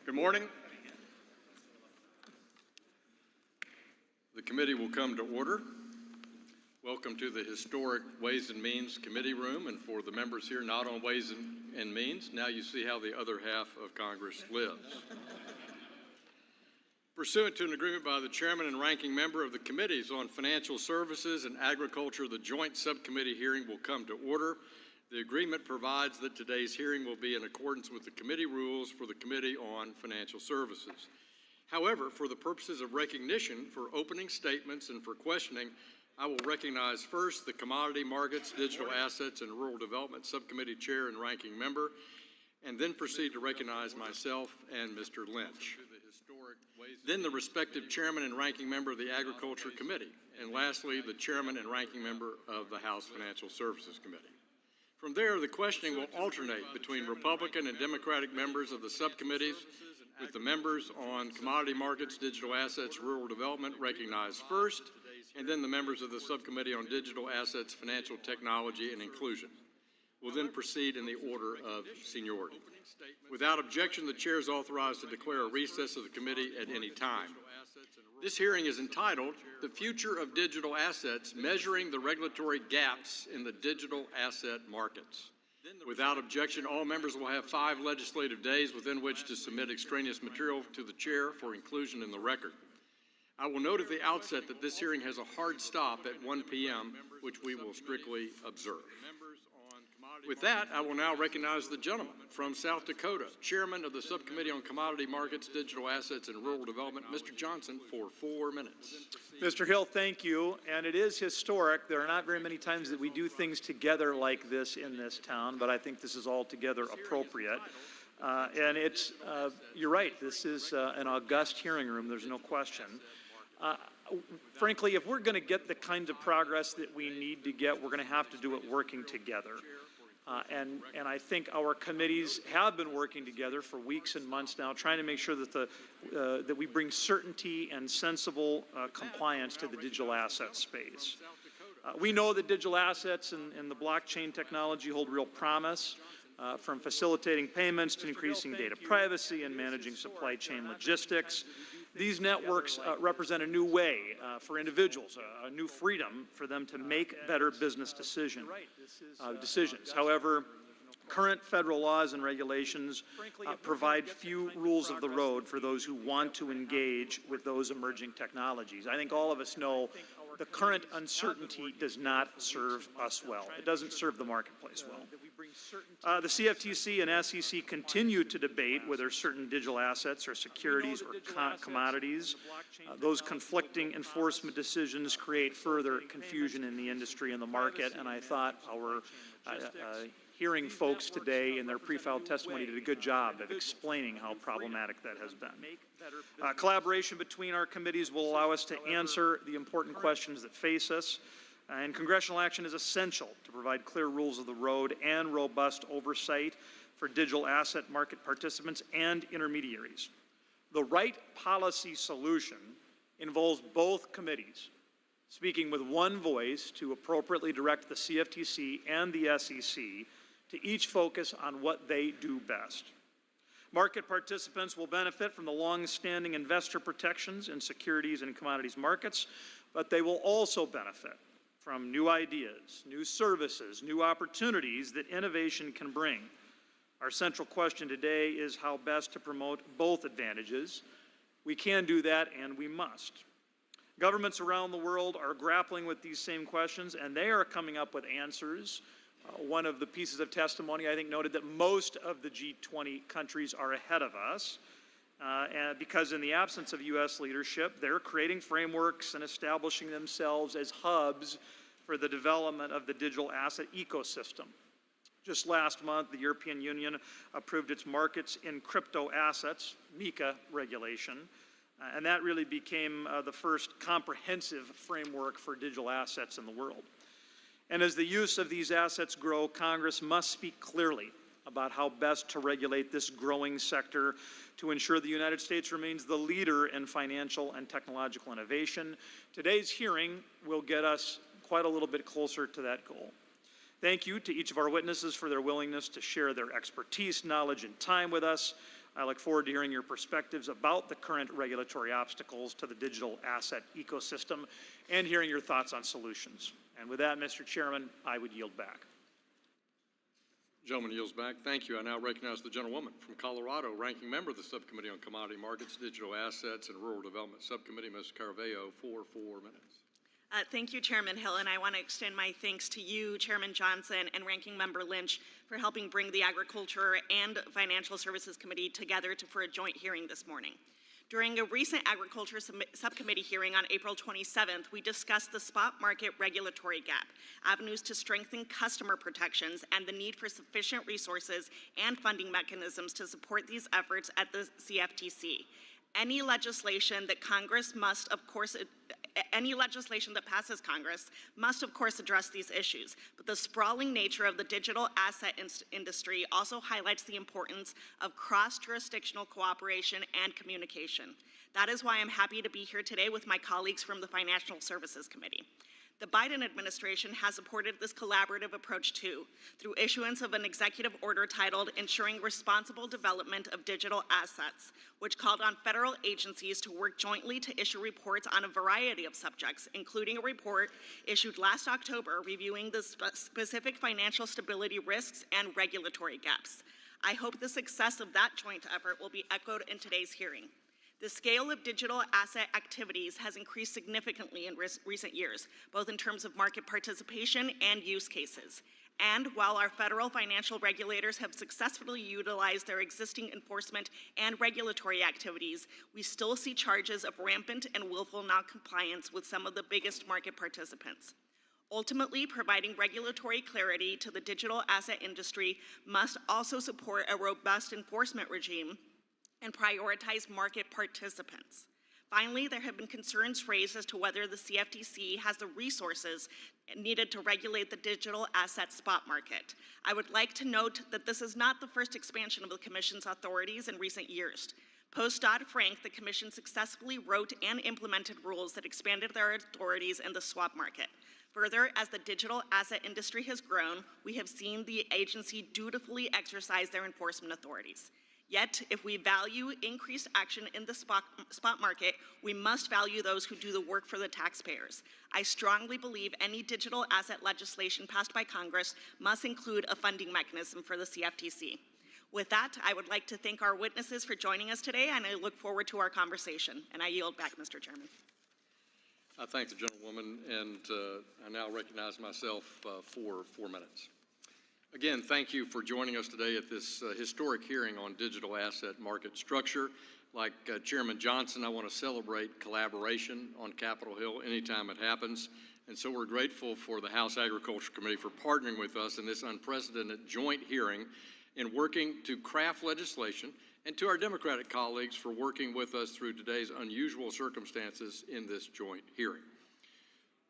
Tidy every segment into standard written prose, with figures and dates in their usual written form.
Good morning. The committee will come to order. Welcome to the historic Ways and Means Committee Room, and for the members here not on Ways and Means, now you see how the other half of Congress lives. Pursuant to an agreement by the chairman and ranking member of the committees on Financial Services and Agriculture, the joint subcommittee hearing will come to order. The agreement provides that today's hearing will be in accordance with the committee rules for the Committee on Financial Services. However, for the purposes of recognition, for opening statements and for questioning, I will recognize first the Commodity Markets, Digital Assets, and Rural Development Subcommittee Chair and Ranking Member, and then proceed to recognize myself and Mr. Lynch. Then the respective Chairman and Ranking Member of the Agriculture Committee, and lastly, the Chairman and Ranking Member of the House Financial Services Committee. From there, the questioning will alternate between Republican and Democratic members of the subcommittees, with the members on Commodity Markets, Digital Assets, Rural Development recognized first, and then the members of the Subcommittee on Digital Assets, Financial Technology, and Inclusion. We'll then proceed in the order of seniority. Without objection, the chair is authorized to declare a recess of the committee at any time. This hearing is entitled, "The Future of Digital Assets, Measuring the Regulatory Gaps in the Digital Asset Markets." Without objection, all members will have 5 legislative days within which to submit extraneous material to the chair for inclusion in the record. I will note at the outset that this hearing has a hard stop at 1 p.m., which we will strictly observe. With that, I will now recognize the gentleman from South Dakota, Chairman of the Subcommittee on Commodity Markets, Digital Assets, and Rural Development, Mr. Johnson, for 4 minutes. Mr. Hill, thank you. And it is historic. There are not very many times that we do things together like this in this town, but I think this is altogether appropriate. And it's, you're right, this is an august hearing room, there's no question. Frankly, if we're going to get the kind of progress that we need to get, we're going to have to do it working together. And I think our committees have been working together for weeks and months now, trying to make sure that that we bring certainty and sensible compliance to the digital asset space. We know that digital assets and the blockchain technology hold real promise, from facilitating payments to increasing data privacy and managing supply chain logistics. These networks represent a new way for individuals, a new freedom for them to make better business decisions. However, current federal laws and regulations provide few rules of the road for those who want to engage with those emerging technologies. I think all of us know the current uncertainty does not serve us well. It doesn't serve the marketplace well. The CFTC and SEC continue to debate whether certain digital assets are securities or commodities. Those conflicting enforcement decisions create further confusion in the industry and the market, and I thought our hearing folks today in their pre-filed testimony did a good job of explaining how problematic that has been. Collaboration between our committees will allow us to answer the important questions that face us, and congressional action is essential to provide clear rules of the road and robust oversight for digital asset market participants and intermediaries. The right policy solution involves both committees speaking with one voice to appropriately direct the CFTC and the SEC to each focus on what they do best. Market participants will benefit from the long-standing investor protections in securities and commodities markets, but they will also benefit from new ideas, new services, new opportunities that innovation can bring. Our central question today is how best to promote both advantages. We can do that, and we must. Governments around the world are grappling with these same questions, and they are coming up with answers. One of the pieces of testimony, I think, noted that most of the G20 countries are ahead of us, and because in the absence of U.S. leadership, they're creating frameworks and establishing themselves as hubs for the development of the digital asset ecosystem. Just last month, the European Union approved its Markets in Crypto Assets, MiCA regulation, and that really became the first comprehensive framework for digital assets in the world. And as the use of these assets grow, Congress must speak clearly about how best to regulate this growing sector to ensure the United States remains the leader in financial and technological innovation. Today's hearing will get us quite a little bit closer to that goal. Thank you to each of our witnesses for their willingness to share their expertise, knowledge, and time with us. I look forward to hearing your perspectives about the current regulatory obstacles to the digital asset ecosystem and hearing your thoughts on solutions. And with that, Mr. Chairman, I would yield back. Gentleman yields back. Thank you. I now recognize the gentlewoman from Colorado, ranking member of the Subcommittee on Commodity Markets, Digital Assets, and Rural Development Subcommittee, Ms. Carvalho, for 4 minutes. Thank you, Chairman Hill, and I want to extend my thanks to you, Chairman Johnson, and Ranking Member Lynch for helping bring the Agriculture and Financial Services Committee together for a joint hearing this morning. During a recent Agriculture Subcommittee hearing on April 27th, we discussed the spot market regulatory gap, avenues to strengthen customer protections, and the need for sufficient resources and funding mechanisms to support these efforts at the CFTC. Any legislation that passes Congress must, of course, address these issues. But the sprawling nature of the digital asset industry also highlights the importance of cross-jurisdictional cooperation and communication. That is why I'm happy to be here today with my colleagues from the Financial Services Committee. The Biden administration has supported this collaborative approach too, through issuance of an executive order titled Ensuring Responsible Development of Digital Assets, which called on federal agencies to work jointly to issue reports on a variety of subjects, including a report issued last October reviewing the specific financial stability risks and regulatory gaps. I hope the success of that joint effort will be echoed in today's hearing. The scale of digital asset activities has increased significantly in recent years, both in terms of market participation and use cases. And while our federal financial regulators have successfully utilized their existing enforcement and regulatory activities, we still see charges of rampant and willful noncompliance with some of the biggest market participants. Ultimately, providing regulatory clarity to the digital asset industry must also support a robust enforcement regime and prioritize market participants. Finally, there have been concerns raised as to whether the CFTC has the resources needed to regulate the digital asset spot market. I would like to note that this is not the first expansion of the Commission's authorities in recent years. Post-Dodd-Frank, the Commission successfully wrote and implemented rules that expanded their authorities in the swap market. Further, as the digital asset industry has grown, we have seen the agency dutifully exercise their enforcement authorities. Yet, if we value increased action in the spot market, we must value those who do the work for the taxpayers. I strongly believe any digital asset legislation passed by Congress must include a funding mechanism for the CFTC. With that, I would like to thank our witnesses for joining us today, and I look forward to our conversation. And I yield back, Mr. Chairman. I thank the gentlewoman, and I now recognize myself for 4 minutes. Again, thank you for joining us today at this historic hearing on digital asset market structure. Like Chairman Johnson, I want to celebrate collaboration on Capitol Hill anytime it happens. And so we're grateful for the House Agriculture Committee for partnering with us in this unprecedented joint hearing in working to craft legislation, and to our Democratic colleagues for working with us through today's unusual circumstances in this joint hearing.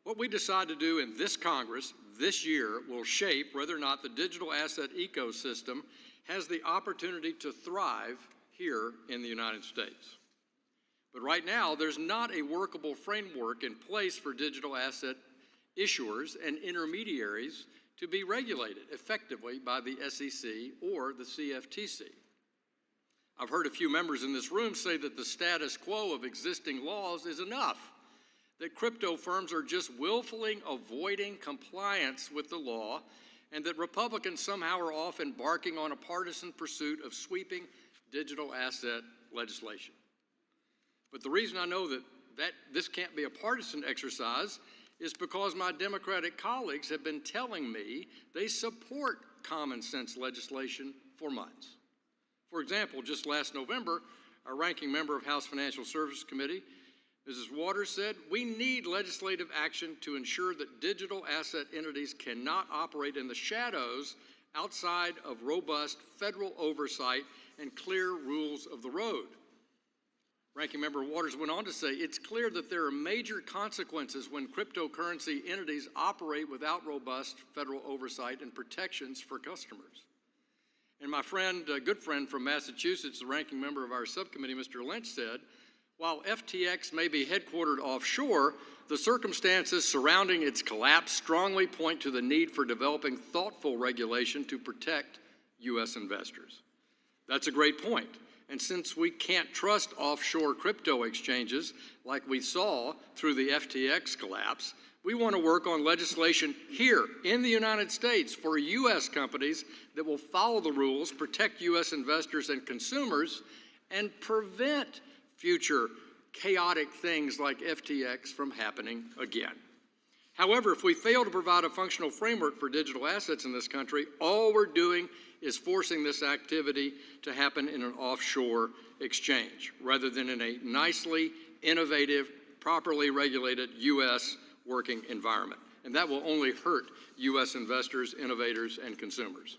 What we decide to do in this Congress this year will shape whether or not the digital asset ecosystem has the opportunity to thrive here in the United States. But right now, there's not a workable framework in place for digital asset issuers and intermediaries to be regulated effectively by the SEC or the CFTC. I've heard a few members in this room say that the status quo of existing laws is enough, that crypto firms are just willfully avoiding compliance with the law, and that Republicans somehow are off embarking on a partisan pursuit of sweeping digital asset legislation. But the reason I know that this can't be a partisan exercise is because my Democratic colleagues have been telling me they support common sense legislation for months. For example, just last November, our ranking member of House Financial Services Committee, Mrs. Waters, said, "We need legislative action to ensure that digital asset entities cannot operate in the shadows outside of robust federal oversight and clear rules of the road." Ranking Member Waters went on to say, "It's clear that there are major consequences when cryptocurrency entities operate without robust federal oversight and protections for customers." And my friend, good friend from Massachusetts, the ranking member of our subcommittee, Mr. Lynch, said, "While FTX may be headquartered offshore, the circumstances surrounding its collapse strongly point to the need for developing thoughtful regulation to protect U.S. investors." That's a great point. And since we can't trust offshore crypto exchanges like we saw through the FTX collapse, we want to work on legislation here in the United States for U.S. companies that will follow the rules, protect U.S. investors and consumers, and prevent future chaotic things like FTX from happening again. However, if we fail to provide a functional framework for digital assets in this country, all we're doing is forcing this activity to happen in an offshore exchange rather than in a nicely innovative, properly regulated U.S. working environment. And that will only hurt U.S. investors, innovators, and consumers.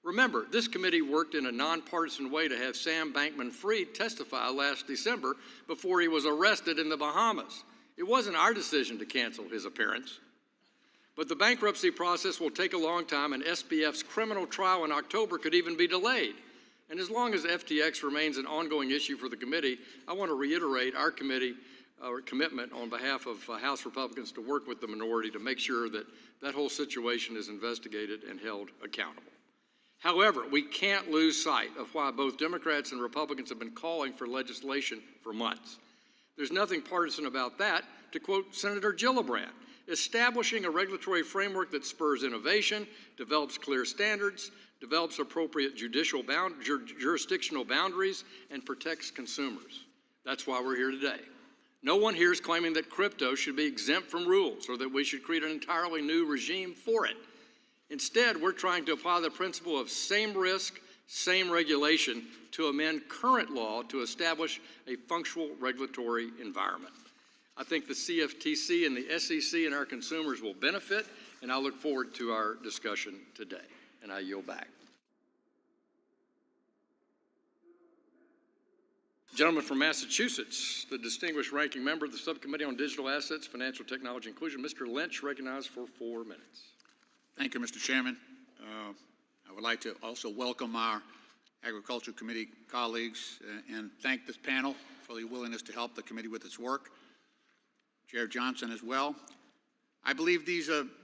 Remember, this committee worked in a nonpartisan way to have Sam Bankman-Fried testify last December before he was arrested in the Bahamas. It wasn't our decision to cancel his appearance. But the bankruptcy process will take a long time, and SBF's criminal trial in October could even be delayed. And as long as FTX remains an ongoing issue for the committee, I want to reiterate our commitment on behalf of House Republicans to work with the minority to make sure that that whole situation is investigated and held accountable. However, we can't lose sight of why both Democrats and Republicans have been calling for legislation for months. There's nothing partisan about that. To quote Senator Gillibrand, establishing a regulatory framework that spurs innovation, develops clear standards, develops appropriate jurisdictional boundaries, and protects consumers. That's why we're here today. No one here is claiming that crypto should be exempt from rules or that we should create an entirely new regime for it. Instead, we're trying to apply the principle of same risk, same regulation to amend current law to establish a functional regulatory environment. I think the CFTC and the SEC and our consumers will benefit, and I look forward to our discussion today. And I yield back. Gentleman from Massachusetts, the distinguished ranking member of the Subcommittee on Digital Assets, Financial Technology Inclusion, Mr. Lynch, recognized for 4 minutes. Thank you, Mr. Chairman. I would like to also welcome our Agriculture Committee colleagues and thank this panel for the willingness to help the committee with its work. Chair Johnson as well. I believe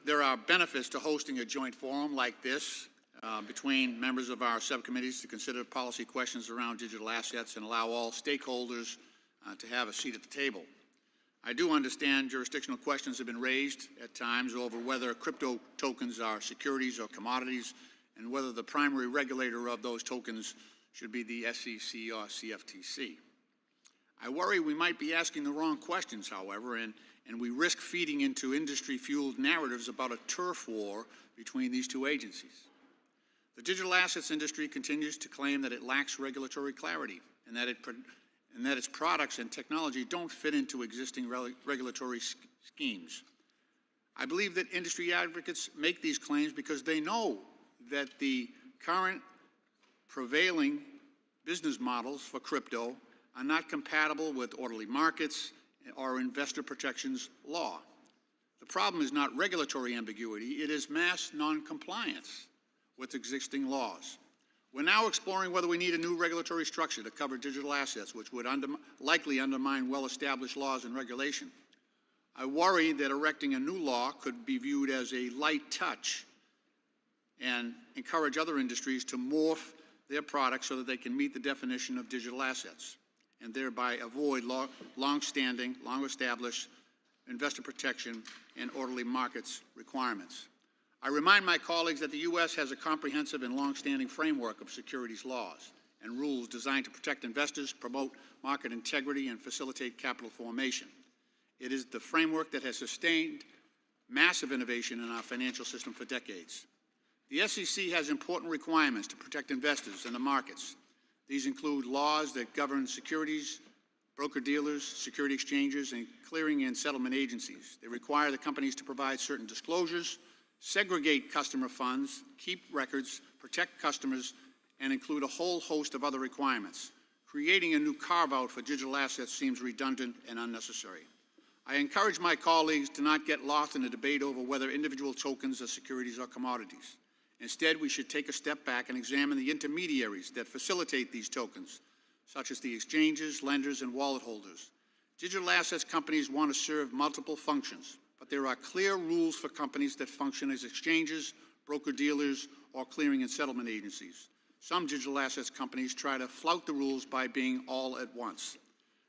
there are benefits to hosting a joint forum like this between members of our subcommittees to consider policy questions around digital assets and allow all stakeholders to have a seat at the table. I do understand jurisdictional questions have been raised at times over whether crypto tokens are securities or commodities and whether the primary regulator of those tokens should be the SEC or CFTC. I worry we might be asking the wrong questions, however, and we risk feeding into industry-fueled narratives about a turf war between these two agencies. The digital assets industry continues to claim that it lacks regulatory clarity and that its products and technology don't fit into existing regulatory schemes. I believe that industry advocates make these claims because they know that the current prevailing business models for crypto are not compatible with orderly markets or investor protections law. The problem is not regulatory ambiguity, it is mass non-compliance with existing laws. We're now exploring whether we need a new regulatory structure to cover digital assets, which would likely undermine well-established laws and regulation. I worry that erecting a new law could be viewed as a light touch and encourage other industries to morph their products so that they can meet the definition of digital assets and thereby avoid long-standing, long-established investor protection and orderly markets requirements. I remind my colleagues that the U.S. has a comprehensive and long-standing framework of securities laws and rules designed to protect investors, promote market integrity, and facilitate capital formation. It is the framework that has sustained massive innovation in our financial system for decades. The SEC has important requirements to protect investors and the markets. These include laws that govern securities, broker-dealers, security exchanges, and clearing and settlement agencies. They require the companies to provide certain disclosures, segregate customer funds, keep records, protect customers, and include a whole host of other requirements. Creating a new carve-out for digital assets seems redundant and unnecessary. I encourage my colleagues to not get lost in a debate over whether individual tokens are securities or commodities. Instead, we should take a step back and examine the intermediaries that facilitate these tokens, such as the exchanges, lenders, and wallet holders. Digital assets companies want to serve multiple functions, but there are clear rules for companies that function as exchanges, broker-dealers, or clearing and settlement agencies. Some digital assets companies try to flout the rules by being all at once.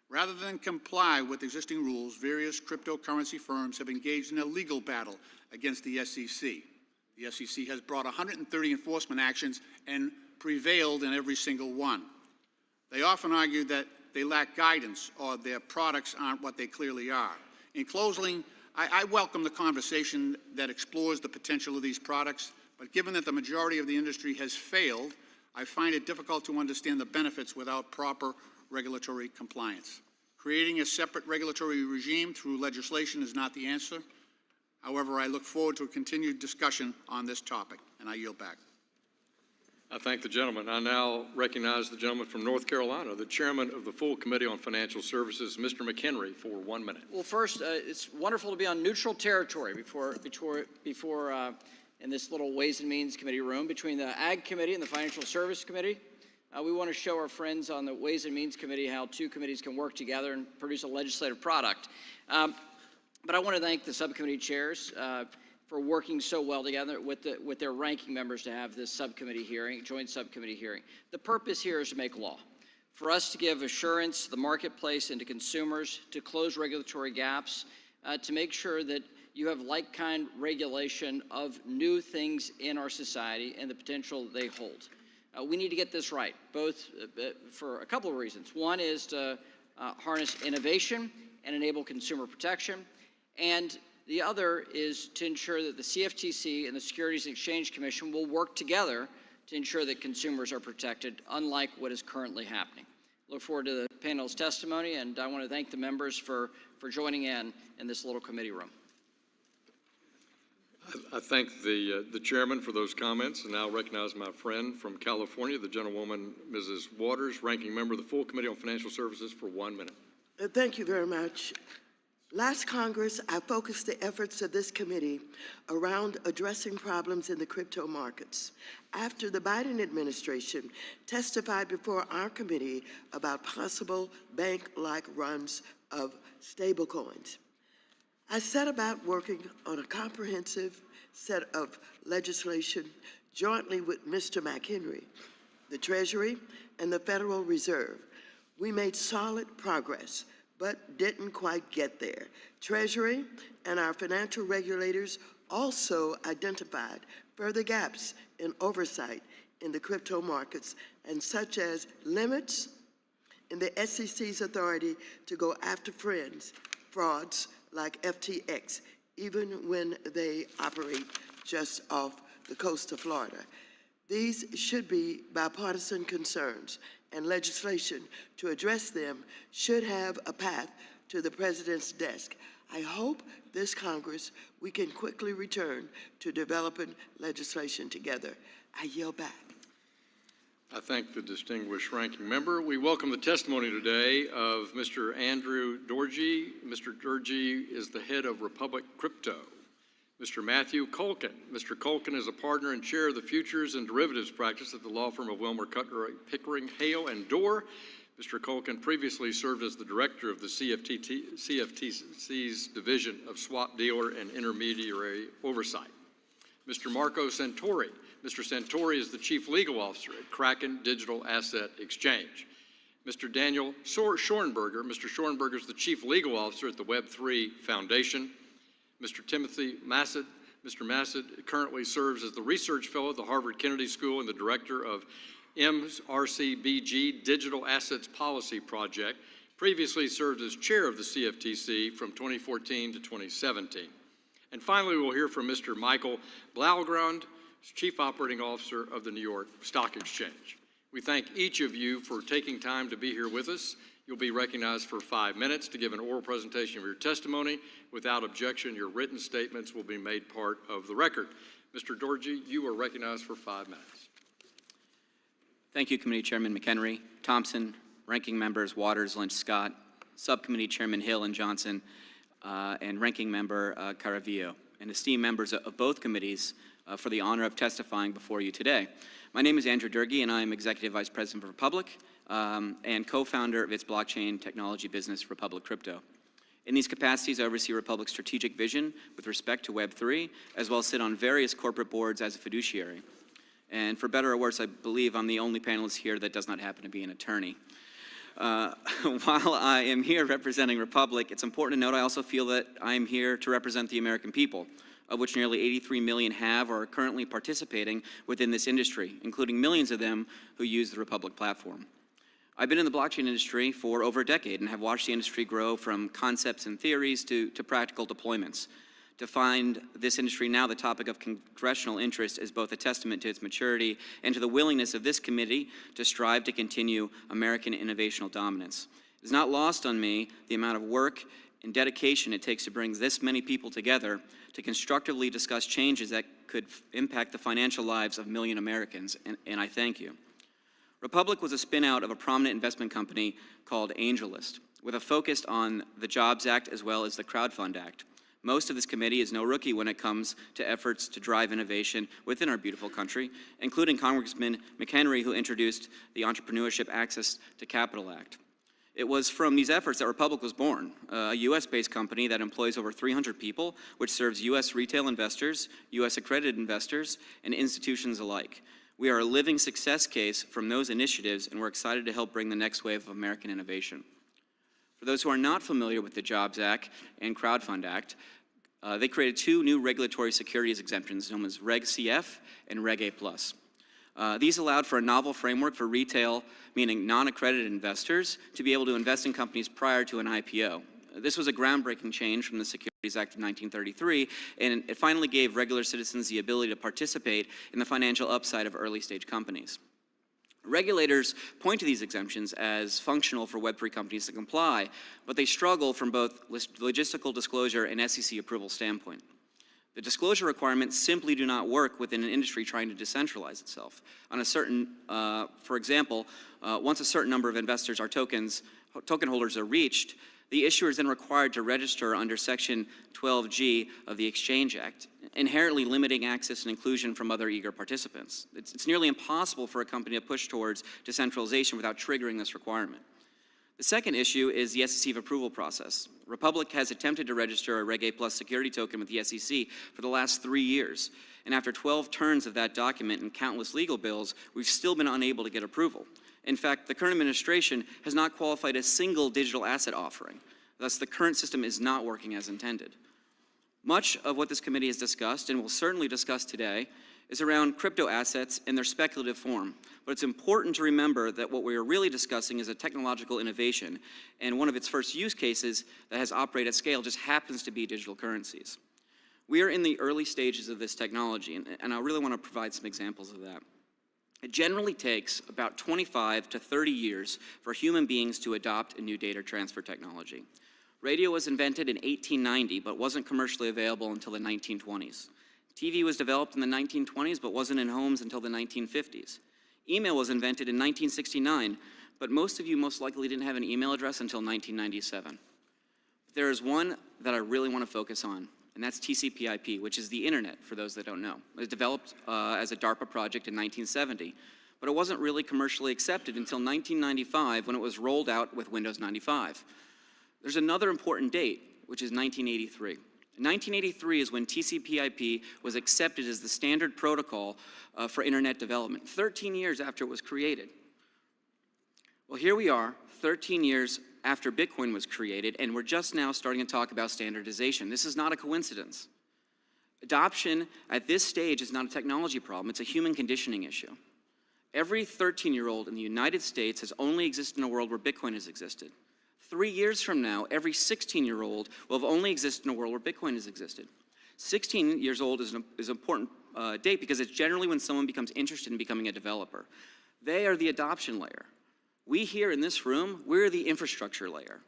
Rather than comply with existing rules, various cryptocurrency firms have engaged in a legal battle against the SEC. The SEC has brought 130 enforcement actions and prevailed in every single one. They often argue that they lack guidance or their products aren't what they clearly are. In closing, I welcome the conversation that explores the potential of these products, but given that the majority of the industry has failed, I find it difficult to understand the benefits without proper regulatory compliance. Creating a separate regulatory regime through legislation is not the answer. However, I look forward to a continued discussion on this topic, and I yield back. I thank the gentleman. I now recognize the gentleman from North Carolina, the chairman of the full Committee on Financial Services, Mr. McHenry, for 1 minute. Well, first, it's wonderful to be on neutral territory in this little Ways and Means Committee room between the Ag Committee and the Financial Service Committee. We want to show our friends on the Ways and Means Committee how two committees can work together and produce a legislative product. But I want to thank the subcommittee chairs for working so well together with their ranking members to have this subcommittee hearing, joint subcommittee hearing. The purpose here is to make law, for us to give assurance to the marketplace and to consumers, to close regulatory gaps, to make sure that you have like-kind regulation of new things in our society and the potential they hold. We need to get this right, both for a couple of reasons. One is to harness innovation and enable consumer protection, and the other is to ensure that the CFTC and the Securities and Exchange Commission will work together to ensure that consumers are protected, unlike what is currently happening. Look forward to the panel's testimony, and I want to thank the members for joining in this little committee room. I thank the chairman for those comments, and now recognize my friend from California, the gentlewoman, Mrs. Waters, ranking member of the full Committee on Financial Services, for 1 minute. Thank you very much. Last Congress, I focused the efforts of this committee around addressing problems in the crypto markets. After the Biden administration testified before our committee about possible bank-like runs of stablecoins, I set about working on a comprehensive set of legislation jointly with Mr. McHenry, the Treasury, and the Federal Reserve. We made solid progress, but didn't quite get there. Treasury and our financial regulators also identified further gaps in oversight in the crypto markets, and such as limits in the SEC's authority to go after frauds like FTX, even when they operate just off the coast of Florida. These should be bipartisan concerns, and legislation to address them should have a path to the president's desk. I hope this Congress, we can quickly return to developing legislation together. I yield back. I thank the distinguished ranking member. We welcome the testimony today of Mr. Andrew Dorgy. Mr. Dorgy is the head of Republic Crypto. Mr. Matthew Culkin. Mr. Culkin is a partner and chair of the futures and derivatives practice at the law firm of Wilmer Cutler Pickering, Hale and Dorr. Mr. Culkin previously served as the director of the CFTC's Division of Swap Dealer and Intermediary Oversight. Mr. Marco Santori. Mr. Santori is the chief legal officer at Kraken Digital Asset Exchange. Mr. Daniel Schornberger. Mr. Schornberger is the chief legal officer at the Web3 Foundation. Mr. Timothy Massad. Mr. Massad currently serves as the research fellow at the Harvard Kennedy School and the director of MRCBG Digital Assets Policy Project. Previously served as chair of the CFTC from 2014 to 2017. And finally, we'll hear from Mr. Michael Blaugrund, Chief Operating Officer of the New York Stock Exchange. We thank each of you for taking time to be here with us. You'll be recognized for 5 minutes to give an oral presentation of your testimony. Without objection, your written statements will be made part of the record. Mr. Dorgy, you are recognized for 5 minutes. Thank you, Committee Chairman McHenry, Thompson, Ranking Members Waters, Lynch, Scott, Subcommittee Chairman Hill and Johnson, and Ranking Member Caravillo, and esteemed members of both committees for the honor of testifying before you today. My name is Andrew Durgee, and I am Executive Vice President for Republic and co-founder of its blockchain technology business, Republic Crypto. In these capacities, I oversee Republic's strategic vision with respect to Web3, as well as sit on various corporate boards as a fiduciary. And for better or worse, I believe I'm the only panelist here that does not happen to be an attorney. While I am here representing Republic, it's important to note I also feel that I am here to represent the American people, of which nearly 83 million have or are currently participating within this industry, including millions of them who use the Republic platform. I've been in the blockchain industry for over a decade and have watched the industry grow from concepts and theories to practical deployments. To find this industry now the topic of congressional interest is both a testament to its maturity and to the willingness of this committee to strive to continue American innovational dominance. It is not lost on me the amount of work and dedication it takes to bring this many people together to constructively discuss changes that could impact the financial lives of million Americans, and I thank you. Republic was a spin-out of a prominent investment company called AngelList, with a focus on the Jobs Act as well as the Crowdfund Act. Most of this committee is no rookie when it comes to efforts to drive innovation within our beautiful country, including Congressman McHenry, who introduced the Entrepreneurship Access to Capital Act. It was from these efforts that Republic was born, a U.S.-based company that employs over 300 people, which serves U.S. retail investors, U.S. accredited investors, and institutions alike. We are a living success case from those initiatives, and we're excited to help bring the next wave of American innovation. For those who are not familiar with the Jobs Act and Crowdfund Act, they created two new regulatory securities exemptions known as Reg CF and Reg A+. These allowed for a novel framework for retail, meaning non-accredited investors, to be able to invest in companies prior to an IPO. This was a groundbreaking change from the Securities Act of 1933, and it finally gave regular citizens the ability to participate in the financial upside of early-stage companies. Regulators point to these exemptions as functional for Web3 companies to comply, but they struggle from both logistical disclosure and SEC approval standpoint. The disclosure requirements simply do not work within an industry trying to decentralize itself. On a certain, for example, once a certain number of investors or token holders are reached, the issuer is then required to register under Section 12G of the Exchange Act, inherently limiting access and inclusion from other eager participants. It's nearly impossible for a company to push towards decentralization without triggering this requirement. The second issue is the SEC approval process. Republic has attempted to register a Reg A+ security token with the SEC for the last 3 years, and after 12 turns of that document and countless legal bills, we've still been unable to get approval. In fact, the current administration has not qualified a single digital asset offering. Thus, the current system is not working as intended. Much of what this committee has discussed, and will certainly discuss today, is around crypto assets in their speculative form. But it's important to remember that what we are really discussing is a technological innovation, and one of its first use cases that has operated at scale just happens to be digital currencies. We are in the early stages of this technology, and I really want to provide some examples of that. It generally takes about 25 to 30 years for human beings to adopt a new data transfer technology. Radio was invented in 1890, but wasn't commercially available until the 1920s. TV was developed in the 1920s, but wasn't in homes until the 1950s. Email was invented in 1969, but most of you most likely didn't have an email address until 1997. There is one that I really want to focus on, and that's TCP/IP, which is the internet, for those that don't know. It was developed as a DARPA project in 1970, but it wasn't really commercially accepted until 1995 when it was rolled out with Windows 95. There's another important date, which is 1983. 1983 is when TCP/IP was accepted as the standard protocol for internet development, 13 years after it was created. Well, here we are, 13 years after Bitcoin was created, and we're just now starting to talk about standardization. This is not a coincidence. Adoption at this stage is not a technology problem, it's a human conditioning issue. Every 13-year-old in the United States has only existed in a world where Bitcoin has existed. 3 years from now, every 16-year-old will have only existed in a world where Bitcoin has existed. 16 years old is an important date because it's generally when someone becomes interested in becoming a developer. They are the adoption layer. We here in this room, we're the infrastructure layer.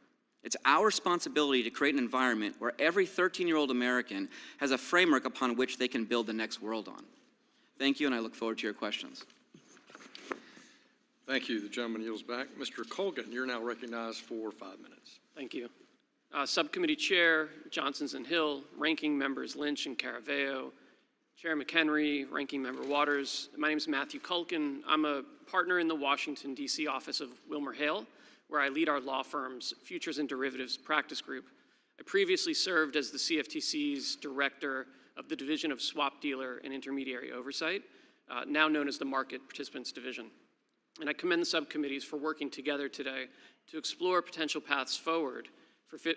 It's our responsibility to create an environment where every 13-year-old American has a framework upon which they can build the next world on. Thank you, and I look forward to your questions. Thank you. The gentleman yields back. Mr. Colgan, you're now recognized for 5 minutes. Thank you. Subcommittee Chair Johnsons and Hill, Ranking Members Lynch and Caraveo, Chair McHenry, Ranking Member Waters. My name is Matthew Culkin. I'm a partner in the Washington, D.C. office of Wilmer Hale, where I lead our law firm's Futures and Derivatives Practice Group. I previously served as the CFTC's Director of the Division of Swap Dealer and Intermediary Oversight. now known as the Market Participants Division. And I commend the subcommittees for working together today to explore potential paths forward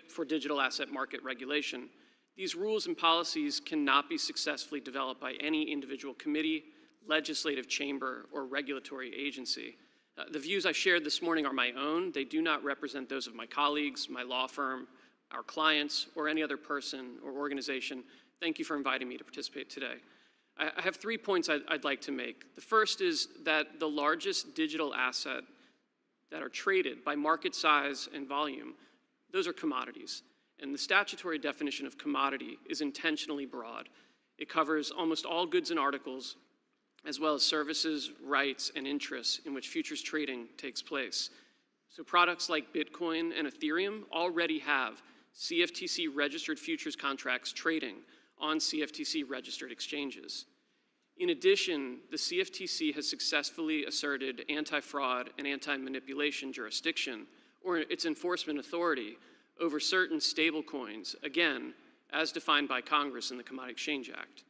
for digital asset market regulation. These rules and policies cannot be successfully developed by any individual committee, legislative chamber, or regulatory agency. The views I shared this morning are my own. They do not represent those of my colleagues, my law firm, our clients, or any other person or organization. Thank you for inviting me to participate today. I have 3 points I'd like to make. The first is that the largest digital asset that are traded by market size and volume, those are commodities. And the statutory definition of commodity is intentionally broad. It covers almost all goods and articles, as well as services, rights, and interests in which futures trading takes place. So products like Bitcoin and Ethereum already have CFTC-registered futures contracts trading on CFTC-registered exchanges. In addition, the CFTC has successfully asserted anti-fraud and anti-manipulation jurisdiction, or its enforcement authority, over certain stablecoins, again, as defined by Congress in the Commodity Exchange Act.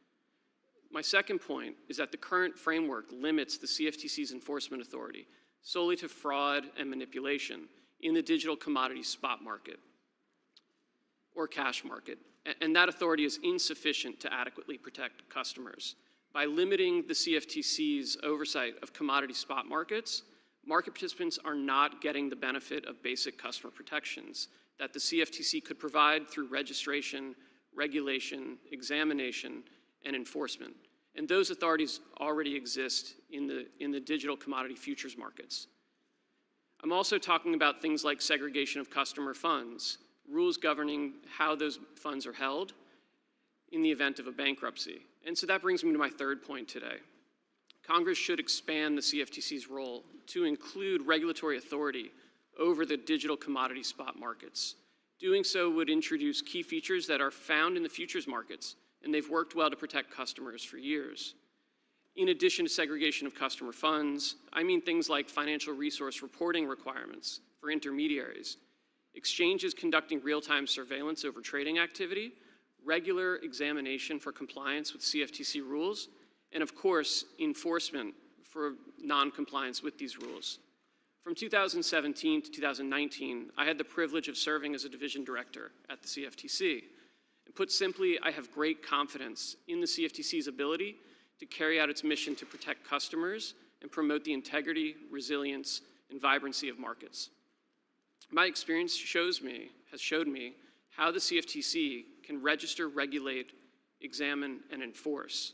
My second point is that the current framework limits the CFTC's enforcement authority solely to fraud and manipulation in the digital commodity spot market or cash market, and that authority is insufficient to adequately protect customers. By limiting the CFTC's oversight of commodity spot markets, market participants are not getting the benefit of basic customer protections that the CFTC could provide through registration, regulation, examination, and enforcement. And those authorities already exist in the digital commodity futures markets. I'm also talking about things like segregation of customer funds, rules governing how those funds are held in the event of a bankruptcy. And so that brings me to my third point today. Congress should expand the CFTC's role to include regulatory authority over the digital commodity spot markets. Doing so would introduce key features that are found in the futures markets, and they've worked well to protect customers for years. In addition to segregation of customer funds, I mean things like financial resource reporting requirements for intermediaries, exchanges conducting real-time surveillance over trading activity, regular examination for compliance with CFTC rules, and of course, enforcement for non-compliance with these rules. From 2017 to 2019, I had the privilege of serving as a division director at the CFTC. And put simply, I have great confidence in the CFTC's ability to carry out its mission to protect customers and promote the integrity, resilience, and vibrancy of markets. My experience has showed me how the CFTC can register, regulate, examine, and enforce.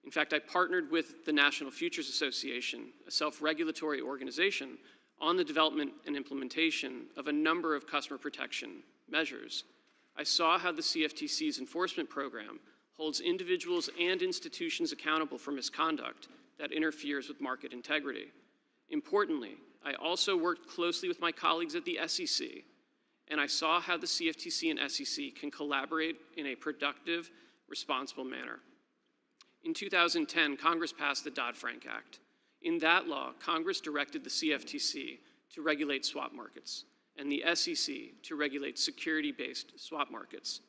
In fact, I partnered with the National Futures Association, a self-regulatory organization, on the development and implementation of a number of customer protection measures. I saw how the CFTC's enforcement program holds individuals and institutions accountable for misconduct that interferes with market integrity. Importantly, I also worked closely with my colleagues at the SEC, and I saw how the CFTC and SEC can collaborate in a productive, responsible manner. In 2010, Congress passed the Dodd-Frank Act. In that law, Congress directed the CFTC to regulate swap markets and the SEC to regulate security-based swap markets.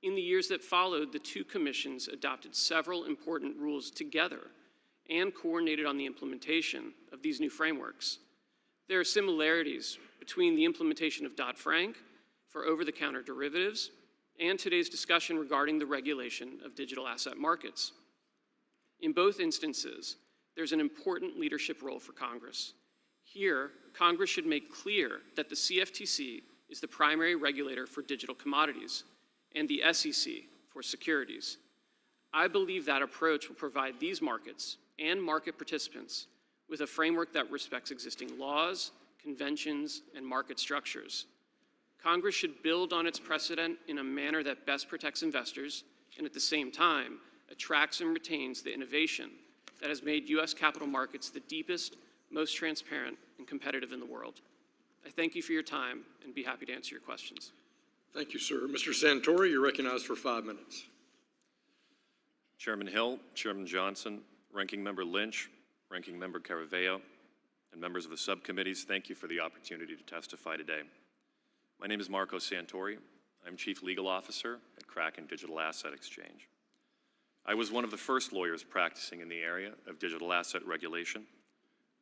In the years that followed, the two commissions adopted several important rules together and coordinated on the implementation of these new frameworks. There are similarities between the implementation of Dodd-Frank for over-the-counter derivatives and today's discussion regarding the regulation of digital asset markets. In both instances, there's an important leadership role for Congress. Here, Congress should make clear that the CFTC is the primary regulator for digital commodities and the SEC for securities. I believe that approach will provide these markets and market participants with a framework that respects existing laws, conventions, and market structures. Congress should build on its precedent in a manner that best protects investors and at the same time attracts and retains the innovation that has made U.S. capital markets the deepest, most transparent, and competitive in the world. I thank you for your time and be happy to answer your questions. Thank you, sir. Mr. Santori, you're recognized for 5 minutes. Chairman Hill, Chairman Johnson, Ranking Member Lynch, Ranking Member Caraveo, and members of the subcommittees, thank you for the opportunity to testify today. My name is Marco Santori. I'm Chief Legal Officer at Kraken Digital Asset Exchange. I was one of the first lawyers practicing in the area of digital asset regulation.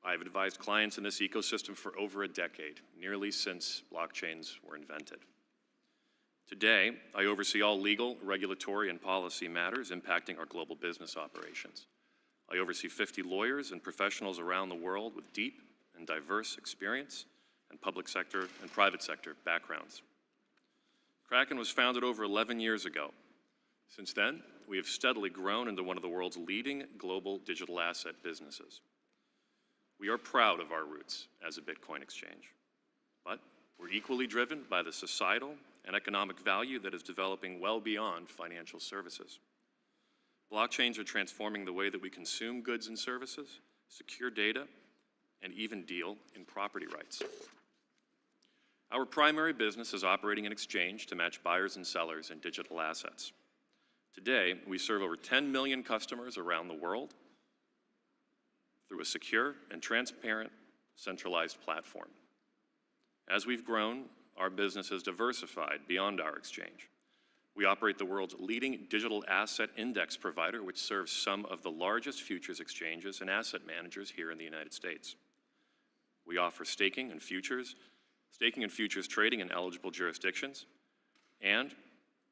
I have advised clients in this ecosystem for over a decade, nearly since blockchains were invented. Today, I oversee all legal, regulatory, and policy matters impacting our global business operations. I oversee 50 lawyers and professionals around the world with deep and diverse experience and public sector and private sector backgrounds. Kraken was founded over 11 years ago. Since then, we have steadily grown into one of the world's leading global digital asset businesses. We are proud of our roots as a Bitcoin exchange, but we're equally driven by the societal and economic value that is developing well beyond financial services. Blockchains are transforming the way that we consume goods and services, secure data, and even deal in property rights. Our primary business is operating an exchange to match buyers and sellers in digital assets. Today, we serve over 10 million customers around the world through a secure and transparent centralized platform. As we've grown, our business has diversified beyond our exchange. We operate the world's leading digital asset index provider, which serves some of the largest futures exchanges and asset managers here in the United States. We offer staking and futures trading in eligible jurisdictions, and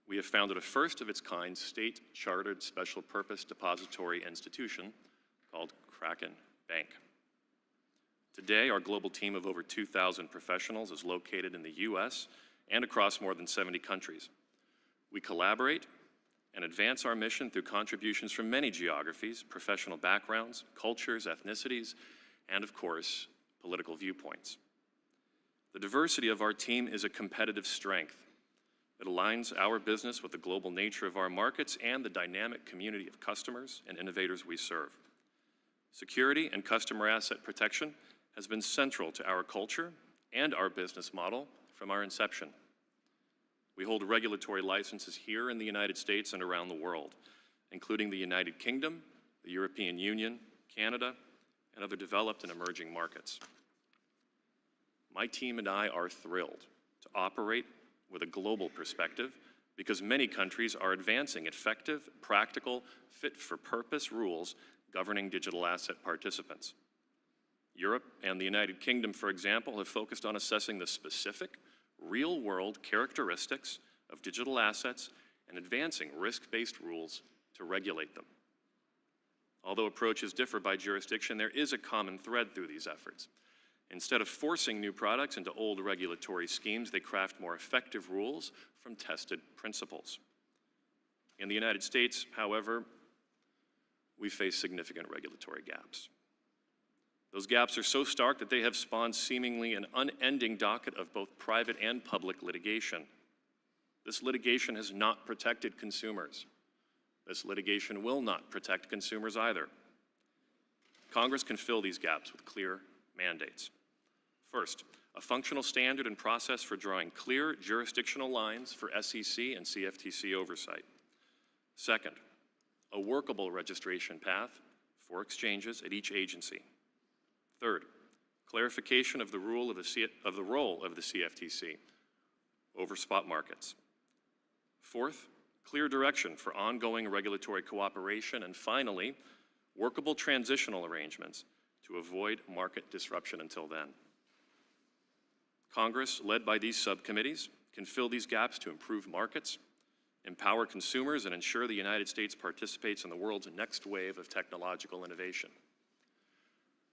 we have founded a first-of-its-kind state-chartered special purpose depository institution called Kraken Bank. Today, our global team of over 2,000 professionals is located in the US and across more than 70 countries. We collaborate and advance our mission through contributions from many geographies, professional backgrounds, cultures, ethnicities, and of course, political viewpoints. The diversity of our team is a competitive strength. It aligns our business with the global nature of our markets and the dynamic community of customers and innovators we serve. Security and customer asset protection has been central to our culture and our business model from our inception. We hold regulatory licenses here in the United States and around the world, including the United Kingdom, the European Union, Canada, and other developed and emerging markets. My team and I are thrilled to operate with a global perspective because many countries are advancing effective, practical, fit-for-purpose rules governing digital asset participants. Europe and the United Kingdom, for example, have focused on assessing the specific, real-world characteristics of digital assets and advancing risk-based rules to regulate them. Although approaches differ by jurisdiction, there is a common thread through these efforts. Instead of forcing new products into old regulatory schemes, they craft more effective rules from tested principles. In the United States, however, we face significant regulatory gaps. Those gaps are so stark that they have spawned seemingly an unending docket of both private and public litigation. This litigation has not protected consumers. This litigation will not protect consumers either. Congress can fill these gaps with clear mandates. First, a functional standard and process for drawing clear jurisdictional lines for SEC and CFTC oversight. Second, a workable registration path for exchanges at each agency. Third, clarification of the role of the CFTC over spot markets. Fourth, clear direction for ongoing regulatory cooperation. And finally, workable transitional arrangements to avoid market disruption until then. Congress, led by these subcommittees, can fill these gaps to improve markets, empower consumers, and ensure the United States participates in the world's next wave of technological innovation.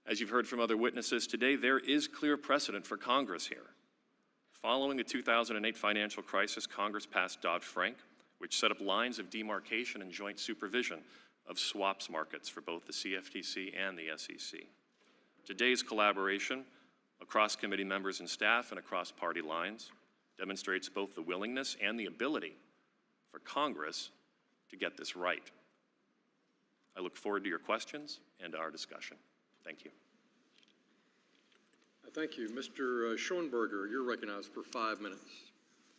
As you've heard from other witnesses today, there is clear precedent for Congress here. Following the 2008 financial crisis, Congress passed Dodd-Frank, which set up lines of demarcation and joint supervision of swaps markets for both the CFTC and the SEC. Today's collaboration across committee members and staff and across party lines demonstrates both the willingness and the ability for Congress to get this right. I look forward to your questions and our discussion. Thank you. Thank you. Mr. Schoenberger, you're recognized for 5 minutes.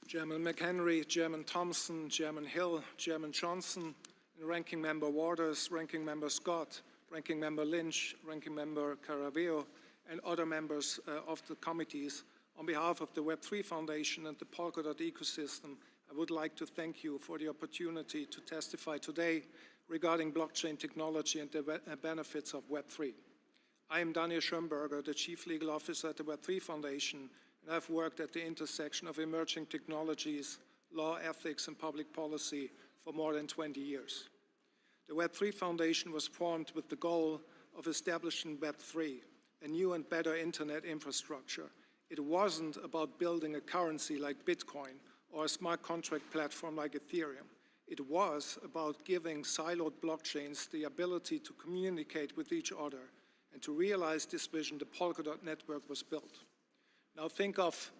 Chairman McHenry, Chairman Thompson, Chairman Hill, Chairman Johnson, Ranking Member Waters, Ranking Member Scott, Ranking Member Lynch, Ranking Member Caraveo, and other members of the committees. On behalf of the Web3 Foundation and the Polkadot ecosystem, I would like to thank you for the opportunity to testify today regarding blockchain technology and the benefits of Web3. I am Daniel Schönberger, the Chief Legal Officer at the Web3 Foundation, and I've worked at the intersection of emerging technologies, law, ethics, and public policy for more than 20 years. The Web3 Foundation was formed with the goal of establishing Web3, a new and better internet infrastructure. It wasn't about building a currency like Bitcoin or a smart contract platform like Ethereum. It was about giving siloed blockchains the ability to communicate with each other, and to realize this vision, the Polkadot network was built. Now think of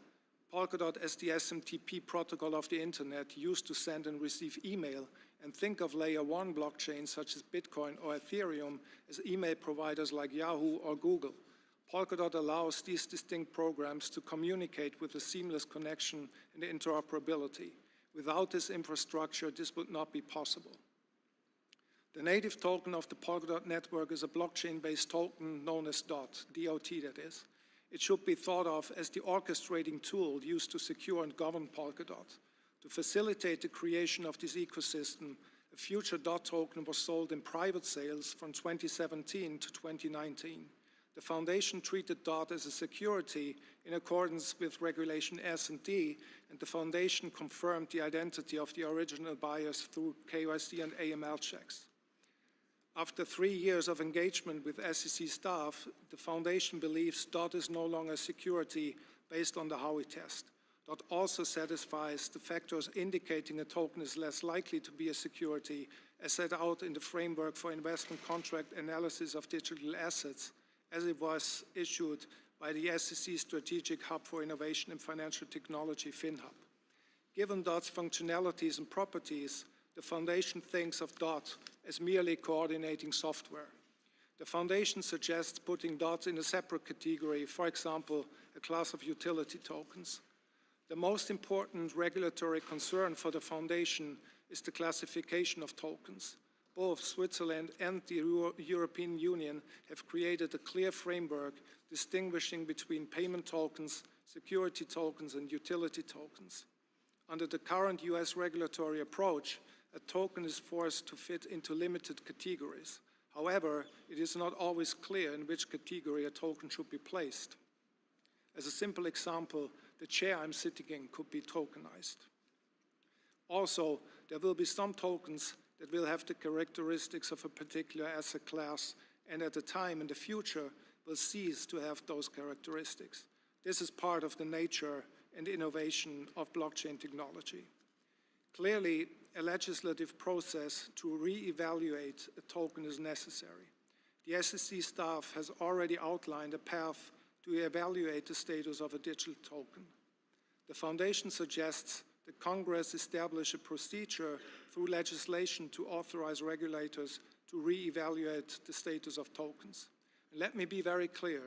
Polkadot as the SMTP protocol of the internet used to send and receive email, and think of layer 1 blockchains such as Bitcoin or Ethereum as email providers like Yahoo or Google. Polkadot allows these distinct programs to communicate with a seamless connection and interoperability. Without this infrastructure, this would not be possible. The native token of the Polkadot network is a blockchain-based token known as DOT, D-O-T that is. It should be thought of as the orchestrating tool used to secure and govern Polkadot. To facilitate the creation of this ecosystem, a future DOT token was sold in private sales from 2017 to 2019. The foundation treated DOT as a security in accordance with Regulation S&D, and the foundation confirmed the identity of the original buyers through KYC and AML checks. After 3 years of engagement with SEC staff, the foundation believes DOT is no longer security based on the Howey test. DOT also satisfies the factors indicating a token is less likely to be a security as set out in the framework for investment contract analysis of digital assets, as it was issued by the SEC Strategic Hub for Innovation in Financial Technology, FinHub. Given DOT's functionalities and properties, the foundation thinks of DOT as merely coordinating software. The foundation suggests putting DOT in a separate category, for example, a class of utility tokens. The most important regulatory concern for the foundation is the classification of tokens. Both Switzerland and the European Union have created a clear framework distinguishing between payment tokens, security tokens, and utility tokens. Under the current US regulatory approach, a token is forced to fit into limited categories. However, it is not always clear in which category a token should be placed. As a simple example, the chair I'm sitting in could be tokenized. Also, there will be some tokens that will have the characteristics of a particular asset class, and at a time in the future will cease to have those characteristics. This is part of the nature and innovation of blockchain technology. Clearly, a legislative process to re-evaluate a token is necessary. The SEC staff has already outlined a path to evaluate the status of a digital token. The foundation suggests that Congress establish a procedure through legislation to authorize regulators to re-evaluate the status of tokens. And let me be very clear,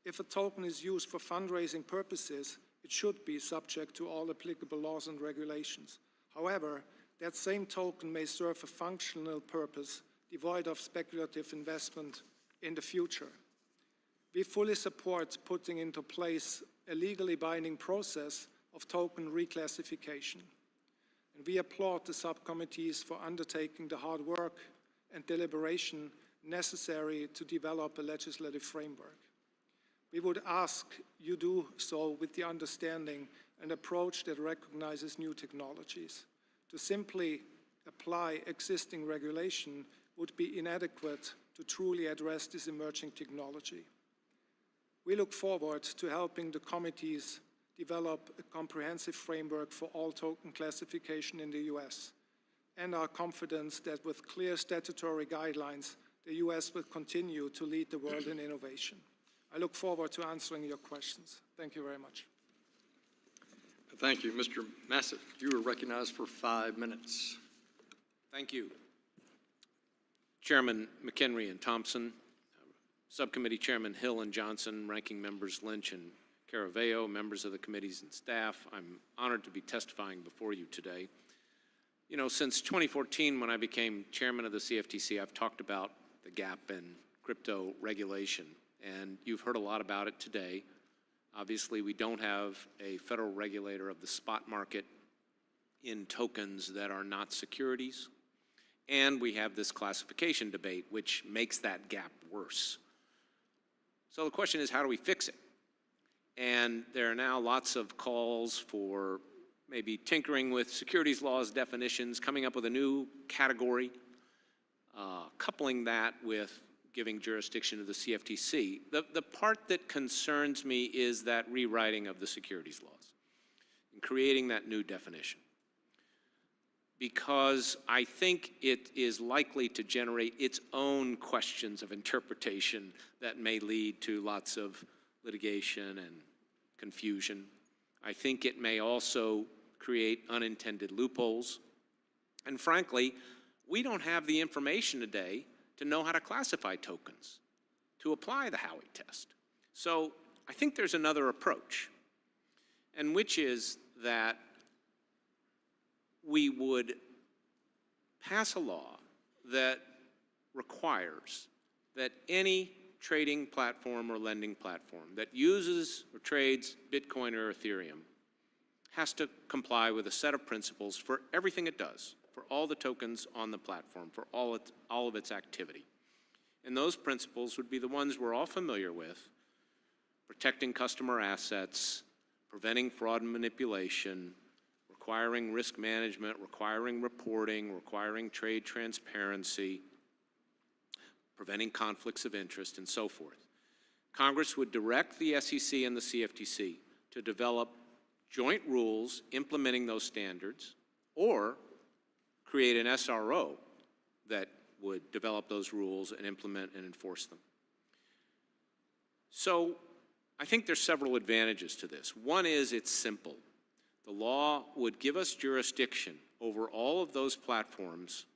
if a token is used for fundraising purposes, it should be subject to all applicable laws and regulations. However, that same token may serve a functional purpose devoid of speculative investment in the future. We fully support putting into place a legally binding process of token reclassification. And we applaud the subcommittees for undertaking the hard work and deliberation necessary to develop a legislative framework. We would ask you do so with the understanding an approach that recognizes new technologies. To simply apply existing regulation would be inadequate to truly address this emerging technology. We look forward to helping the committees develop a comprehensive framework for all token classification in the US, and are confident that with clear statutory guidelines, the US will continue to lead the world in innovation. I look forward to answering your questions. Thank you very much. Thank you. Mr. Massett, you are recognized for 5 minutes. Thank you. Chairman McHenry and Thompson, Subcommittee Chairman Hill and Johnson, Ranking Members Lynch and Caraveo, members of the committees and staff, I'm honored to be testifying before you today. You know, since 2014, when I became chairman of the CFTC, I've talked about the gap in crypto regulation, and you've heard a lot about it today. Obviously, we don't have a federal regulator of the spot market in tokens that are not securities, and we have this classification debate, which makes that gap worse. So the question is, how do we fix it? And there are now lots of calls for maybe tinkering with securities laws definitions, coming up with a new category, coupling that with giving jurisdiction to the CFTC. The part that concerns me is that rewriting of the securities laws and creating that new definition, because I think it is likely to generate its own questions of interpretation that may lead to lots of litigation and confusion. I think it may also create unintended loopholes. And frankly, we don't have the information today to know how to classify tokens, to apply the Howey test. So I think there's another approach, and which is that we would pass a law that requires that any trading platform or lending platform that uses or trades Bitcoin or Ethereum has to comply with a set of principles for everything it does, for all the tokens on the platform, for all of its activity. And those principles would be the ones we're all familiar with: protecting customer assets, preventing fraud and manipulation, requiring risk management, requiring reporting, requiring trade transparency, preventing conflicts of interest, and so forth. Congress would direct the SEC and the CFTC to develop joint rules implementing those standards, or create an SRO that would develop those rules and implement and enforce them. So I think there's several advantages to this. One is it's simple. The law would give us jurisdiction over all of those platforms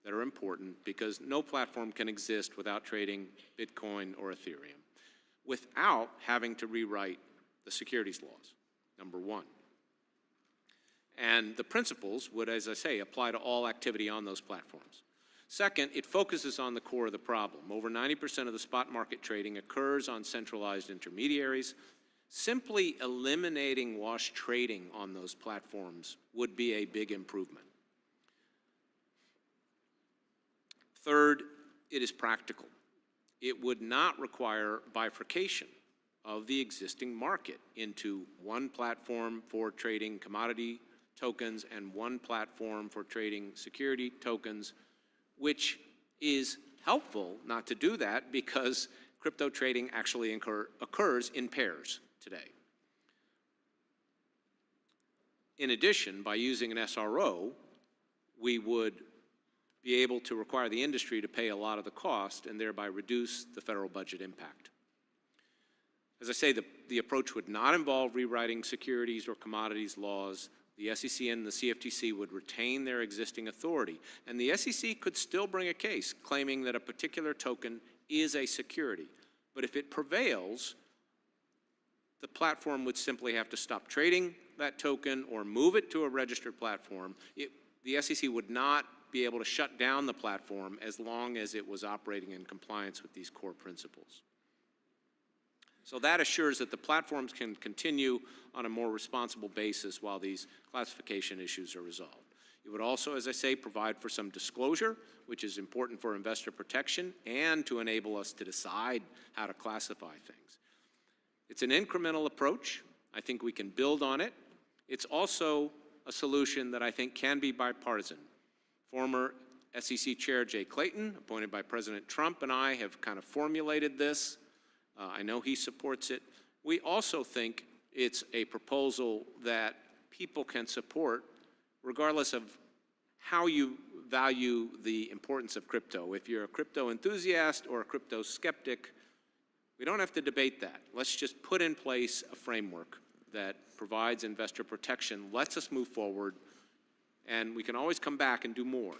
that are important, because no platform can exist without trading Bitcoin or Ethereum, without having to rewrite the securities laws, number one. And the principles would, as I say, apply to all activity on those platforms. Second, it focuses on the core of the problem. Over 90% of the spot market trading occurs on centralized intermediaries. Simply eliminating wash trading on those platforms would be a big improvement. Third, it is practical. It would not require bifurcation of the existing market into one platform for trading commodity tokens and one platform for trading security tokens, which is helpful not to do that, because crypto trading actually occurs in pairs today. In addition, by using an SRO, we would be able to require the industry to pay a lot of the cost and thereby reduce the federal budget impact. As I say, the approach would not involve rewriting securities or commodities laws. The SEC and the CFTC would retain their existing authority, and the SEC could still bring a case claiming that a particular token is a security. But if it prevails, the platform would simply have to stop trading that token or move it to a registered platform. The SEC would not be able to shut down the platform as long as it was operating in compliance with these core principles. So that assures that the platforms can continue on a more responsible basis while these classification issues are resolved. It would also, as I say, provide for some disclosure, which is important for investor protection and to enable us to decide how to classify things. It's an incremental approach. I think we can build on it. It's also a solution that I think can be bipartisan. Former SEC Chair Jay Clayton, appointed by President Trump, and I have kind of formulated this. I know he supports it. We also think it's a proposal that people can support regardless of how you value the importance of crypto. If you're a crypto enthusiast or a crypto skeptic, we don't have to debate that. Let's just put in place a framework that provides investor protection, lets us move forward, and we can always come back and do more.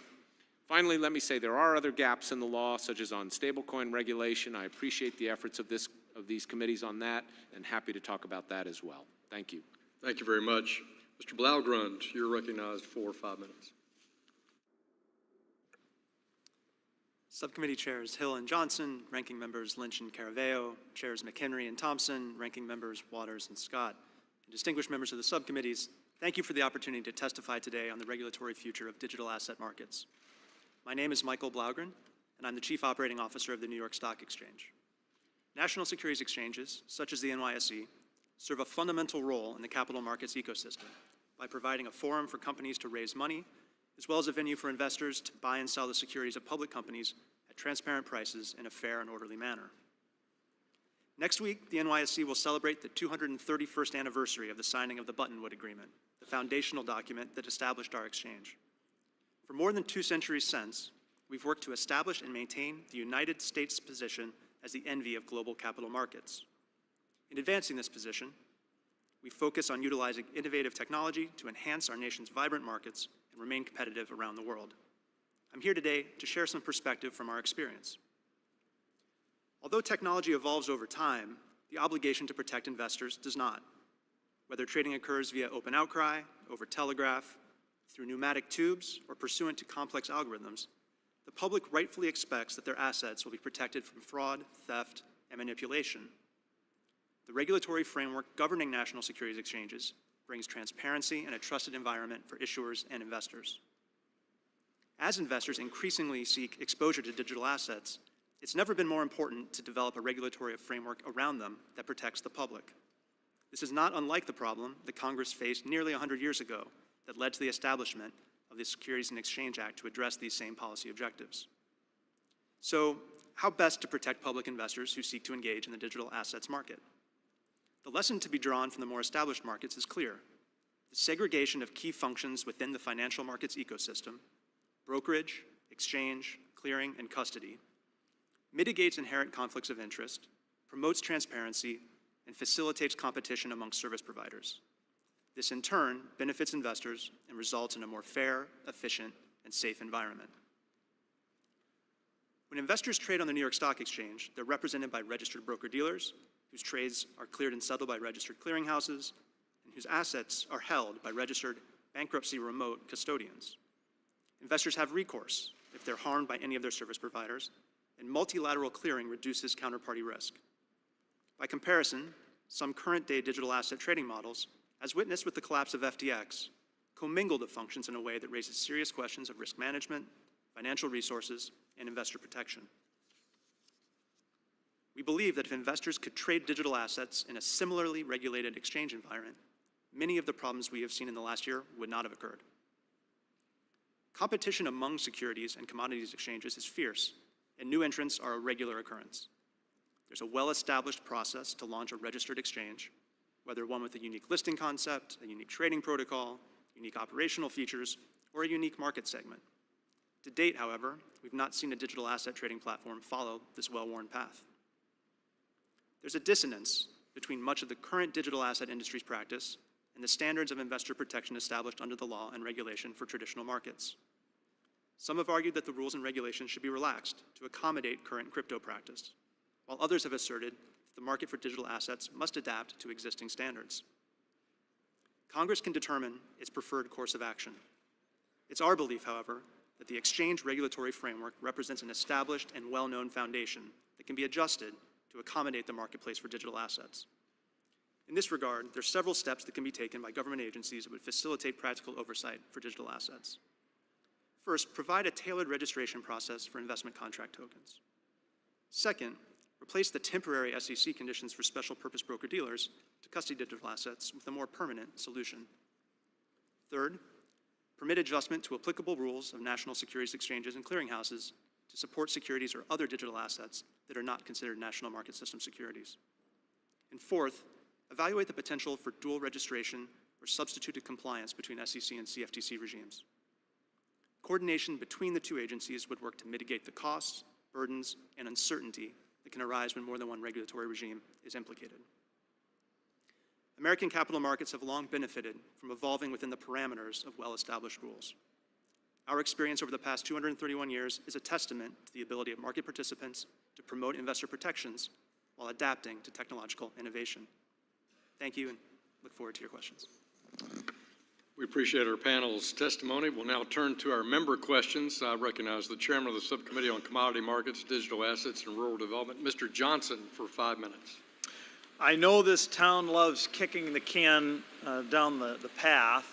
Finally, let me say there are other gaps in the law, such as on stablecoin regulation. I appreciate the efforts of these committees on that, and happy to talk about that as well. Thank you. Thank you very much. Mr. Blaugrund, you're recognized for 5 minutes. Subcommittee Chairs Hill and Johnson, Ranking Members Lynch and Caraveo, Chairs McHenry and Thompson, Ranking Members Waters and Scott, and distinguished members of the subcommittees, thank you for the opportunity to testify today on the regulatory future of digital asset markets. My name is Michael Blaugren, and I'm the Chief Operating Officer of the New York Stock Exchange. National securities exchanges, such as the NYSE, serve a fundamental role in the capital markets ecosystem by providing a forum for companies to raise money, as well as a venue for investors to buy and sell the securities of public companies at transparent prices in a fair and orderly manner. Next week, the NYSE will celebrate the 231st anniversary of the signing of the Buttonwood Agreement, the foundational document that established our exchange. For more than 2 centuries since, we've worked to establish and maintain the United States' position as the envy of global capital markets. In advancing this position, we focus on utilizing innovative technology to enhance our nation's vibrant markets and remain competitive around the world. I'm here today to share some perspective from our experience. Although technology evolves over time, the obligation to protect investors does not. Whether trading occurs via open outcry, over telegraph, through pneumatic tubes, or pursuant to complex algorithms, the public rightfully expects that their assets will be protected from fraud, theft, and manipulation. The regulatory framework governing national securities exchanges brings transparency and a trusted environment for issuers and investors. As investors increasingly seek exposure to digital assets, it's never been more important to develop a regulatory framework around them that protects the public. This is not unlike the problem that Congress faced nearly 100 years ago that led to the establishment of the Securities and Exchange Act to address these same policy objectives. So, how best to protect public investors who seek to engage in the digital assets market? The lesson to be drawn from the more established markets is clear. The segregation of key functions within the financial markets ecosystem, brokerage, exchange, clearing, and custody, mitigates inherent conflicts of interest, promotes transparency, and facilitates competition among service providers. This, in turn, benefits investors and results in a more fair, efficient, and safe environment. When investors trade on the New York Stock Exchange, they're represented by registered broker-dealers, whose trades are cleared and settled by registered clearinghouses, and whose assets are held by registered bankruptcy-remote custodians. Investors have recourse if they're harmed by any of their service providers, and multilateral clearing reduces counterparty risk. By comparison, some current-day digital asset trading models, as witnessed with the collapse of FTX, commingle the functions in a way that raises serious questions of risk management, financial resources, and investor protection. We believe that if investors could trade digital assets in a similarly regulated exchange environment, many of the problems we have seen in the last year would not have occurred. Competition among securities and commodities exchanges is fierce, and new entrants are a regular occurrence. There's a well-established process to launch a registered exchange, whether one with a unique listing concept, a unique trading protocol, unique operational features, or a unique market segment. To date, however, we've not seen a digital asset trading platform follow this well-worn path. There's a dissonance between much of the current digital asset industry's practice and the standards of investor protection established under the law and regulation for traditional markets. Some have argued that the rules and regulations should be relaxed to accommodate current crypto practice, while others have asserted that the market for digital assets must adapt to existing standards. Congress can determine its preferred course of action. It's our belief, however, that the exchange regulatory framework represents an established and well-known foundation that can be adjusted to accommodate the marketplace for digital assets. In this regard, there are several steps that can be taken by government agencies that would facilitate practical oversight for digital assets. First, provide a tailored registration process for investment contract tokens. Second, replace the temporary SEC conditions for special purpose broker-dealers to custody digital assets with a more permanent solution. Third, permit adjustment to applicable rules of national securities exchanges and clearinghouses to support securities or other digital assets that are not considered national market system securities. And fourth, evaluate the potential for dual registration or substituted compliance between SEC and CFTC regimes. Coordination between the two agencies would work to mitigate the costs, burdens, and uncertainty that can arise when more than one regulatory regime is implicated. American capital markets have long benefited from evolving within the parameters of well-established rules. Our experience over the past 231 years is a testament to the ability of market participants to promote investor protections while adapting to technological innovation. Thank you, and look forward to your questions. We appreciate our panel's testimony. We'll now turn to our member questions. I recognize the chairman of the Subcommittee on Commodity Markets, Digital Assets, and Rural Development, Mr. Johnson, for 5 minutes. I know this town loves kicking the can down the path,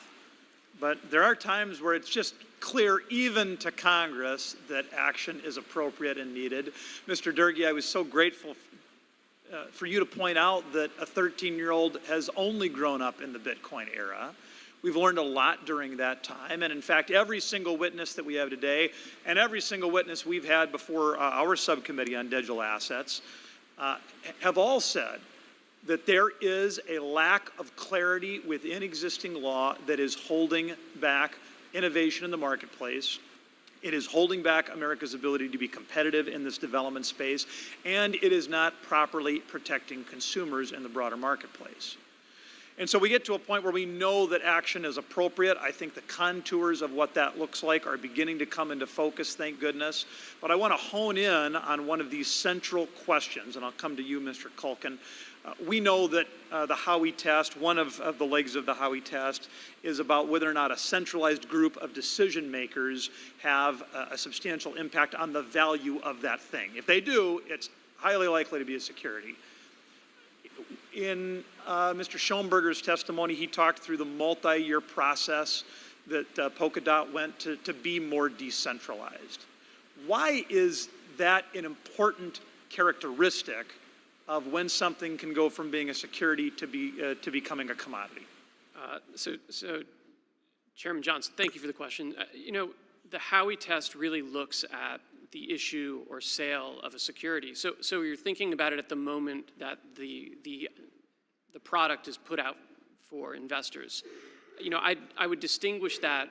But there are times where it's just clear, even to Congress, that action is appropriate and needed. Mr. Durkee, I was so grateful for you to point out that a 13-year-old has only grown up in the Bitcoin era. We've learned a lot during that time. And in fact, every single witness that we have today and every single witness we've had before our subcommittee on digital assets have all said that there is a lack of clarity within existing law that is holding back innovation in the marketplace. It is holding back America's ability to be competitive in this development space, and it is not properly protecting consumers in the broader marketplace. And so we get to a point where we know that action is appropriate. I think the contours of what that looks like are beginning to come into focus, thank goodness. But I want to hone in on one of these central questions, and I'll come to you, Mr. Culkin. We know that the Howey test, one of the legs of the Howey test, is about whether or not a centralized group of decision makers have a substantial impact on the value of that thing. If they do, it's highly likely to be a security. In Mr. Schoenberger's testimony, he talked through the multi-year process that Polkadot went to be more decentralized. Why is that an important characteristic of when something can go from being a security to becoming a commodity? So, Chairman Johnson, thank you for the question. The Howey test really looks at the issue or sale of a security. So you're thinking about it at the moment that the product is put out for investors. I would distinguish that,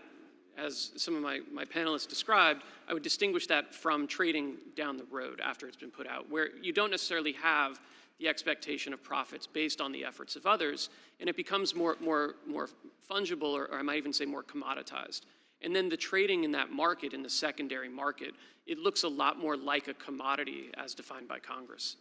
as some of my panelists described, I would distinguish that from trading down the road after it's been put out, where you don't necessarily have the expectation of profits based on the efforts of others, and it becomes more fungible, or I might even say more commoditized. And then the trading in that market, in the secondary market, it looks a lot more like a commodity as defined by Congress.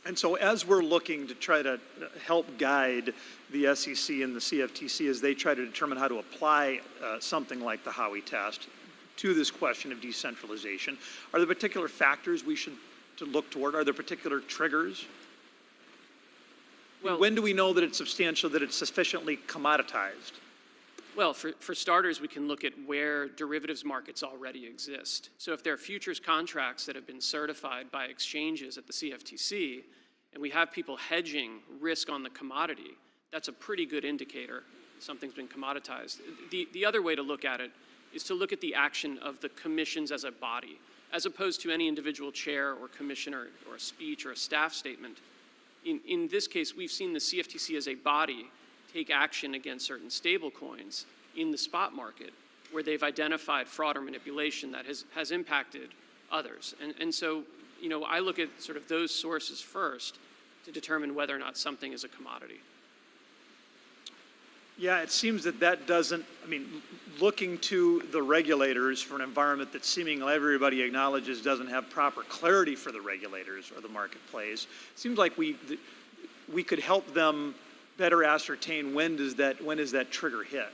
And so as we're looking to try to help guide the SEC and the CFTC as they try to determine how to apply something like the Howey test to this question of decentralization, are there particular factors we should to look toward? Are there particular triggers? Well, when do we know that it's substantial, that it's sufficiently commoditized? Well, for starters, we can look at where derivatives markets already exist. So if there are futures contracts that have been certified by exchanges at the CFTC, and we have people hedging risk on the commodity, that's a pretty good indicator something's been commoditized. The other way to look at it is to look at the action of the commissions as a body, as opposed to any individual chair or commissioner or a speech or a staff statement. In this case, we've seen the CFTC as a body take action against certain stable coins in the spot market where they've identified fraud or manipulation that has impacted others. And so, I look at sort of those sources first to determine whether or not something is a commodity. Yeah, it seems that doesn't, looking to the regulators for an environment that seemingly everybody acknowledges doesn't have proper clarity for the regulators or the marketplace, it seems like we could help them better ascertain when does that trigger hit.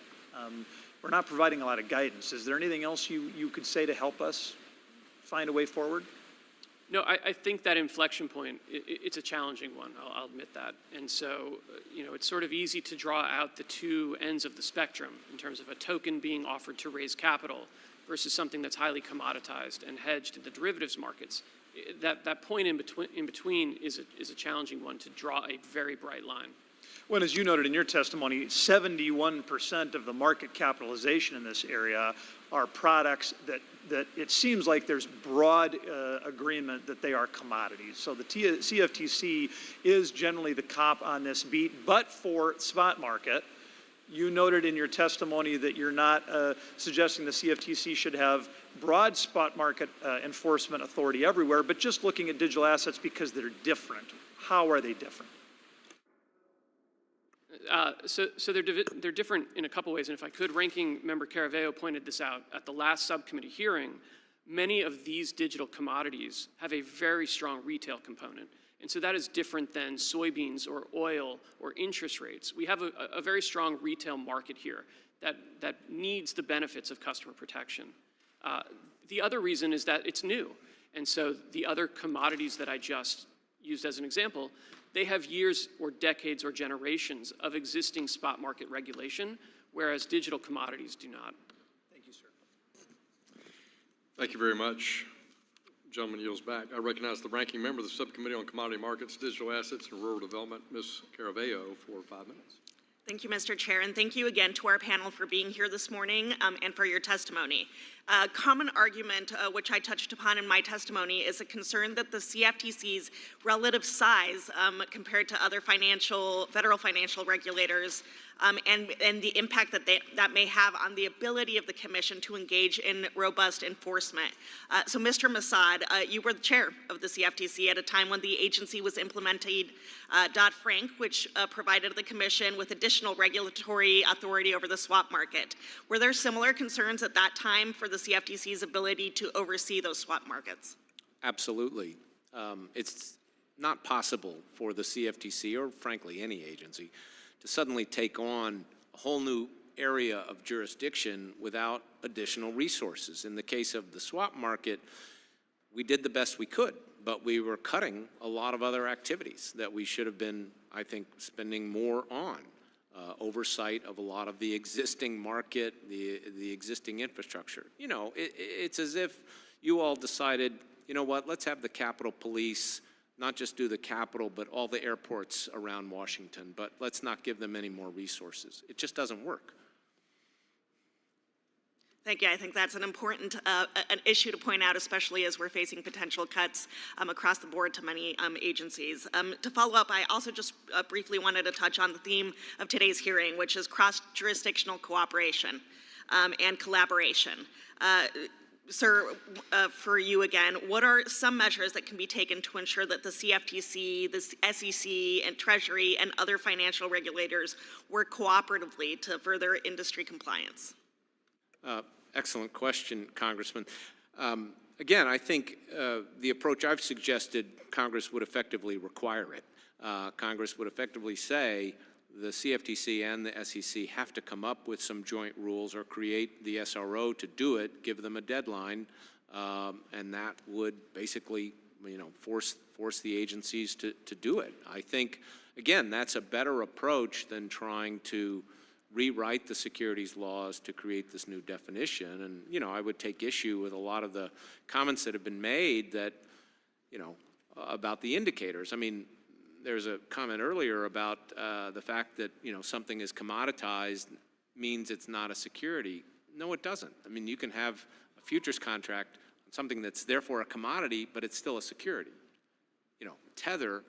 We're not providing a lot of guidance. Is there anything else you could say to help us find a way forward? No, I think that inflection point, it's a challenging one, I'll admit that. And so, it's sort of easy to draw out the two ends of the spectrum in terms of a token being offered to raise capital versus something that's highly commoditized and hedged in the derivatives markets. That point in between is a challenging one to draw a very bright line. Well, as you noted in your testimony, 71% of the market capitalization in this area are products that it seems like there's broad agreement that they are commodities. So the CFTC is generally the cop on this beat, but for spot market, you noted in your testimony that you're not suggesting the CFTC should have broad spot market enforcement authority everywhere, but just looking at digital assets because they're different. How are they different? So they're different in a couple ways, and if I could, Ranking Member Caraveo pointed this out at the last subcommittee hearing. Many of these digital commodities have a very strong retail component, and so that is different than soybeans or oil or interest rates. We have a very strong retail market here that needs the benefits of customer protection. The other reason is that it's new, and so the other commodities that I just used as an example, They have years or decades or generations of existing spot market regulation, whereas digital commodities do not. Thank you, sir. Thank you very much. Gentleman yields back. I recognize the ranking member of the Subcommittee on Commodity Markets, Digital Assets, and Rural Development, Ms. Caraveo, for 5 minutes. Thank you, Mr. Chair, and thank you again to our panel for being here this morning and for your testimony. A common argument, which I touched upon in my testimony, is a concern that the CFTC's relative size compared to other federal financial regulators and the impact that may have on the ability of the Commission to engage in robust enforcement. So, Mr. Massad, you were the chair of the CFTC at a time when the agency was implementing Dodd-Frank, which provided the Commission with additional regulatory authority over the swap market. Were there similar concerns at that time for the CFTC's ability to oversee those swap markets? Absolutely. It's not possible for the CFTC, or frankly any agency, to suddenly take on a whole new area of jurisdiction without additional resources. In the case of the swap market, we did the best we could, but we were cutting a lot of other activities that we should have been, I think, spending more on. Oversight of a lot of the existing market, the existing infrastructure. You know, it's as if you all decided, you know what, let's have the Capitol Police not just do the Capitol, but all the airports around Washington, but let's not give them any more resources. It just doesn't work. Thank you. I think that's an important an issue to point out, especially as we're facing potential cuts across the board to many agencies. To follow up, I also just briefly wanted to touch on the theme of today's hearing, which is cross-jurisdictional cooperation and collaboration. Sir, for you again, what are some measures that can be taken to ensure that the CFTC, the SEC, and Treasury and other financial regulators work cooperatively to further industry compliance? Excellent question, Congressman. Again, I think the approach I've suggested, Congress would effectively require it. Congress would effectively say the CFTC and the SEC have to come up with some joint rules or create the SRO to do it, give them a deadline, and that would basically, you know, force the agencies to do it. I think, again, that's a better approach than trying to rewrite the securities laws to create this new definition. And, you know, I would take issue with a lot of the comments that have been made that, you know, about the indicators. I mean, there's a comment earlier about the fact that, you know, something is commoditized means it's not a security. No, it doesn't. I mean, you can have a futures contract on something that's therefore a commodity, but it's still a security. You know, Tether,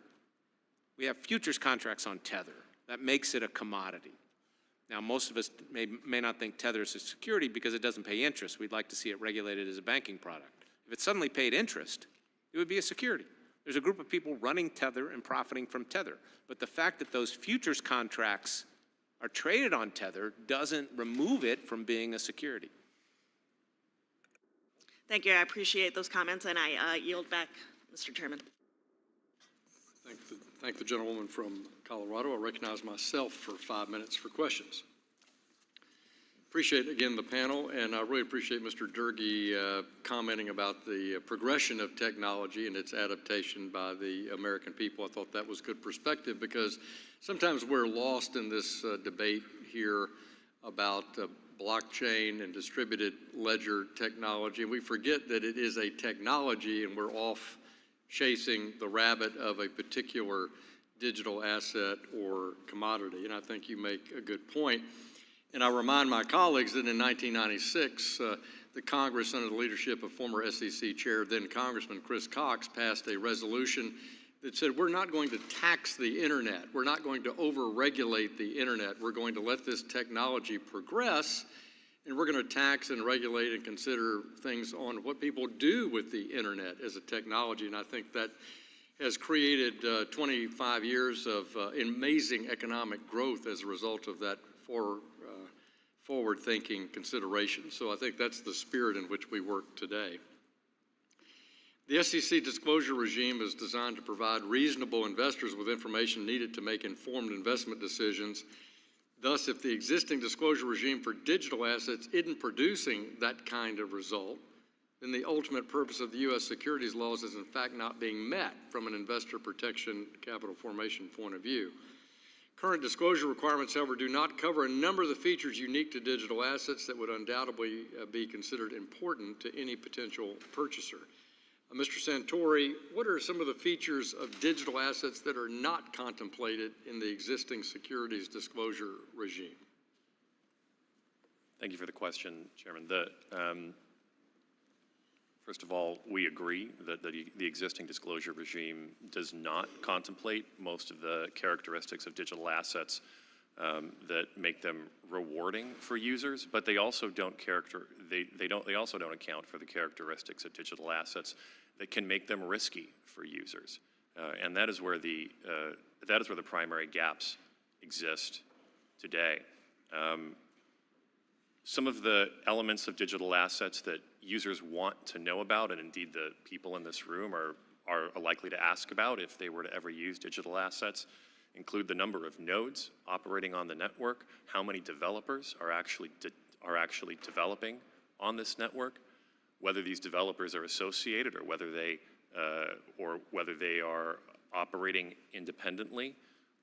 we have futures contracts on Tether. That makes it a commodity. Now, most of us may not think Tether is a security because it doesn't pay interest. We'd like to see it regulated as a banking product. If it suddenly paid interest, it would be a security. There's a group of people running Tether and profiting from Tether. But the fact that those futures contracts are traded on Tether doesn't remove it from being a security. Thank you. I appreciate those comments, and I yield back, Mr. Chairman. Thank the gentlewoman from Colorado. I recognize myself for 5 minutes for questions. Appreciate, again, the panel, and I really appreciate Mr. Durgee commenting about the progression of technology and its adaptation by the American people. I thought that was good perspective because sometimes we're lost in this debate here about blockchain and distributed ledger technology, and we forget that it is a technology and we're off chasing the rabbit of a particular digital asset or commodity, and I think you make a good point. And I remind my colleagues that in 1996, the Congress, under the leadership of former SEC Chair, then Congressman Chris Cox, passed a resolution that said we're not going to tax the internet. We're not going to over-regulate the internet. We're going to let this technology progress, and we're going to tax and regulate and consider things on what people do with the internet as a technology. And I think that has created 25 years of amazing economic growth as a result of that forward-thinking consideration. So I think that's the spirit in which we work today. The SEC disclosure regime is designed to provide reasonable investors with information needed to make informed investment decisions. Thus, if the existing disclosure regime for digital assets isn't producing that kind of result, then the ultimate purpose of the U.S. securities laws is in fact not being met from an investor protection capital formation point of view. Current disclosure requirements, however, do not cover a number of the features unique to digital assets that would undoubtedly be considered important to any potential purchaser. Mr. Santori, what are some of the features of digital assets that are not contemplated in the existing securities disclosure regime? Thank you for the question, Chairman. First of all, we agree that the existing disclosure regime does not contemplate most of the characteristics of digital assets that make them rewarding for users, but they also don't account for the characteristics of digital assets that can make them risky for users, and that is where the primary gaps exist today. Some of the elements of digital assets that users want to know about, and indeed the people in this room are likely to ask about if they were to ever use digital assets, include the number of nodes operating on the network, how many developers are actually developing on this network, whether these developers are associated or whether they are operating independently,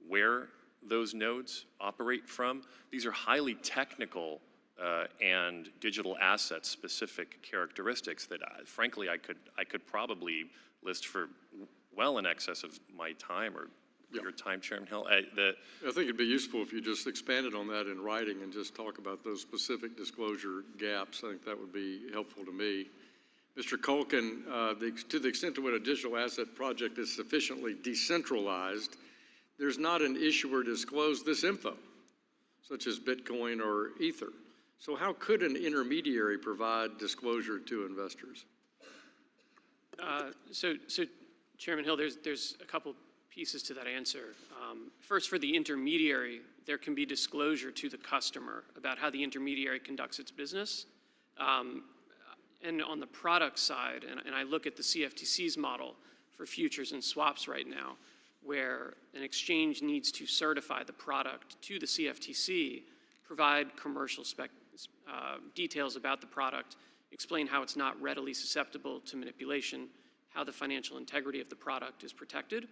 where those nodes operate from. These are highly technical and digital asset specific characteristics that frankly I could probably list for well in excess of my time or your time, Chairman Hill. I think it'd be useful if you just expanded on that in writing and just talk about those specific disclosure gaps. I think that would be helpful to me. Mr. Culkin, to the extent to which a digital asset project is sufficiently decentralized, there's not an issuer disclose this info, such as Bitcoin or Ether. So how could an intermediary provide disclosure to investors? So Chairman Hill, there's a couple pieces to that answer. First, for the intermediary, there can be disclosure to the customer about how the intermediary conducts its business. And on the product side, and I look at the CFTC's model for futures and swaps right now, where an exchange needs to certify the product to the CFTC, provide commercial details about the product, explain how it's not readily susceptible to manipulation, how the financial integrity of the product is protected.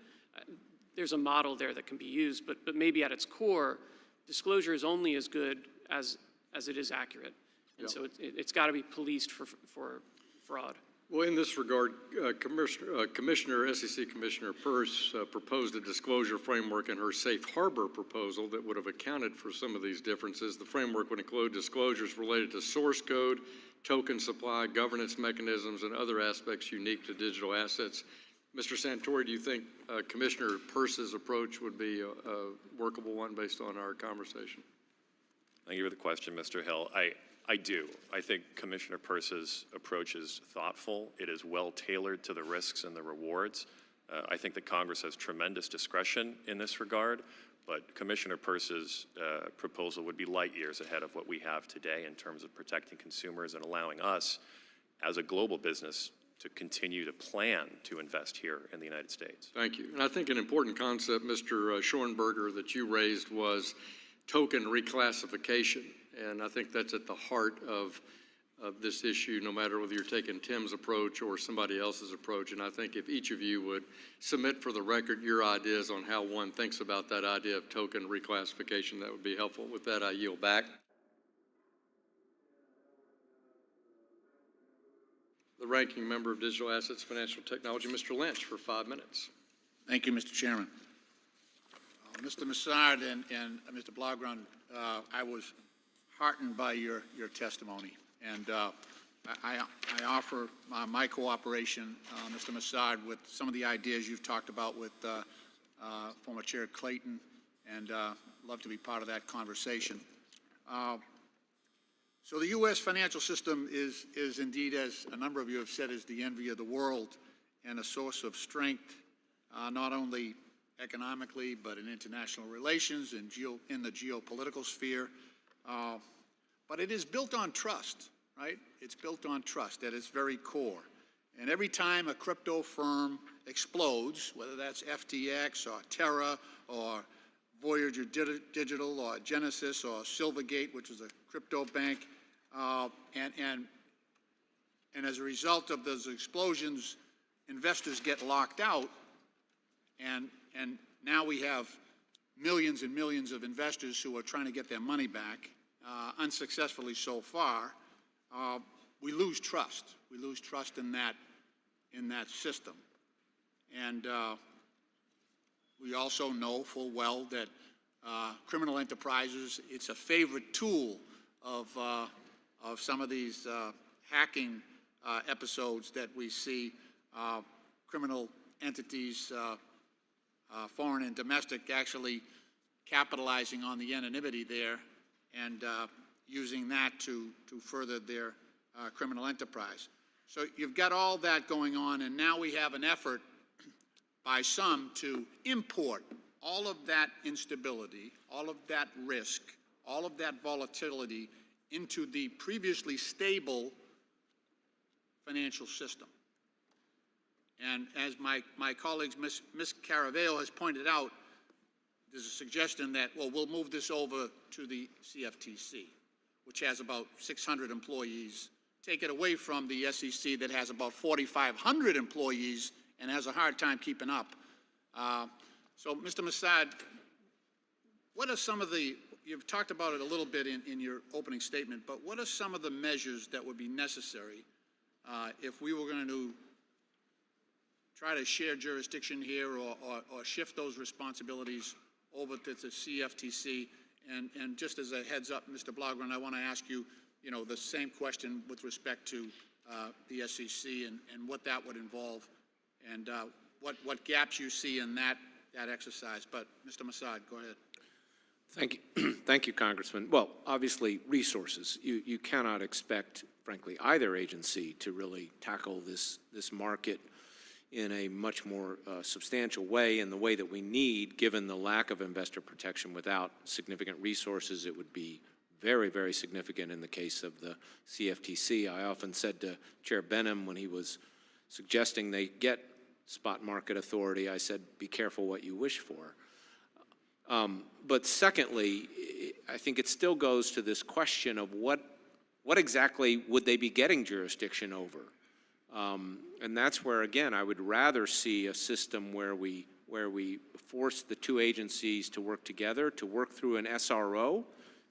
There's a model there that can be used, but maybe at its core, disclosure is only as good as it is accurate. And so it's got to be policed for fraud. Well, in this regard, SEC Commissioner Peirce proposed a disclosure framework in her safe harbor proposal that would have accounted for some of these differences. The framework would include disclosures related to source code, token supply, governance mechanisms, and other aspects unique to digital assets. Mr. Santori, do you think Commissioner Peirce's approach would be a workable one based on our conversation? Thank you for the question, Mr. Hill. I do. I think Commissioner Peirce's approach is thoughtful. It is well tailored to the risks and the rewards. I think that Congress has tremendous discretion in this regard, but Commissioner Peirce's proposal would be light years ahead of what we have today in terms of protecting consumers and allowing us, as a global business, to continue to plan to invest here in the United States. Thank you. And I think an important concept, Mr. Schornberger, that you raised was token reclassification. And I think that's at the heart of this issue, no matter whether you're taking Tim's approach or somebody else's approach. And I think if each of you would submit for the record your ideas on how one thinks about that idea of token reclassification, that would be helpful. With that, I yield back. The ranking member of Digital Assets Financial Technology, Mr. Lynch, for 5 minutes. Thank you, Mr. Chairman. Mr. Massard and Mr. Blaugrund, I was heartened by your testimony, and I offer my cooperation, Mr. Massard, with some of the ideas you've talked about with former Chair Clayton, and love to be part of that conversation. So the U.S. financial system is indeed, as a number of you have said, is the envy of the world and a source of strength, not only economically, but in international relations and in the geopolitical sphere. But it is built on trust, right? It's built on trust at its very core. And every time a crypto firm explodes, whether that's FTX or Terra or Voyager Digital or Genesis or Silvergate, which is a crypto bank, and And as a result of those explosions, investors get locked out, and now we have millions and millions of investors who are trying to get their money back, unsuccessfully so far. We lose trust. We lose trust in that system. And we also know full well that criminal enterprises, it's a favorite tool of some of these hacking episodes that we see, criminal entities, foreign and domestic, actually capitalizing on the anonymity there and using that to further their criminal enterprise. So you've got all that going on, and now we have an effort by some to import all of that instability, all of that risk, all of that volatility into the previously stable financial system. And as my colleagues, Ms. Caraveo has pointed out, there's a suggestion that, well, we'll move this over to the CFTC, which has about 600 employees. Take it away from the SEC that has about 4,500 employees and has a hard time keeping up. So, Mr. Massad, what are some of the, you've talked about it a little bit in your opening statement, but what are some of the measures that would be necessary if we were going to try to share jurisdiction here or shift those responsibilities over to the CFTC? And just as a heads up, Mr. Blaugrund, I want to ask you, the same question with respect to the SEC and what that would involve and what gaps you see in that exercise. But Mr. Massad, go ahead. Thank you. Thank you, Congressman. Well, obviously, resources. You cannot expect, frankly, either agency to really tackle this market in a much more substantial way, in the way that we need, given the lack of investor protection. Without significant resources, it would be very, very significant in the case of the CFTC. I often said to Chair Benham when he was suggesting they get spot market authority, I said, be careful what you wish for. But secondly, I think it still goes to this question of what exactly would they be getting jurisdiction over? And that's where, again, I would rather see a system where we force the two agencies to work together, to work through an SRO,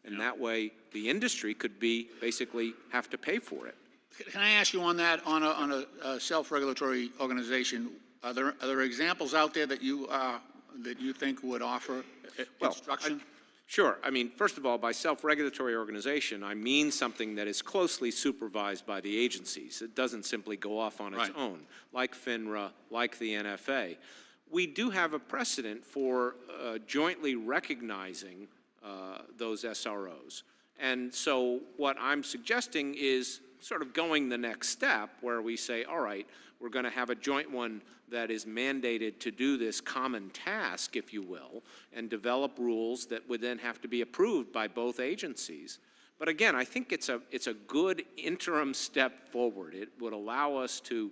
and that way the industry could basically have to pay for it. Can I ask you on that, on a self-regulatory organization, are there examples out there that you think would offer instruction? Sure. I mean, first of all, by self-regulatory organization, I mean something that is closely supervised by the agencies. It doesn't simply go off on its own, like FINRA, like the NFA. We do have a precedent for jointly recognizing those SROs. And so what I'm suggesting is sort of going the next step where we say, all right, we're going to have a joint one that is mandated to do this common task, if you will, and develop rules that would then have to be approved by both agencies. But again, I think it's a good interim step forward. It would allow us to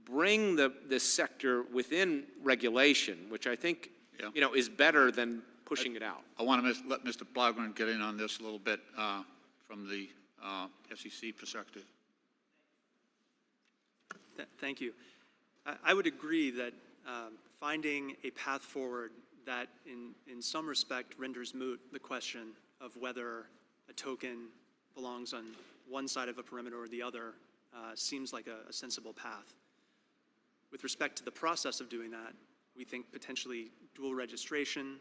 bring this sector within regulation, which I think is better than pushing it out. I want to let Mr. Blaugrund get in on this a little bit from the SEC perspective. Thank you. I would agree that finding a path forward that in some respect renders moot the question of whether a token belongs on one side of a perimeter or the other seems like a sensible path. With respect to the process of doing that, we think potentially dual registration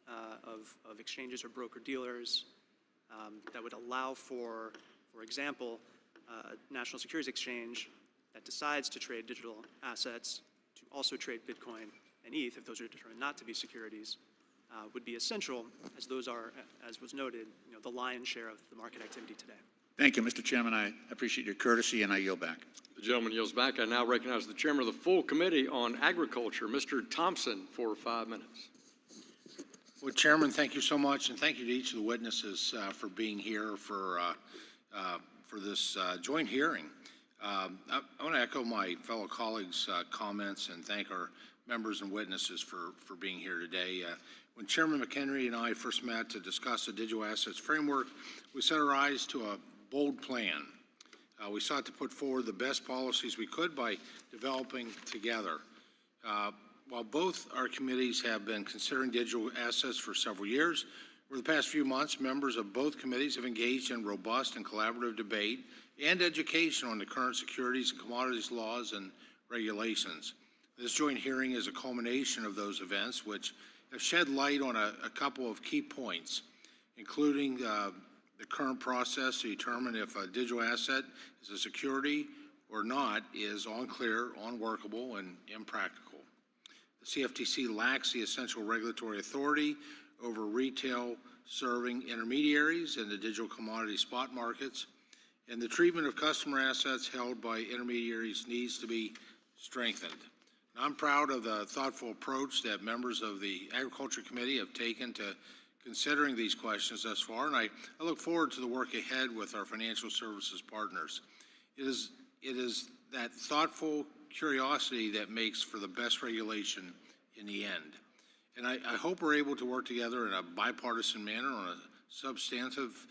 of exchanges or broker-dealers that would allow for example, a national securities exchange that decides to trade digital assets to also trade Bitcoin and ETH, if those are determined not to be securities, would be essential, as those are, as was noted, the lion's share of the market activity today. Thank you, Mr. Chairman. I appreciate your courtesy, and I yield back. The gentleman yields back. I now recognize the chairman of the full committee on agriculture, Mr. Thompson, for 5 minutes. Well, Chairman, thank you so much, and thank you to each of the witnesses for being here for this joint hearing. I want to echo my fellow colleagues' comments and thank our members and witnesses for being here today. When Chairman McHenry and I first met to discuss the digital assets framework, we set our eyes to a bold plan We sought to put forward the best policies we could by developing together. While both our committees have been considering digital assets for several years, over the past few months, members of both committees have engaged in robust and collaborative debate and education on the current securities and commodities laws and regulations. This joint hearing is a culmination of those events, which have shed light on a couple of key points, including the current process to determine if a digital asset is a security or not is unclear, unworkable, and impractical. The CFTC lacks the essential regulatory authority over retail serving intermediaries in the digital commodity spot markets, and the treatment of customer assets held by intermediaries needs to be strengthened. And I'm proud of the thoughtful approach that members of the Agriculture Committee have taken to considering these questions thus far, and I look forward to the work ahead with our financial services partners. It is that thoughtful curiosity that makes for the best regulation in the end. And I hope we're able to work together in a bipartisan manner on a substantive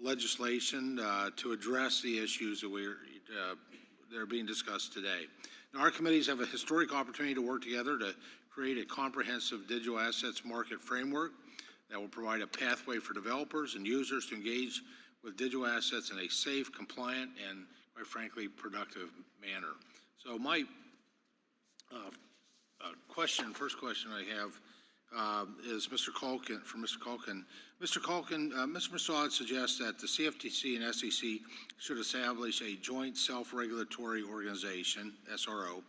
legislation to address the issues that are being discussed today. Now, our committees have a historic opportunity to work together to create a comprehensive digital assets market framework that will provide a pathway for developers and users to engage with digital assets in a safe, compliant, and, quite frankly, productive manner. So my first question I have is Mr. Culkin. Mr. Culkin, Mr. Massaud suggests that the CFTC and SEC should establish a joint self-regulatory organization, SRO,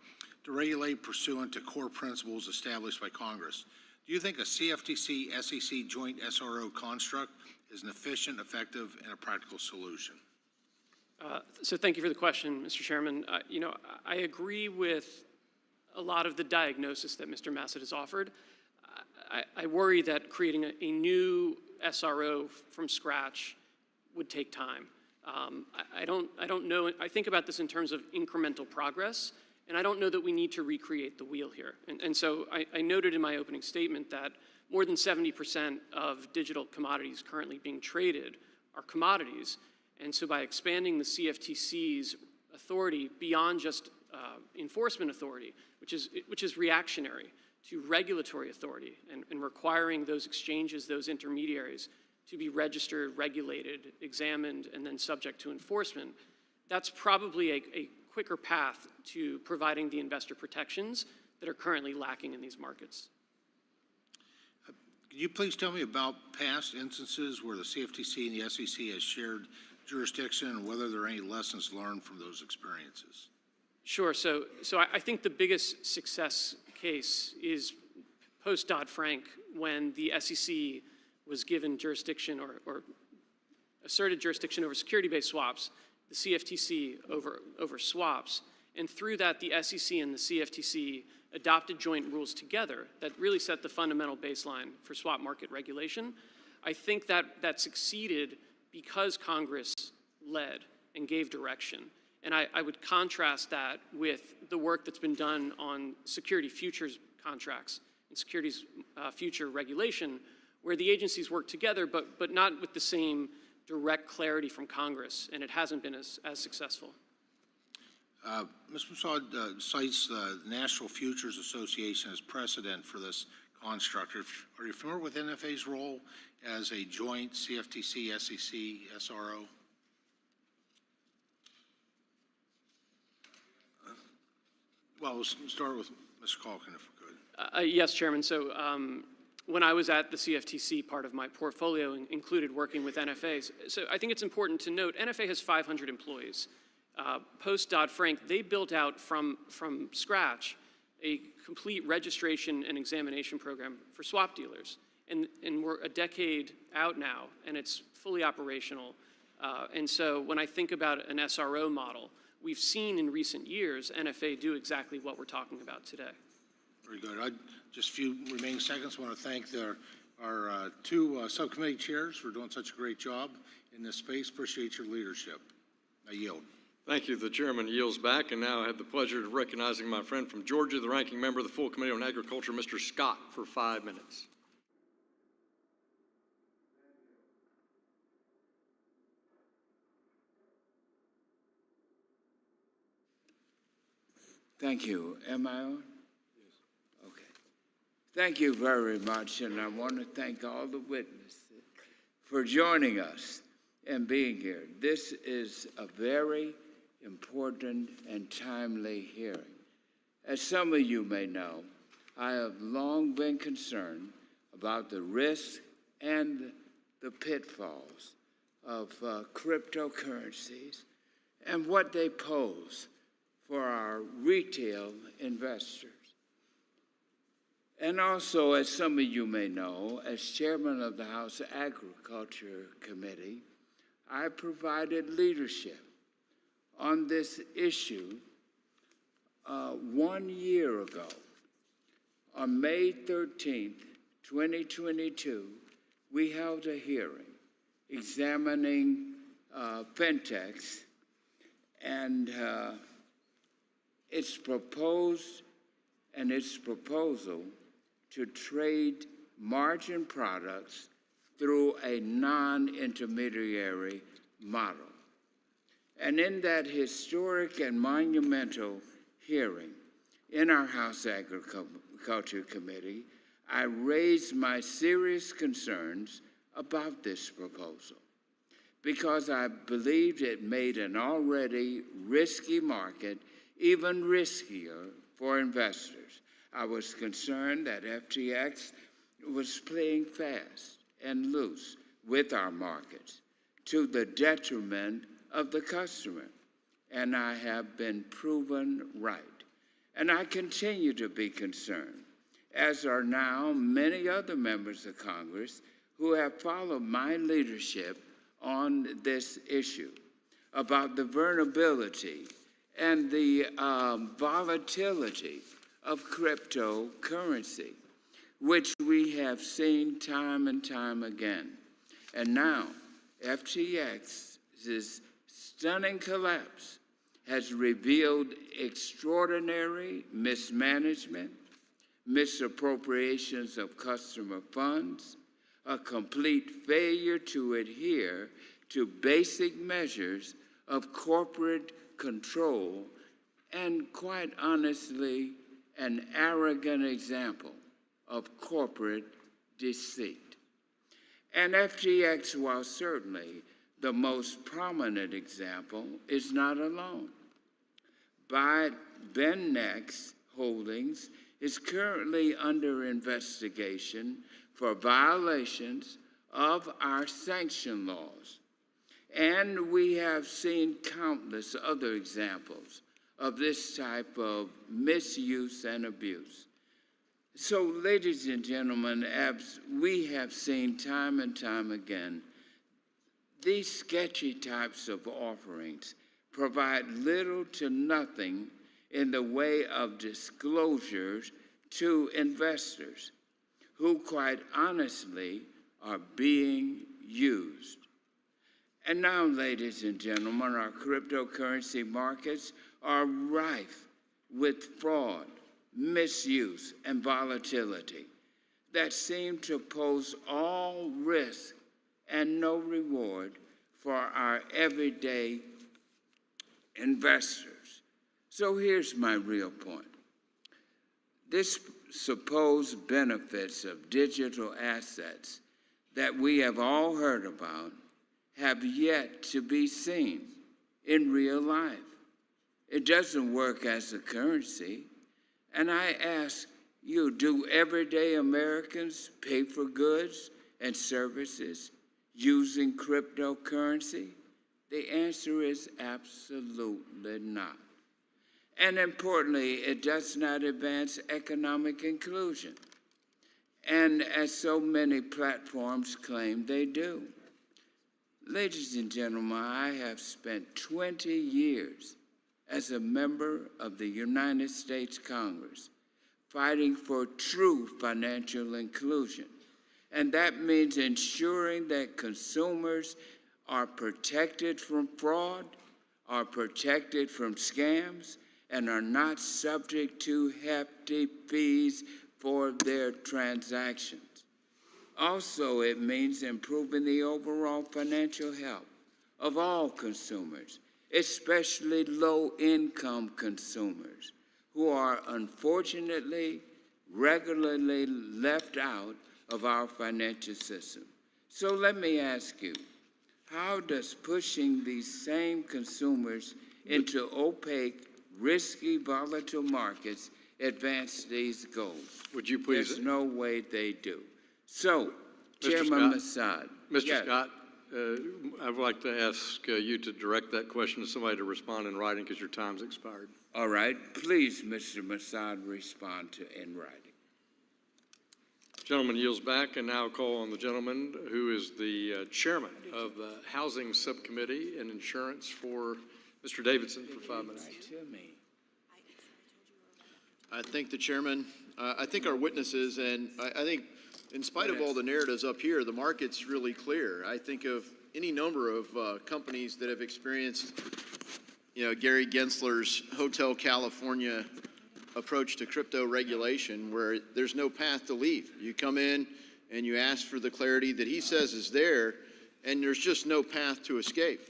to regulate pursuant to core principles established by Congress. Do you think a CFTC-SEC joint SRO construct is an efficient, effective, and a practical solution? So thank you for the question, Mr. Chairman. I agree with a lot of the diagnosis that Mr. Massad has offered. I worry that creating a new SRO from scratch would take time. I don't know. I think about this in terms of incremental progress, and I don't know that we need to recreate the wheel here. And so I noted in my opening statement that more than 70% of digital commodities currently being traded are commodities. And so by expanding the CFTC's authority beyond just enforcement authority, which is reactionary, to regulatory authority and requiring those exchanges, those intermediaries, to be registered, regulated, examined, and then subject to enforcement, that's probably a quicker path to providing the investor protections that are currently lacking in these markets. Could you please tell me about past instances where the CFTC and the SEC has shared jurisdiction and whether there are any lessons learned from those experiences? Sure. So I think the biggest success case is post Dodd-Frank, when the SEC was given jurisdiction or asserted jurisdiction over security-based swaps, the CFTC over swaps. And through that, the SEC and the CFTC adopted joint rules together that really set the fundamental baseline for swap market regulation. I think that succeeded because Congress led and gave direction. And I would contrast that with the work that's been done on security futures contracts and securities future regulation, where the agencies work together, but not with the same direct clarity from Congress, and it hasn't been as successful. Mr. Massaud cites the National Futures Association as precedent for this construct. Are you familiar with NFA's role as a joint CFTC-SEC SRO? Well, we'll start with Mr. Culkin, if we could. Yes, Chairman. So when I was at the CFTC, part of my portfolio included working with NFAs. So I think it's important to note, NFA has 500 employees. Post Dodd-Frank, they built out from scratch a complete registration and examination program for swap dealers. And we're a decade out now, and it's fully operational. And so when I think about an SRO model, we've seen in recent years NFA do exactly what we're talking about today. Very good. Just a few remaining seconds. I want to thank our two subcommittee chairs for doing such a great job in this space. Appreciate your leadership. I yield. Thank you. The chairman yields back, and now I have the pleasure of recognizing my friend from Georgia, the ranking member of the full Committee on Agriculture, Mr. Scott, for 5 minutes. Thank you. Am I on? Okay. Thank you very much, and I want to thank all the witnesses for joining us and being here. This is a very important and timely hearing. As some of you may know, I have long been concerned about the risks and the pitfalls of cryptocurrencies and what they pose for our retail investors. And also, as some of you may know, as chairman of the House Agriculture Committee, I provided leadership on this issue 1 year ago. On May 13th, 2022, we held a hearing examining fintechs and its proposal to trade margin products through a non-intermediary model. And in that historic and monumental hearing in our House Agriculture Committee, I raised my serious concerns about this proposal because I believed it made an already risky market even riskier for investors. I was concerned that FTX was playing fast and loose with our markets to the detriment of the customer, and I have been proven right. And I continue to be concerned, as are now many other members of Congress who have followed my leadership on this issue, about the vulnerability and the volatility of cryptocurrency, which we have seen time and time again. And now, FTX's stunning collapse has revealed extraordinary mismanagement, misappropriations of customer funds, a complete failure to adhere to basic measures of corporate control, and quite honestly, an arrogant example of corporate deceit. And FTX, while certainly the most prominent example, is not alone. BenNext Holdings is currently under investigation for violations of our sanction laws. And we have seen countless other examples of this type of misuse and abuse. So, ladies and gentlemen, as we have seen time and time again, these sketchy types of offerings provide little to nothing in the way of disclosures to investors who, quite honestly, are being used. And now, ladies and gentlemen, our cryptocurrency markets are rife with fraud, misuse, and volatility that seem to pose all risk and no reward for our everyday investors. So here's my real point. This supposed benefits of digital assets that we have all heard about have yet to be seen in real life. It doesn't work as a currency. And I ask you, do everyday Americans pay for goods and services using cryptocurrency? The answer is absolutely not. And importantly, it does not advance economic inclusion. And as so many platforms claim they do. Ladies and gentlemen, I have spent 20 years as a member of the United States Congress fighting for true financial inclusion. And that means ensuring that consumers are protected from fraud, are protected from scams, and are not subject to hefty fees for their transactions. Also, it means improving the overall financial health of all consumers, especially low-income consumers who are unfortunately regularly left out of our financial system. So let me ask you, how does pushing these same consumers into opaque, risky, volatile markets advance these goals? Would you please? There's no way they do. So, Mr. Chairman Scott. Massad. Mr. yes. Scott, I would like to ask you to direct that question to somebody to respond in writing because your time's expired. All right. Please, Mr. Massad, respond to in writing. Gentleman yields back, and now call on the gentleman who is the chairman of the Housing Subcommittee and Insurance for Mr. Davidson for 5 minutes. I thank the chairman. I think our witnesses, and I think in spite of all the narratives up here, the market's really clear. I think of any number of companies that have experienced, Gary Gensler's Hotel California approach to crypto regulation, where there's no path to leave. You come in and you ask for the clarity that he says is there, and there's just no path to escape.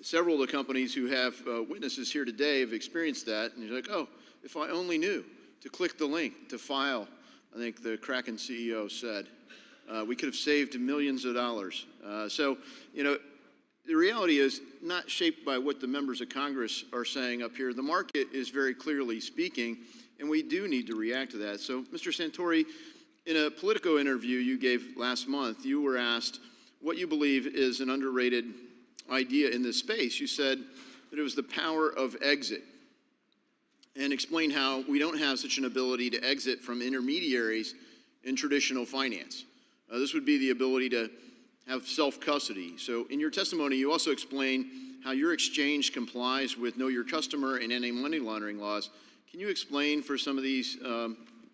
Several of the companies who have witnesses here today have experienced that, and you're like, oh, if I only knew to click the link to file, I think the Kraken CEO said, we could have saved millions of dollars. The reality is not shaped by what the members of Congress are saying up here. The market is very clearly speaking, and we do need to react to that. So, Mr. Santori, in a Politico interview you gave last month, you were asked what you believe is an underrated idea in this space. You said that it was the power of exit, and explain how we don't have such an ability to exit from intermediaries in traditional finance. This would be the ability to have self-custody. So in your testimony, you also explain how your exchange complies with Know Your Customer and anti-money laundering laws. Can you explain for some of these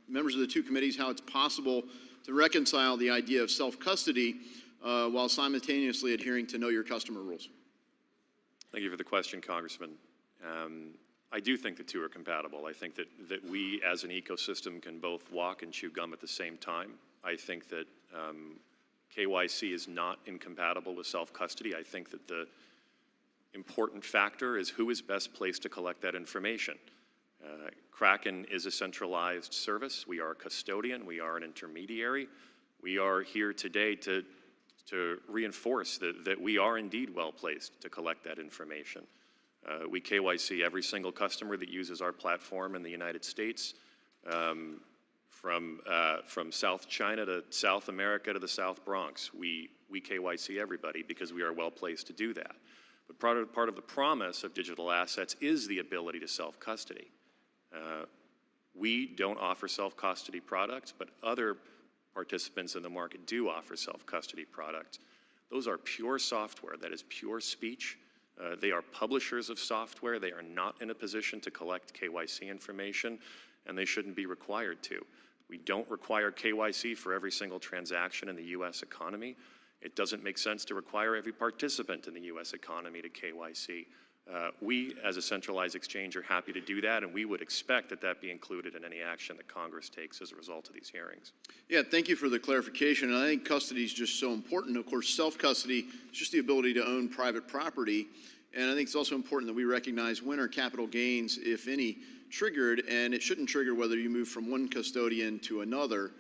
members of the two committees how it's possible to reconcile the idea of self-custody while simultaneously adhering to Know Your Customer rules? Thank you for the question, Congressman. I do think the two are compatible. I think that we as an ecosystem can both walk and chew gum at the same time. I think that KYC is not incompatible with self-custody. I think that the important factor is who is best placed to collect that information. Kraken is a centralized service. We are a custodian. We are an intermediary. We are here today to reinforce that we are indeed well placed to collect that information. We KYC every single customer that uses our platform in the United States, from South China to South America to the South Bronx. We KYC everybody because we are well placed to do that. But part of the promise of digital assets is the ability to self-custody. We don't offer self-custody products, but other participants in the market do offer self-custody products. Those are pure software, that is pure speech. They are publishers of software. They are not in a position to collect KYC information, and they shouldn't be required to. We don't require KYC for every single transaction in the U.S. economy. It doesn't make sense to require every participant in the U.S. economy to KYC. We, as a centralized exchange, are happy to do that, and we would expect that that be included in any action that Congress takes as a result of these hearings. Yeah, thank you for the clarification. And I think custody is just so important. Of course, self-custody is just the ability to own private property. And I think it's also important that we recognize when are capital gains, if any, triggered, and it shouldn't trigger whether you move from one custodian to another,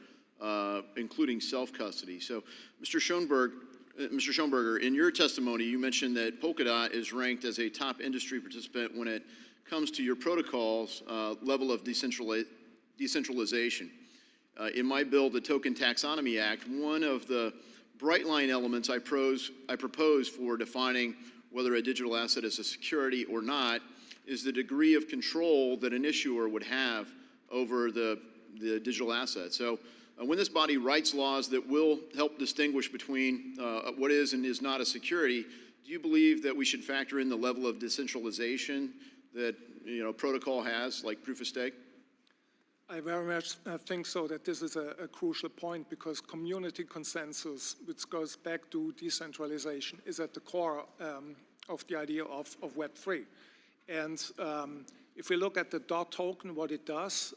including self-custody. So, Mr. Schoenberger, in your testimony, you mentioned that Polkadot is ranked as a top industry participant when it comes to your protocol's level of decentralization. In my bill, the Token Taxonomy Act, one of the bright line elements I propose for defining whether a digital asset is a security or not is the degree of control that an issuer would have over the digital asset. So when this body writes laws that will help distinguish between what is and is not a security, do you believe that we should factor in the level of decentralization that protocol has, like proof of stake? I very much think so, that this is a crucial point, because community consensus, which goes back to decentralization, is at the core of the idea of Web3. And if we look at the DOT token, what it does,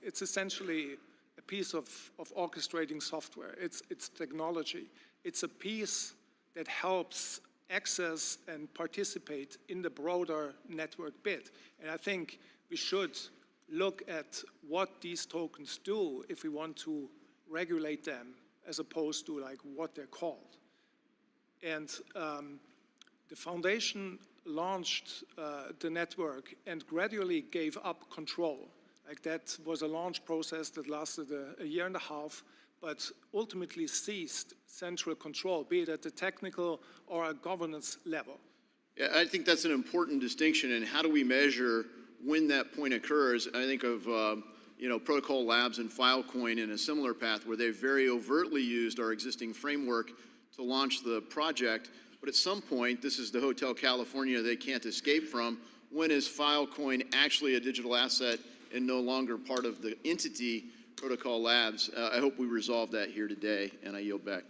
it's essentially a piece of orchestrating software. It's technology. It's a piece that helps access and participate in the broader network bid. And I think we should look at what these tokens do if we want to regulate them as opposed to like what they're called. And the foundation launched the network and gradually gave up control. Like that was a launch process that lasted a year and a half, but ultimately seized central control, be it at the technical or a governance level. Yeah, I think that's an important distinction. And how do we measure when that point occurs? I think of Protocol Labs and Filecoin in a similar path where they very overtly used our existing framework to launch the project. But at some point, this is the Hotel California they can't escape from. When is Filecoin actually a digital asset and no longer part of the entity Protocol Labs? I hope we resolve that here today, and I yield back.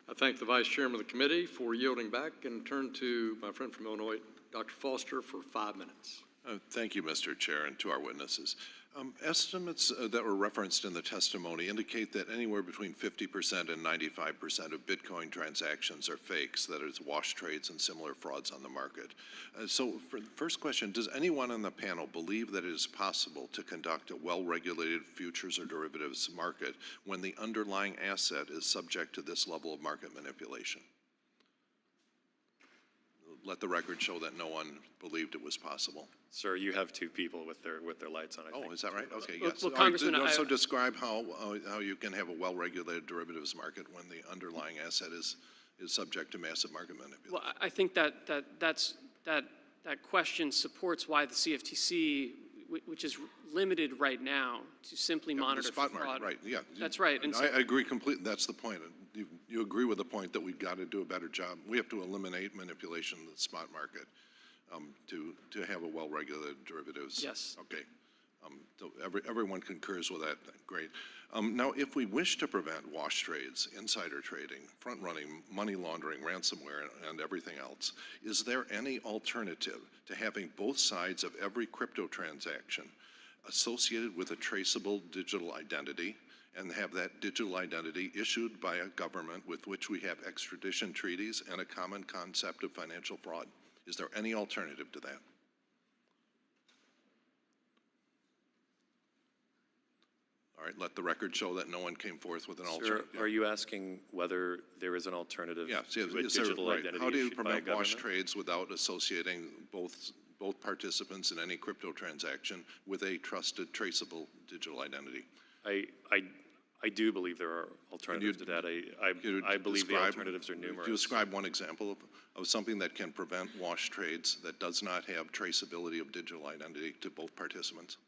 I thank the Vice Chairman of the committee for yielding back and turn to my friend from Illinois, Dr. Foster, for 5 minutes. Thank you, Mr. Chair, and to our witnesses. Estimates that were referenced in the testimony indicate that anywhere between 50% and 95% of Bitcoin transactions are fakes, that is, wash trades and similar frauds on the market. So for the first question, does anyone on the panel believe that it is possible to conduct a well-regulated futures or derivatives market when the underlying asset is subject to this level of market manipulation? Let the record show that no one believed it was possible. Sir, you have two people with their lights on. I think. Oh, is that right? Okay, Well, yes. well, Congressman, So describe how you can have a well-regulated derivatives market when the underlying asset is subject to massive market manipulation. Well, I think that question supports why the CFTC, which is limited right now to simply monitor The spot fraud. market, right, yeah. That's right. And I agree completely, that's the point. You agree with the point that we've got to do a better job. We have to eliminate manipulation of the spot market to have a well-regulated derivatives. Yes. Okay. So everyone concurs with that, great. Now, if we wish to prevent wash trades, insider trading, front-running, money laundering, ransomware, and everything else, is there any alternative to having both sides of every crypto transaction associated with a traceable digital identity, and have that digital identity issued by a government with which we have extradition treaties and a common concept of financial fraud? Is there any alternative to that? All right, let the record show that no one came forth with an alternative. Sir, are you asking whether there is an alternative Yes, to a digital identity How do you issued by a prevent wash government? trades without associating both participants in any crypto transaction with a trusted, traceable digital identity? I do believe there are alternatives to that. I believe the alternatives are numerous. Could you describe one example of something that can prevent wash trades that does not have traceability of digital identity to both participants?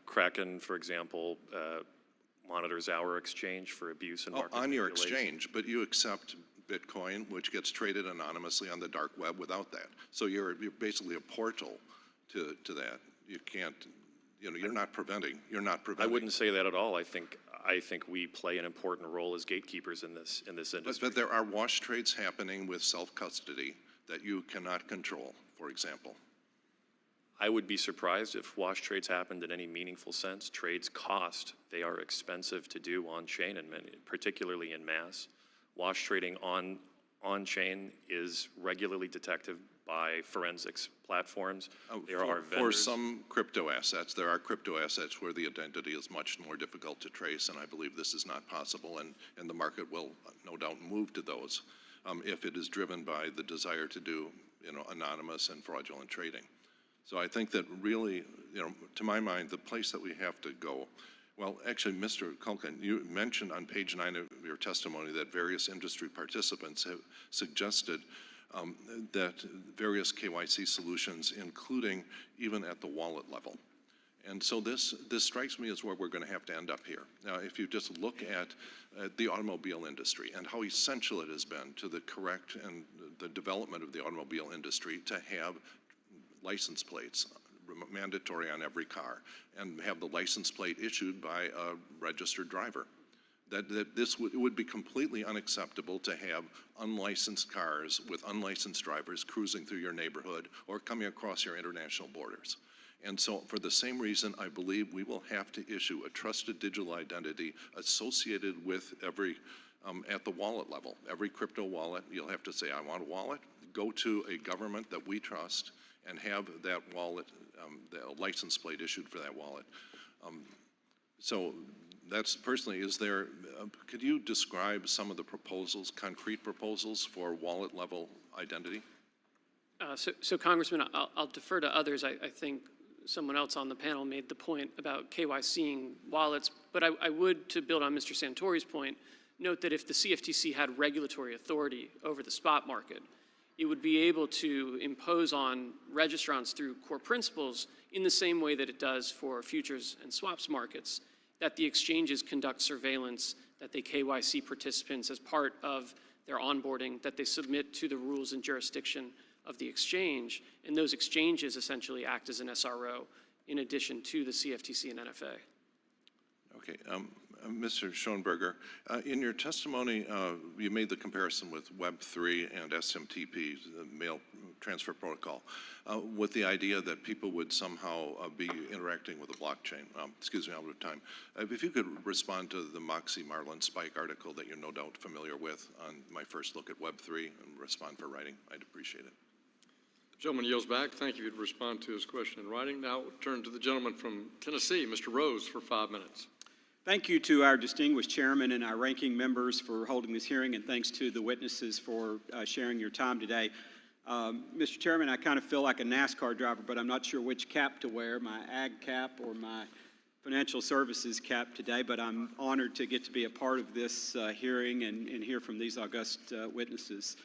Kraken, for example, monitors our exchange for abuse and market On your manipulation. exchange, but you accept Bitcoin, which gets traded anonymously on the dark web without that. So you're basically a portal to that. You can't, you're not preventing. I wouldn't say that at all. I think we play an important role as gatekeepers in this industry. But there are wash trades happening with self-custody that you cannot control, for example. I would be surprised if wash trades happened in any meaningful sense. Trades cost. They are expensive to do on-chain, and particularly in mass. Wash trading on-chain is regularly detected by forensics platforms. There are vendors. For some crypto assets, there are crypto assets where the identity is much more difficult to trace, and I believe this is not possible, and the market will no doubt move to those if it is driven by the desire to do anonymous and fraudulent trading. So I think that really, to my mind, the place that we have to go, well, actually, Mr. Culkin, you mentioned on page 9 of your testimony that various industry participants have suggested that various KYC solutions, including even at the wallet level. And so this strikes me as where we're going to have to end up here. Now, if you just look at the automobile industry and how essential it has been to the correct and the development of the automobile industry to have license plates mandatory on every car and have the license plate issued by a registered driver. It would be completely unacceptable to have unlicensed cars with unlicensed drivers cruising through your neighborhood or coming across your international borders. And so for the same reason, I believe we will have to issue a trusted digital identity associated with every at the wallet level. Every crypto wallet, you'll have to say, I want a wallet. Go to a government that we trust and have that wallet, the license plate issued for that wallet. So that's personally, is there, could you describe some of the proposals, concrete proposals for wallet level identity? So Congressman, I'll defer to others. I think someone else on the panel made the point about KYCing wallets, but I would, to build on Mr. Santori's point, note that if the CFTC had regulatory authority over the spot market, it would be able to impose on registrants through core principles in the same way that it does for futures and swaps markets, that the exchanges conduct surveillance, that they KYC participants as part of their onboarding, that they submit to the rules and jurisdiction of the exchange, and those exchanges essentially act as an SRO in addition to the CFTC and NFA. Okay, Mr. Schoenberger, in your testimony, you made the comparison with Web3 and SMTP, the Mail Transfer Protocol, with the idea that people would somehow be interacting with a blockchain. Excuse me, I'm out of time. If you could respond to the Moxie Marlin Spike article that you're no doubt familiar with on my first look at Web3 and respond for writing, I'd appreciate it. The gentleman yields back. Thank you. You'd respond to his question in writing. Now we'll turn to the gentleman from Tennessee, Mr. Rose, for 5 minutes. Thank you to our distinguished chairman and our ranking members for holding this hearing, and thanks to the witnesses for sharing your time today. Mr. Chairman, I kind of feel like a NASCAR driver, but I'm not sure which cap to wear, my ag cap or my financial services cap today, but I'm honored to get to be a part of this hearing and hear from these august witnesses.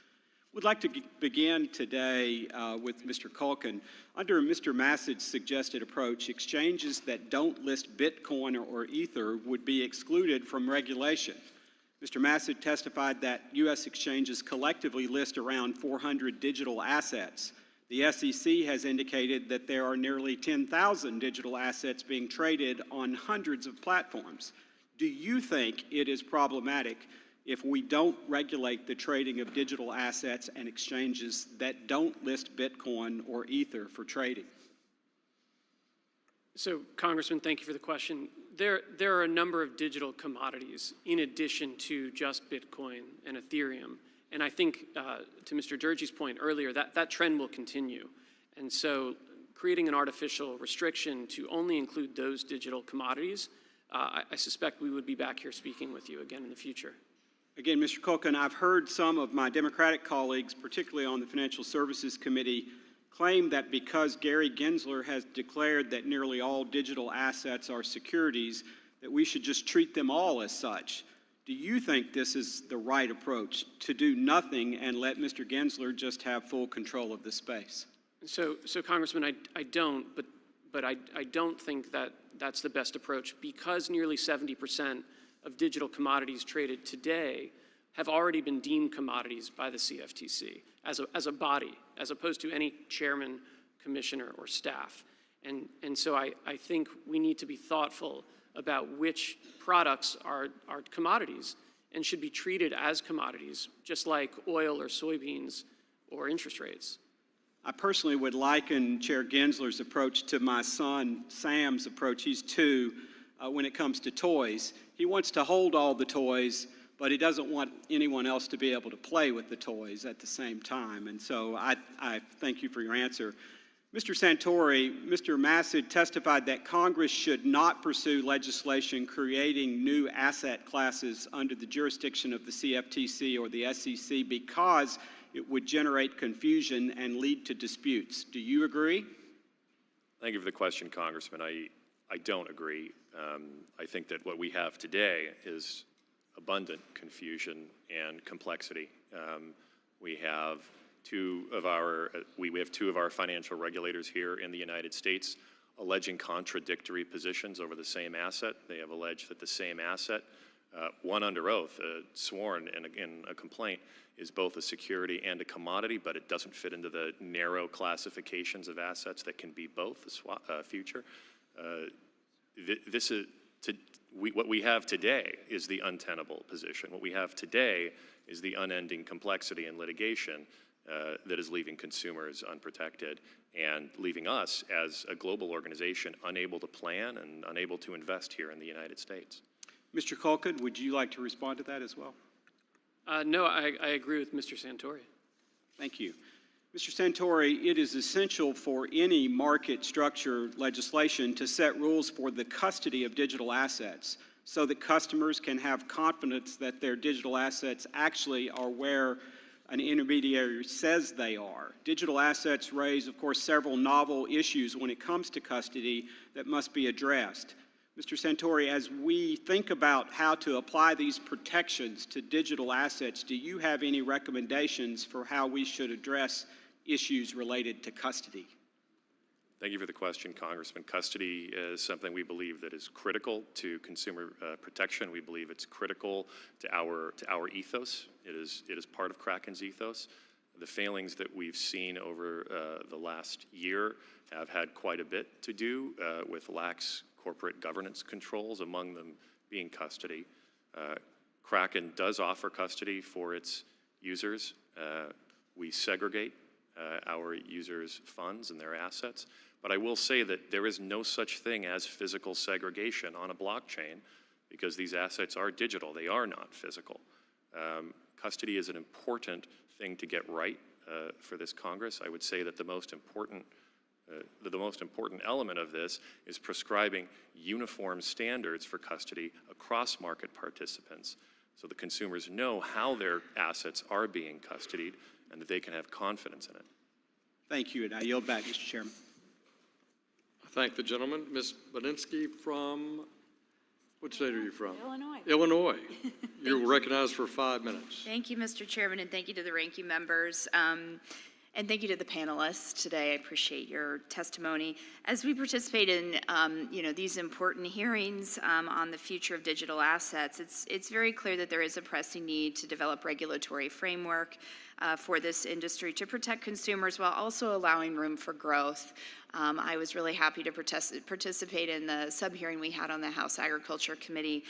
Would like to begin today with Mr. Culkin. Under Mr. Massad's suggested approach, exchanges that don't list Bitcoin or Ether would be excluded from regulation. Mr. Massad testified that U.S. exchanges collectively list around 400 digital assets. The SEC has indicated that there are nearly 10,000 digital assets being traded on hundreds of platforms. Do you think it is problematic if we don't regulate the trading of digital assets and exchanges that don't list Bitcoin or Ether for trading? So, Congressman, thank you for the question. There are a number of digital commodities in addition to just Bitcoin and Ethereum. And I think, to Mr. Durgee's point earlier, that trend will continue. And so creating an artificial restriction to only include those digital commodities, I suspect we would be back here speaking with you again in the future. Again, Mr. Culkin, I've heard some of my Democratic colleagues, particularly on the Financial Services Committee, claim that because Gary Gensler has declared that nearly all digital assets are securities, that we should just treat them all as such. Do you think this is the right approach, to do nothing and let Mr. Gensler just have full control of the space? So Congressman, I don't, but I don't think that that's the best approach, because nearly 70% of digital commodities traded today have already been deemed commodities by the CFTC as a body, as opposed to any chairman, commissioner, or staff. And so I think we need to be thoughtful about which products are commodities and should be treated as commodities, just like oil or soybeans or interest rates. I personally would liken Chair Gensler's approach to my son Sam's approach. He's 2 when it comes to toys. He wants to hold all the toys, but he doesn't want anyone else to be able to play with the toys at the same time. And so I thank you for your answer. Mr. Santori, Mr. Massad testified that Congress should not pursue legislation creating new asset classes under the jurisdiction of the CFTC or the SEC because it would generate confusion and lead to disputes. Do you agree? Thank you for the question, Congressman. I don't agree. I think that what we have today is abundant confusion and complexity. We have two of our financial regulators here in the United States alleging contradictory positions over the same asset. They have alleged that the same asset, one under oath, sworn in a complaint, is both a security and a commodity, but it doesn't fit into the narrow classifications of assets that can be both, a future. What we have today is the untenable position. What we have today is the unending complexity and litigation that is leaving consumers unprotected and leaving us as a global organization unable to plan and unable to invest here in the United States. Mr. Culkin, would you like to respond to that as well? No, I agree with Mr. Santori. Thank you. Mr. Santori, it is essential for any market structure legislation to set rules for the custody of digital assets so that customers can have confidence that their digital assets actually are where an intermediary says they are. Digital assets raise, of course, several novel issues when it comes to custody that must be addressed. Mr. Santori, as we think about how to apply these protections to digital assets, do you have any recommendations for how we should address issues related to custody? Thank you for the question, Congressman. Custody is something we believe that is critical to consumer protection. We believe it's critical to our ethos. It is part of Kraken's ethos. The failings that we've seen over the last year have had quite a bit to do with lax corporate governance controls, among them being custody. Kraken does offer custody for its users. We segregate our users' funds and their assets. But I will say that there is no such thing as physical segregation on a blockchain because these assets are digital. They are not physical. Custody is an important thing to get right for this Congress. I would say that the most important element of this is prescribing uniform standards for custody across market participants so the consumers know how their assets are being custodied and that they can have confidence in it. Thank you, and I yield back, Mr. Chairman. I thank the gentleman. Ms. Bodinsky from, what state are you from? Illinois. Illinois. You're recognized for 5 minutes. Thank you, Mr. Chairman, and thank you to the ranking members. And thank you to the panelists today. I appreciate your testimony. As we participate in, these important hearings on the future of digital assets, it's very clear that there is a pressing need to develop regulatory framework for this industry to protect consumers while also allowing room for growth. I was really happy to participate in the sub-hearing we had on the House Agriculture Committee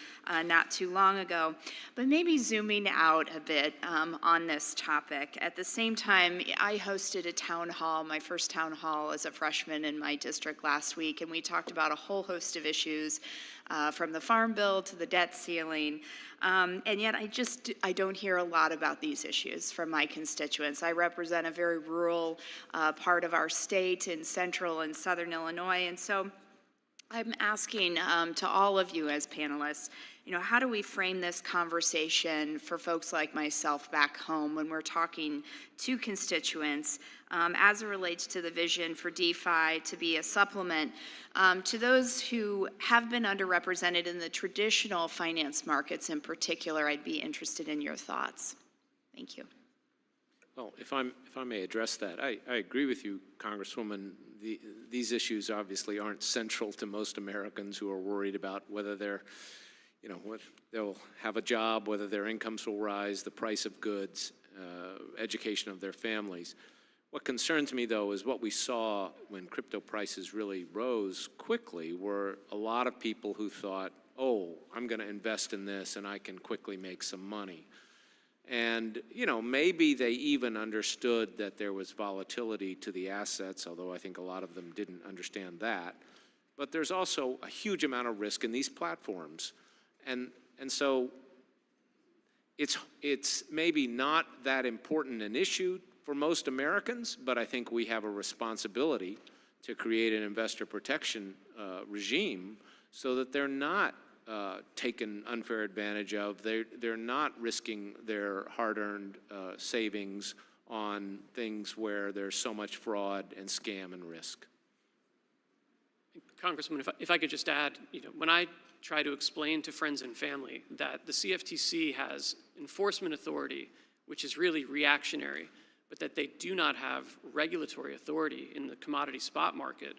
not too long ago. But maybe zooming out a bit on this topic. At the same time, I hosted a town hall, my first town hall as a freshman in my district last week, and we talked about a whole host of issues from the Farm Bill to the debt ceiling. And yet I don't hear a lot about these issues from my constituents. I represent a very rural part of our state in central and southern Illinois, and so I'm asking to all of you as panelists, how do we frame this conversation for folks like myself back home when we're talking to constituents as it relates to the vision for DeFi to be a supplement to those who have been underrepresented in the traditional finance markets in particular? I'd be interested in your thoughts. Thank you. Well, if I may address that, I agree with you, Congresswoman. These issues obviously aren't central to most Americans who are worried about whether they'll have a job, whether their incomes will rise, the price of goods, education of their families. What concerns me, though, is what we saw when crypto prices really rose quickly were a lot of people who thought, oh, I'm going to invest in this and I can quickly make some money. And, maybe they even understood that there was volatility to the assets, although I think a lot of them didn't understand that. But there's also a huge amount of risk in these platforms. And so it's maybe not that important an issue for most Americans, but I think we have a responsibility to create an investor protection regime so that they're not taken unfair advantage of. They're not risking their hard-earned savings on things where there's so much fraud and scam and risk. Congressman, if I could just add, when I try to explain to friends and family that the CFTC has enforcement authority, which is really reactionary, but that they do not have regulatory authority in the commodity spot market,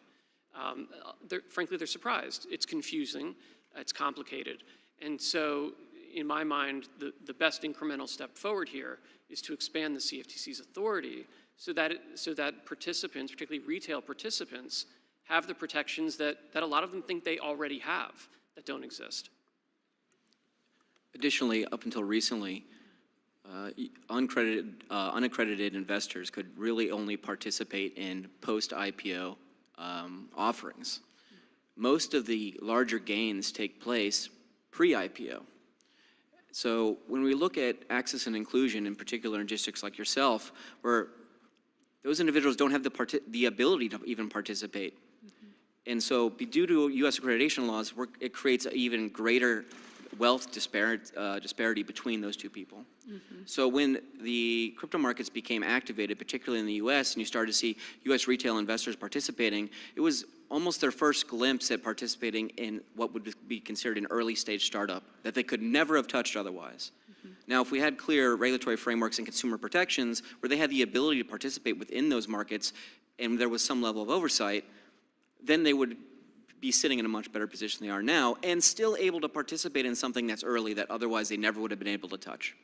frankly, they're surprised. It's confusing. It's complicated. And so, in my mind, the best incremental step forward here is to expand the CFTC's authority so that participants, particularly retail participants, have the protections that a lot of them think they already have that don't exist. Additionally, up until recently, unaccredited investors could really only participate in post-IPO offerings. Most of the larger gains take place pre-IPO. So when we look at access and inclusion, in particular in districts like yourself, where those individuals don't have the ability to even participate. And so due to U.S. accreditation laws, it creates an even greater wealth disparity between those two people. So when the crypto markets became activated, particularly in the U.S., and you started to see U.S. retail investors participating, it was almost their first glimpse at participating in what would be considered an early stage startup that they could never have touched otherwise. Now, if we had clear regulatory frameworks and consumer protections where they had the ability to participate within those markets and there was some level of oversight, then they would be sitting in a much better position than they are now and still able to participate in something that's early that otherwise they never would have been able to touch.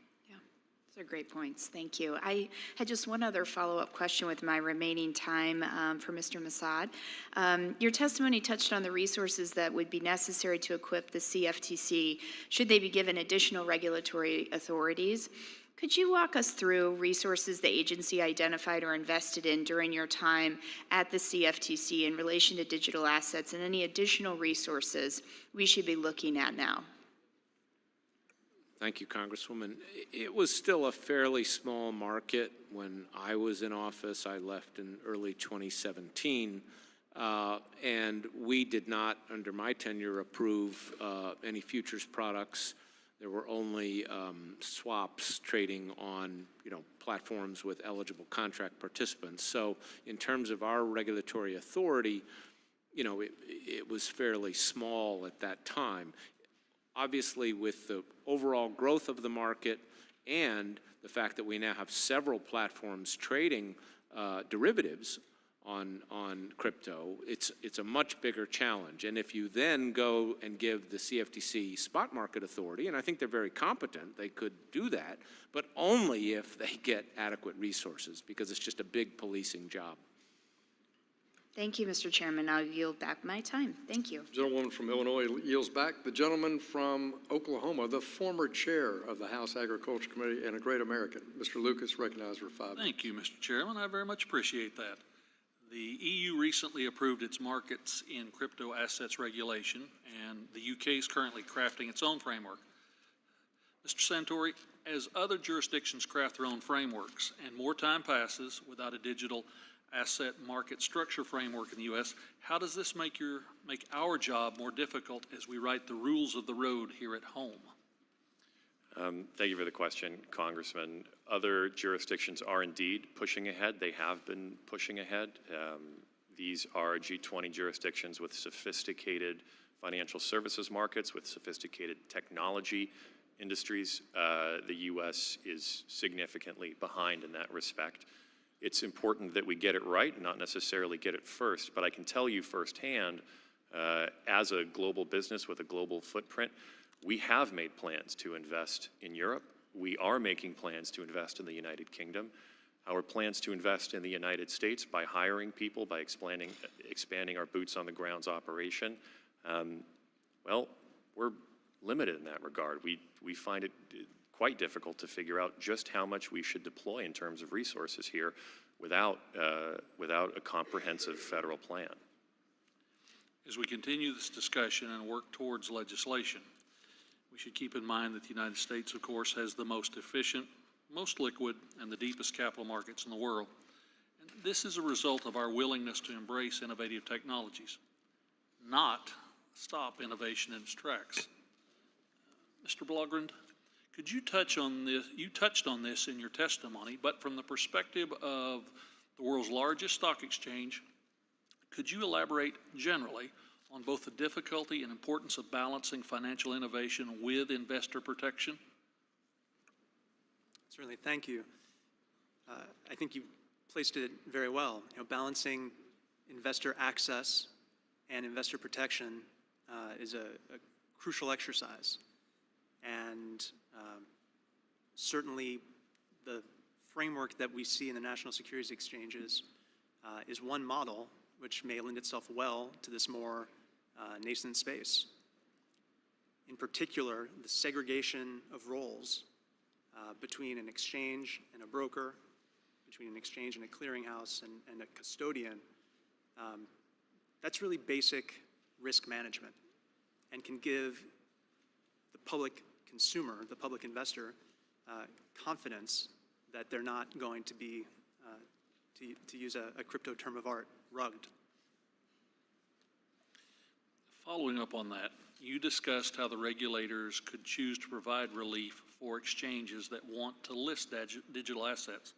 Those are great points. Thank you. I had just one other follow-up question with my remaining time for Mr. Massad. Your testimony touched on the resources that would be necessary to equip the CFTC should they be given additional regulatory authorities. Could you walk us through resources the agency identified or invested in during your time at the CFTC in relation to digital assets and any additional resources we should be looking at now? Thank you, Congresswoman. It was still a fairly small market when I was in office. I left in early 2017, and we did not, under my tenure, approve any futures products. There were only swaps trading on, platforms with eligible contract participants. So in terms of our regulatory authority, it was fairly small at that time. Obviously, with the overall growth of the market and the fact that we now have several platforms trading derivatives on crypto, it's a much bigger challenge. And if you then go and give the CFTC spot market authority, and I think they're very competent, they could do that, but only if they get adequate resources, because it's just a big policing job. Thank you, Mr. Chairman. I'll yield back my time. Thank you. Gentlewoman from Illinois yields back. The gentleman from Oklahoma, the former chair of the House Agriculture Committee and a great American, Mr. Lucas, recognized for 5 minutes. Thank you, Mr. Chairman. I very much appreciate that. The EU recently approved its markets in crypto assets regulation, and the UK is currently crafting its own framework. Mr. Santori, as other jurisdictions craft their own frameworks and more time passes without a digital asset market structure framework in the U.S., how does this make our job more difficult as we write the rules of the road here at home? Thank you for the question, Congressman. Other jurisdictions are indeed pushing ahead. They have been pushing ahead. These are G20 jurisdictions with sophisticated financial services markets, with sophisticated technology industries. The U.S. is significantly behind in that respect. It's important that we get it right, not necessarily get it first, but I can tell you firsthand, as a global business with a global footprint, we have made plans to invest in Europe. We are making plans to invest in the United Kingdom. Our plans to invest in the United States by hiring people, by expanding our boots on the grounds operation, well, we're limited in that regard. We find it quite difficult to figure out just how much we should deploy in terms of resources here without a comprehensive federal plan. As we continue this discussion and work towards legislation, we should keep in mind that the United States, of course, has the most efficient, most liquid, and the deepest capital markets in the world. And this is a result of our willingness to embrace innovative technologies, not stop innovation in its tracks. Mr. Blaugrund, could you touch on this? You touched on this in your testimony, but from the perspective of the world's largest stock exchange, could you elaborate generally on both the difficulty and importance of balancing financial innovation with investor protection? Certainly, thank you. I think you placed it very well. Balancing investor access and investor protection is a crucial exercise. And certainly the framework that we see in the national securities exchanges is one model which may lend itself well to this more nascent space. In particular, the segregation of roles between an exchange and a broker, between an exchange and a clearinghouse and a custodian, that's really basic risk management and can give the public consumer, the public investor, confidence that they're not going to be, to use a crypto term of art, rugged. Following up on that, you discussed how the regulators could choose to provide relief for exchanges that want to list digital assets.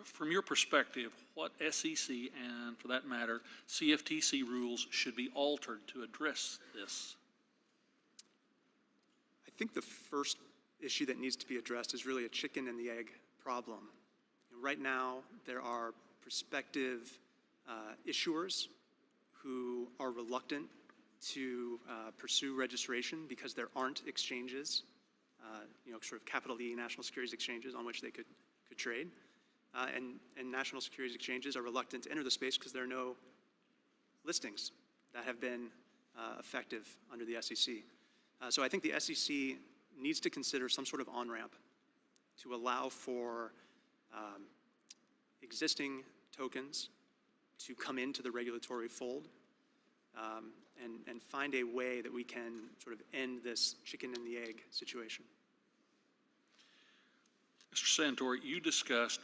From your perspective, what SEC and, for that matter, CFTC rules should be altered to address this? I think the first issue that needs to be addressed is really a chicken and the egg problem. Right now, there are prospective issuers who are reluctant to pursue registration because there aren't exchanges, sort of capital E national securities exchanges on which they could trade. And national securities exchanges are reluctant to enter the space because there are no listings that have been effective under the SEC. So I think the SEC needs to consider some sort of on-ramp to allow for existing tokens to come into the regulatory fold, and find a way that we can sort of end this chicken and the egg situation. Mr. Santori, you discussed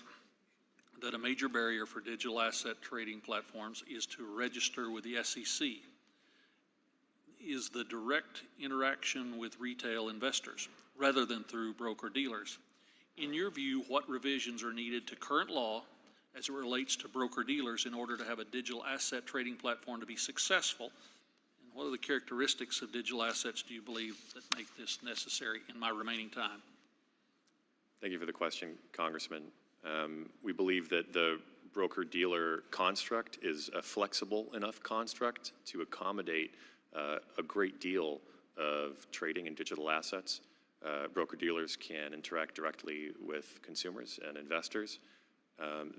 that a major barrier for digital asset trading platforms is to register with the SEC. Is the direct interaction with retail investors rather than through broker-dealers. In your view, what revisions are needed to current law as it relates to broker-dealers in order to have a digital asset trading platform to be successful? And what are the characteristics of digital assets do you believe that make this necessary in my remaining time? Thank you for the question, Congressman. We believe that the broker-dealer construct is a flexible enough construct to accommodate a great deal of trading in digital assets. Broker-dealers can interact directly with consumers and investors.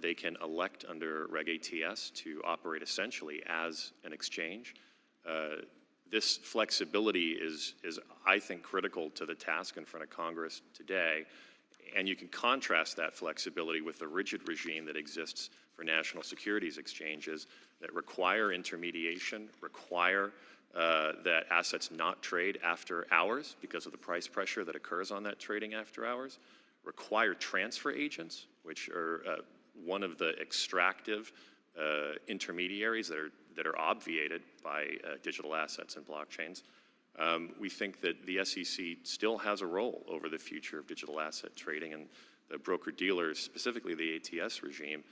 They can elect under Reg ATS to operate essentially as an exchange. This flexibility is, I think, critical to the task in front of Congress today. And you can contrast that flexibility with the rigid regime that exists for national securities exchanges that require intermediation, require that assets not trade after hours because of the price pressure that occurs on that trading after hours, require transfer agents, which are one of the extractive intermediaries that are obviated by digital assets and blockchains. We think that the SEC still has a role over the future of digital asset trading, and the broker-dealers, specifically the ATS regime,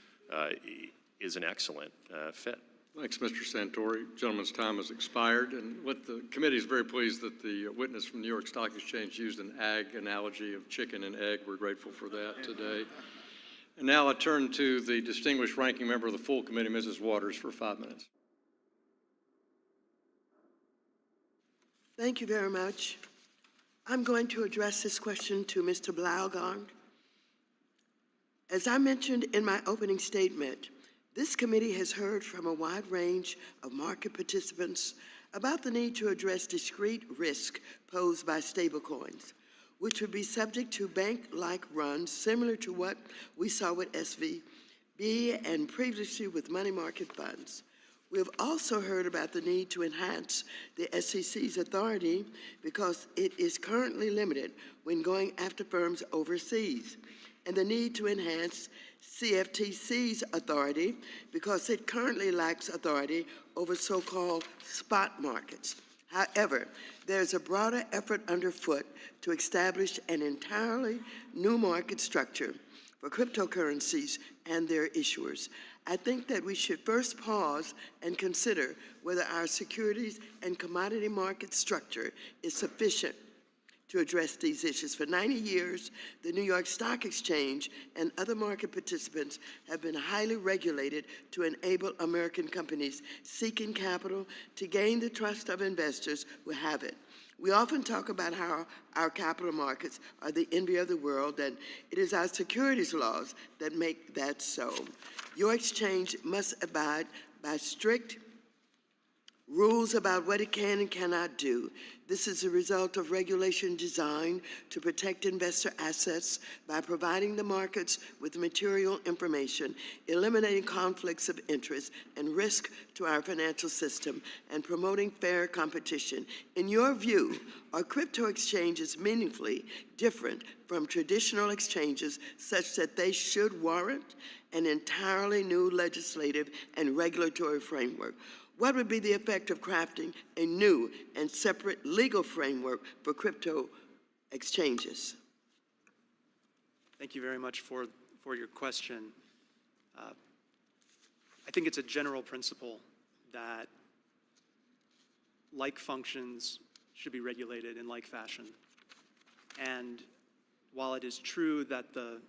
is an excellent fit. Thanks, Mr. Santori. Gentleman's time has expired, and what the committee is very pleased that the witness from the New York Stock Exchange used an ag analogy of chicken and egg. We're grateful for that today. And now I turn to the distinguished ranking member of the full committee, Mrs. Waters, for 5 minutes. Thank you very much. I'm going to address this question to Mr. Blaugard. As I mentioned in my opening statement, this committee has heard from a wide range of market participants about the need to address discrete risk posed by stablecoins, which would be subject to bank-like runs similar to what we saw with SVB and previously with money market funds. We have also heard about the need to enhance the SEC's authority because it is currently limited when going after firms overseas, and the need to enhance CFTC's authority because it currently lacks authority over so-called spot markets. However, there's a broader effort underfoot to establish an entirely new market structure for cryptocurrencies and their issuers. I think that we should first pause and consider whether our securities and commodity market structure is sufficient to address these issues. For 90 years, the New York Stock Exchange and other market participants have been highly regulated to enable American companies seeking capital to gain the trust of investors who have it. We often talk about how our capital markets are the envy of the world, and it is our securities laws that make that so. Your exchange must abide by strict rules about what it can and cannot do. This is a result of regulation designed to protect investor assets by providing the markets with material information, eliminating conflicts of interest and risk to our financial system, and promoting fair competition. In your view, are crypto exchanges meaningfully different from traditional exchanges such that they should warrant an entirely new legislative and regulatory framework? What would be the effect of crafting a new and separate legal framework for crypto exchanges? Thank you very much for your question. I think it's a general principle that like functions should be regulated in like fashion. And while it is true that the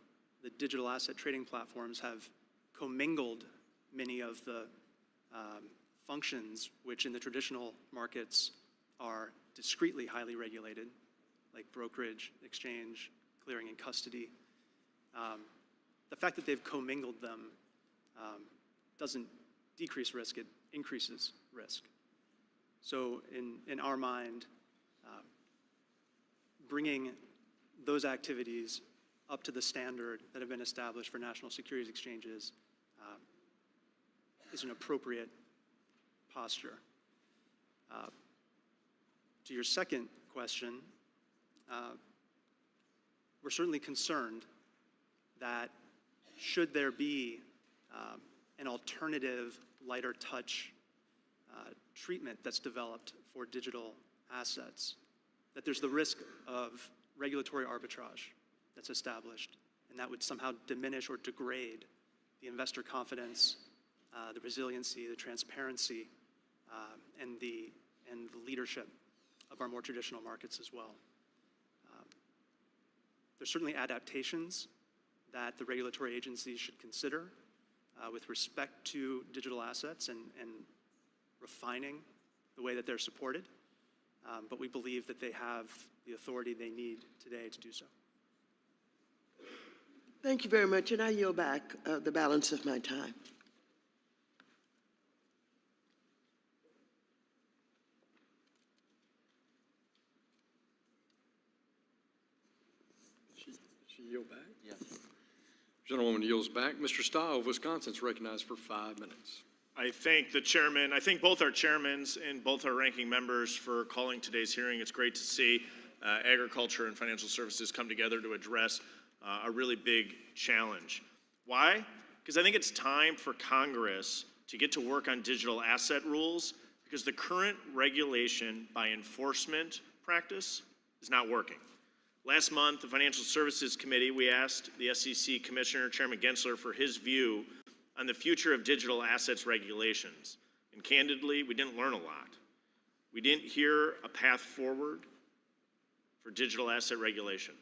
digital asset trading platforms have commingled many of the functions which in the traditional markets are discretely highly regulated, like brokerage, exchange, clearing, and custody. The fact that they've commingled them doesn't decrease risk, it increases risk. So in our mind, bringing those activities up to the standard that have been established for national securities exchanges is an appropriate posture. To your second question, we're certainly concerned that should there be an alternative, lighter touch treatment that's developed for digital assets, that there's the risk of regulatory arbitrage that's established, and that would somehow diminish or degrade the investor confidence, the resiliency, the transparency, and the leadership of our more traditional markets as well. There's certainly adaptations that the regulatory agencies should consider with respect to digital assets and refining the way that they're supported, but we believe that they have the authority they need today to do so. Thank you very much, and I yield back the balance of my time. She yield back? Yes. Gentlewoman yields back. Mr. Stahl of Wisconsin is recognized for 5 minutes. I thank the chairman. I thank both our chairmans and both our ranking members for calling today's hearing. It's great to see agriculture and financial services come together to address a really big challenge. Why? Because I think it's time for Congress to get to work on digital asset rules, because the current regulation by enforcement practice is not working. Last month, the Financial Services Committee, we asked the SEC Commissioner, Chairman Gensler, for his view on the future of digital assets regulations. And candidly, we didn't learn a lot. We didn't hear a path forward for digital asset regulation.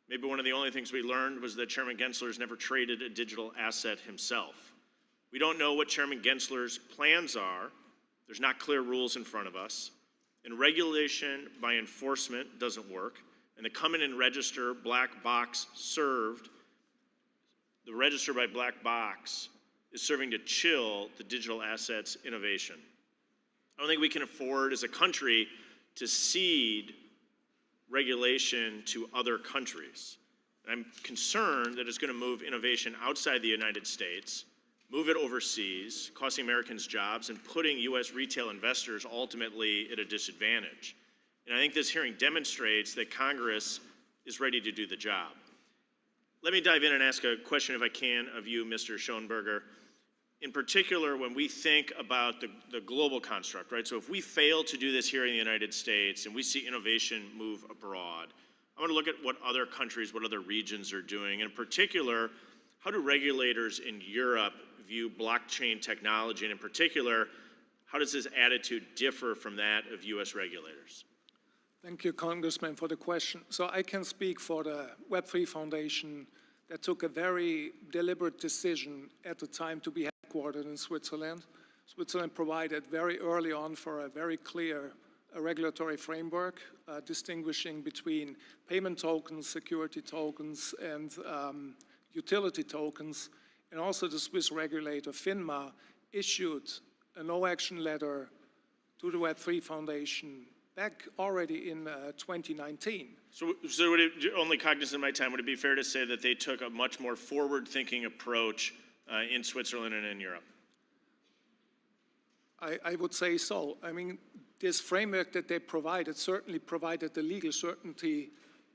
Maybe one of the only things we learned was that Chairman Gensler's never traded a digital asset himself. We don't know what Chairman Gensler's plans are. There's not clear rules in front of us. And regulation by enforcement doesn't work. And the come in and register black box served, the register by black box is serving to chill the digital assets innovation. I don't think we can afford as a country to cede regulation to other countries. I'm concerned that it's going to move innovation outside the United States, move it overseas, costing Americans jobs, and putting U.S. retail investors ultimately at a disadvantage. And I think this hearing demonstrates that Congress is ready to do the job. Let me dive in and ask a question, if I can, of you, Mr. Schoenberger. In particular, when we think about the global construct, right? So if we fail to do this here in the United States and we see innovation move abroad, I want to look at what other countries, what other regions are doing. In particular, how do regulators in Europe view blockchain technology? And in particular, how does this attitude differ from that of U.S. regulators? Thank you, Congressman, for the question. So I can speak for the Web3 Foundation that took a very deliberate decision at the time to be headquartered in Switzerland. Switzerland provided very early on for a very clear regulatory framework, distinguishing between payment tokens, security tokens, and utility tokens. And also the Swiss regulator, FINMA, issued a no-action letter to the Web3 Foundation back already in 2019. So would it, only cognizant of my time, would it be fair to say that they took a much more forward-thinking approach in Switzerland and in Europe? I would say so. I mean, this framework that they provided certainly provided the legal certainty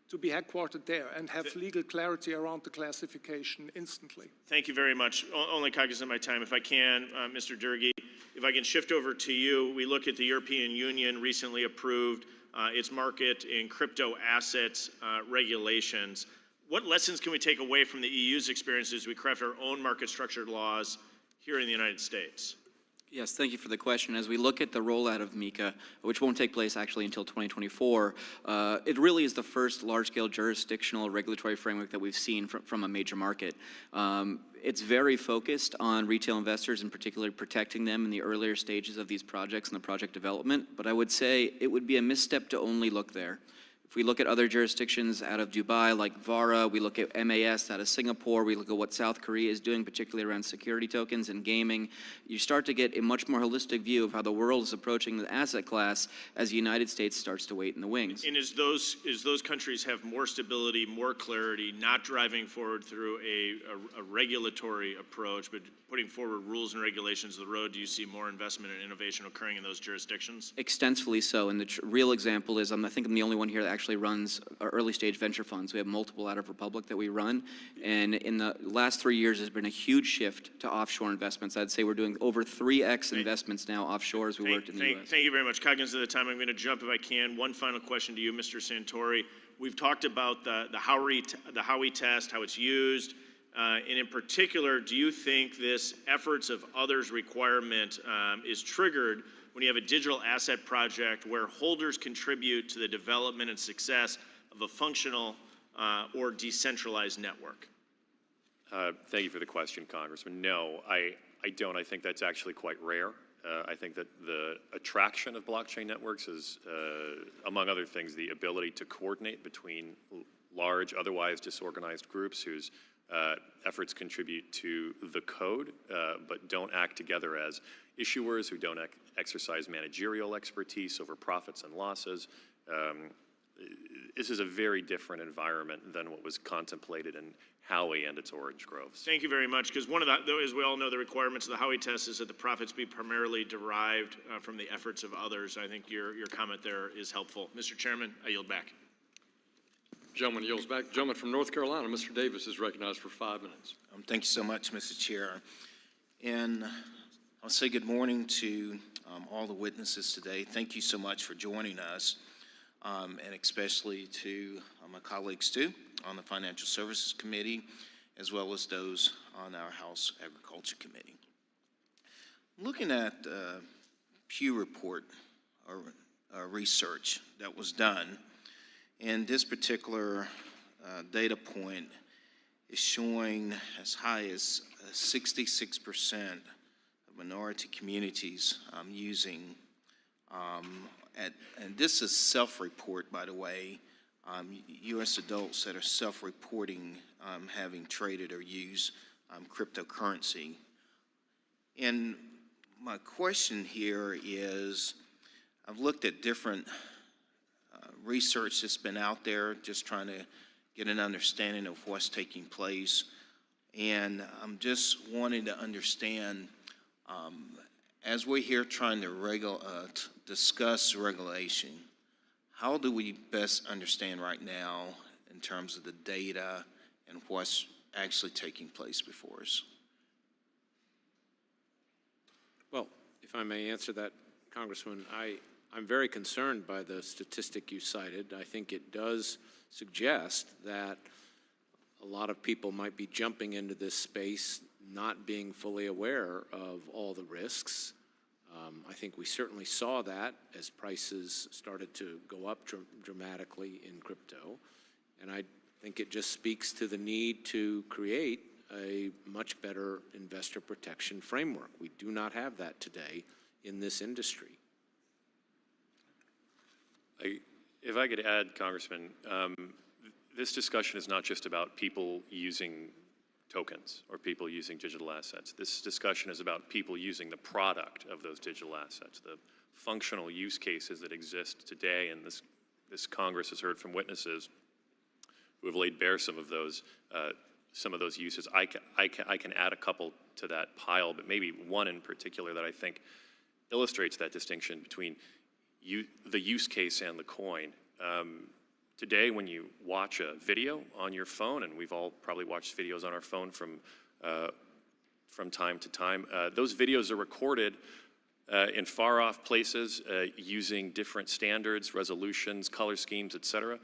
to be headquartered there and have legal clarity around the classification instantly. Thank you very much. Only cognizant of my time. If I can, Mr. Durgee, if I can shift over to you, we look at the European Union recently approved its market in crypto assets regulations. What lessons can we take away from the EU's experience as we craft our own market structured laws here in the United States? Yes, thank you for the question. As we look at the rollout of MiCA, which won't take place actually until 2024, it really is the first large-scale jurisdictional regulatory framework that we've seen from a major market. It's very focused on retail investors, in particular protecting them in the earlier stages of these projects and the project development, but I would say it would be a misstep to only look there. If we look at other jurisdictions out of Dubai, like VARA, we look at MAS out of Singapore, we look at what South Korea is doing, particularly around security tokens and gaming, you start to get a much more holistic view of how the world is approaching the asset class as the United States starts to wait in the wings. And as those countries have more stability, more clarity, not driving forward through a regulatory approach, but putting forward rules and regulations of the road, do you see more investment and innovation occurring in those jurisdictions? Extensively so, and the real example is, I think I'm the only one here that actually runs early stage venture funds. We have multiple out of Republic that we run, and in the last 3 years there's been a huge shift to offshore investments. I'd say we're doing over 3x investments now offshore as we worked in the U.S. Thank you very much. Cognizant of the time, I'm going to jump, if I can. One final question to you, Mr. Santori. We've talked about the Howey test, how it's used, and in particular, do you think this efforts of others requirement is triggered when you have a digital asset project where holders contribute to the development and success of a functional or decentralized network? Thank you for the question, Congressman. No, I don't. I think that's actually quite rare. I think that the attraction of blockchain networks is, among other things, the ability to coordinate between large, otherwise disorganized groups whose efforts contribute to the code, but don't act together as issuers, who don't exercise managerial expertise over profits and losses. This is a very different environment than what was contemplated in Howey and its orange groves. Thank you very much, because one of the, as we all know, the requirements of the Howey test is that the profits be primarily derived from the efforts of others. I think your comment there is helpful. Mr. Chairman, I yield back. Gentleman yields back. Gentleman from North Carolina, Mr. Davis, is recognized for 5 minutes. Thank you so much, Mr. Chair. And I'll say good morning to all the witnesses today. Thank you so much for joining us, and especially to my colleagues too on the Financial Services Committee, as well as those on our House Agriculture Committee. Looking at the Pew report or research that was done, and this particular data point is showing as high as 66% of minority communities using, and this is self-report, by the way, U.S. adults that are self-reporting having traded or used cryptocurrency. And my question here is, I've looked at different research that's been out there, just trying to get an understanding of what's taking place. And I'm just wanting to understand, as we're here trying to discuss regulation, how do we best understand right now in terms of the data and what's actually taking place before us? Well, if I may answer that, Congressman, I'm very concerned by the statistic you cited. I think it does suggest that a lot of people might be jumping into this space not being fully aware of all the risks. I think we certainly saw that as prices started to go up dramatically in crypto. And I think it just speaks to the need to create a much better investor protection framework. We do not have that today in this industry. If I could add, Congressman, this discussion is not just about people using tokens or people using digital assets. This discussion is about people using the product of those digital assets, the functional use cases that exist today, and this Congress has heard from witnesses who have laid bare some of those uses. I can add a couple to that pile, but maybe one in particular that I think illustrates that distinction between the use case and the coin. Today, when you watch a video on your phone, and we've all probably watched videos on our phone from time to time, those videos are recorded in far-off places using different standards, resolutions, color schemes, etc.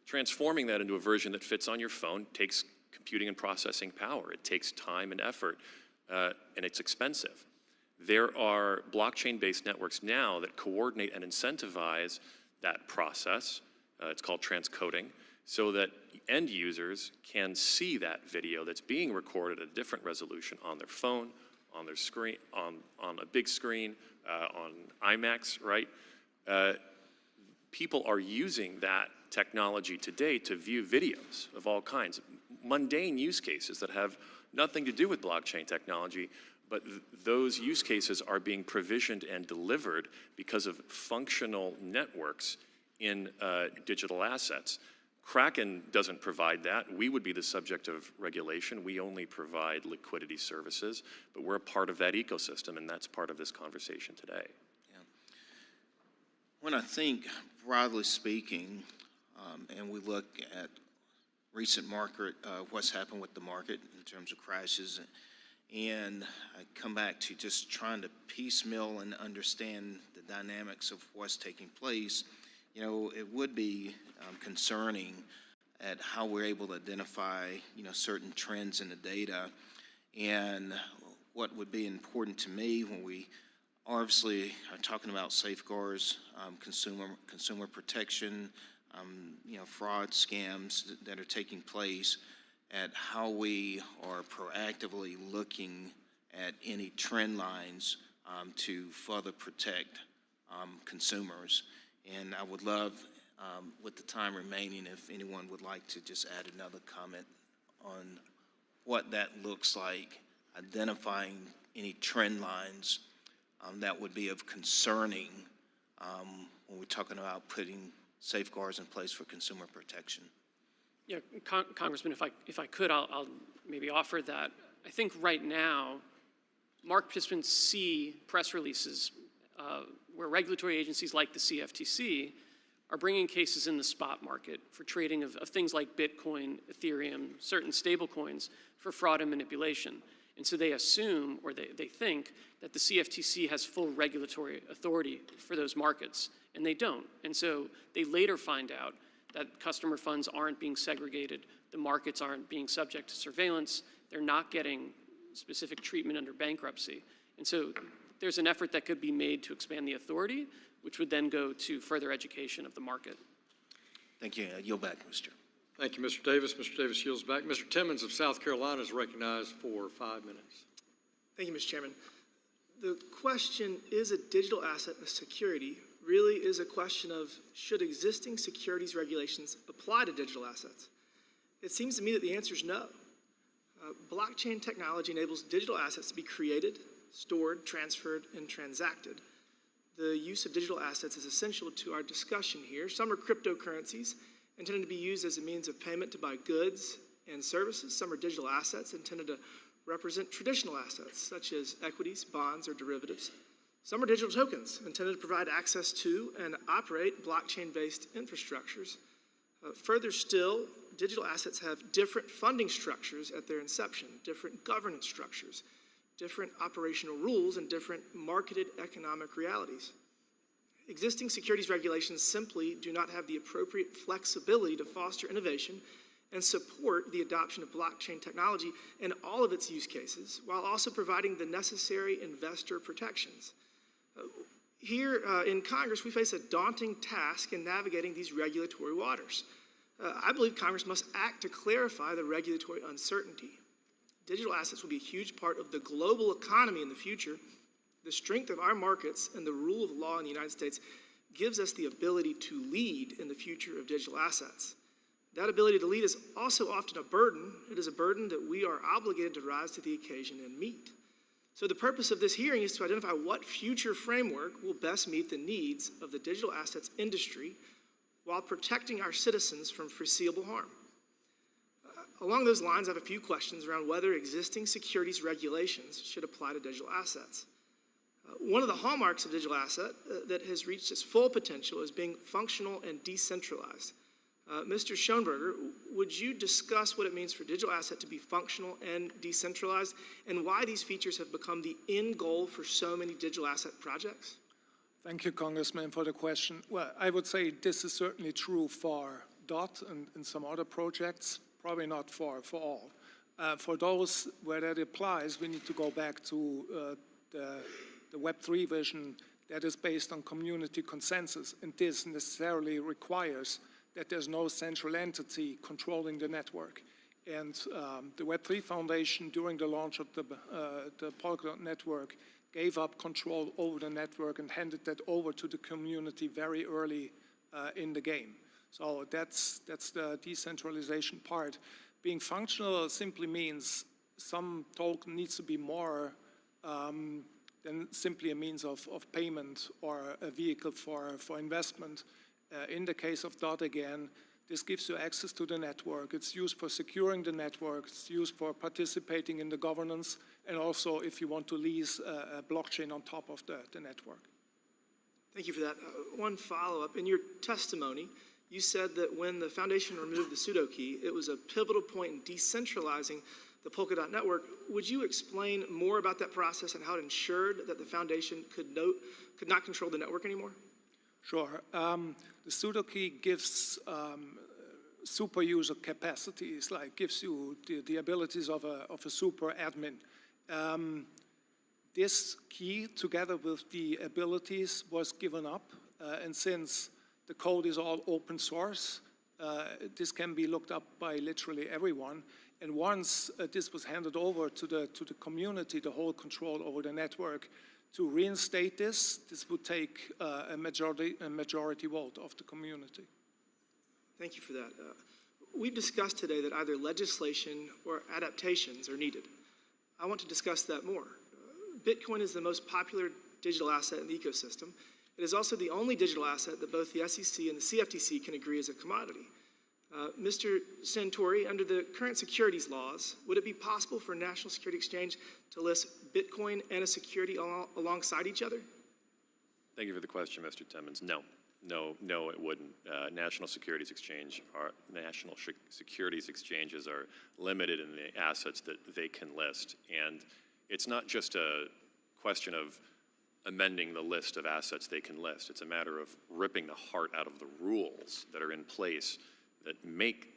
Transforming that into a version that fits on your phone takes computing and processing power. It takes time and effort, and it's expensive. There are blockchain-based networks now that coordinate and incentivize that process. It's called transcoding, so that end users can see that video that's being recorded at a different resolution on their phone, on their screen, on a big screen, on IMAX, right? People are using that technology today to view videos of all kinds, mundane use cases that have nothing to do with blockchain technology, but those use cases are being provisioned and delivered because of functional networks in digital assets. Kraken doesn't provide that. We would be the subject of regulation. We only provide liquidity services, but we're a part of that ecosystem, and that's part of this conversation today. When I think, broadly speaking, and we look at recent market, what's happened with the market in terms of crashes, and I come back to just trying to piecemeal and understand the dynamics of what's taking place, you know, it would be concerning at how we're able to identify, you know, certain trends in the data. And what would be important to me when we obviously are talking about safeguards, consumer protection, you know, fraud scams that are taking place, at how we are proactively looking at any trend lines to further protect consumers. And I would love, with the time remaining, if anyone would like to just add another comment on what that looks like, identifying any trend lines that would be of concerning when we're talking about putting safeguards in place for consumer protection. Yeah, Congressman, if I could, I'll maybe offer that. I think right now, market participants see press releases where regulatory agencies like the CFTC are bringing cases in the spot market for trading of things like Bitcoin, Ethereum, certain stable coins for fraud and manipulation. And so they assume, or they think, that the CFTC has full regulatory authority for those markets, and they don't. And so they later find out that customer funds aren't being segregated, the markets aren't being subject to surveillance, they're not getting specific treatment under bankruptcy. And so there's an effort that could be made to expand the authority, which would then go to further education of the market. Thank you. Yield back, Mr. Thank you, Mr. Davis. Mr. Davis yields back. Mr. Timmons of South Carolina is recognized for 5 minutes. Thank you, Mr. Chairman. The question, is a digital asset a security, really is a question of should existing securities regulations apply to digital assets? It seems to me that the answer is no. Blockchain technology enables digital assets to be created, stored, transferred, and transacted. The use of digital assets is essential to our discussion here. Some are cryptocurrencies intended to be used as a means of payment to buy goods and services. Some are digital assets intended to represent traditional assets, such as equities, bonds, or derivatives. Some are digital tokens intended to provide access to and operate blockchain-based infrastructures. Further still, digital assets have different funding structures at their inception, different governance structures, different operational rules, and different marketed economic realities. Existing securities regulations simply do not have the appropriate flexibility to foster innovation and support the adoption of blockchain technology in all of its use cases, while also providing the necessary investor protections. Here in Congress, we face a daunting task in navigating these regulatory waters. I believe Congress must act to clarify the regulatory uncertainty. Digital assets will be a huge part of the global economy in the future. The strength of our markets and the rule of law in the United States gives us the ability to lead in the future of digital assets. That ability to lead is also often a burden. It is a burden that we are obligated to rise to the occasion and meet. So the purpose of this hearing is to identify what future framework will best meet the needs of the digital assets industry while protecting our citizens from foreseeable harm. Along those lines, I have a few questions around whether existing securities regulations should apply to digital assets. One of the hallmarks of digital asset that has reached its full potential is being functional and decentralized. Mr. Schoenberger, would you discuss what it means for digital asset to be functional and decentralized, and why these features have become the end goal for so many digital asset projects? Thank you, Congressman, for the question. Well, I would say this is certainly true for DOT and some other projects, probably not for all. For those where that applies, we need to go back to the Web3 vision that is based on community consensus, and this necessarily requires that there's no central entity controlling the network. And the Web3 Foundation, during the launch of the Polkadot network, gave up control over the network and handed that over to the community very early in the game. So that's the decentralization part. Being functional simply means some token needs to be more than simply a means of payment or a vehicle for investment. In the case of DOT again, this gives you access to the network. It's used for securing the network. It's used for participating in the governance, and also if you want to lease a blockchain on top of the network. Thank you for that. One follow-up. In your testimony, you said that when the foundation removed the pseudo key, it was a pivotal point in decentralizing the Polkadot network. Would you explain more about that process and how it ensured that the foundation could not control the network anymore? Sure. The pseudo key gives super user capacities, like gives you the abilities of a super admin. This key, together with the abilities, was given up, and since the code is all open source, this can be looked up by literally everyone. And once this was handed over to the community, the whole control over the network, to reinstate this would take a majority vote of the community. Thank you for that. We've discussed today that either legislation or adaptations are needed. I want to discuss that more. Bitcoin is the most popular digital asset in the ecosystem. It is also the only digital asset that both the SEC and the CFTC can agree is a commodity. Mr. Santori, under the current securities laws, would it be possible for a national security exchange to list Bitcoin and a security alongside each other? Thank you for the question, Mr. Timmons. No, it wouldn't. National securities exchanges are limited in the assets that they can list, and it's not just a question of amending the list of assets they can list. It's a matter of ripping the heart out of the rules that are in place that make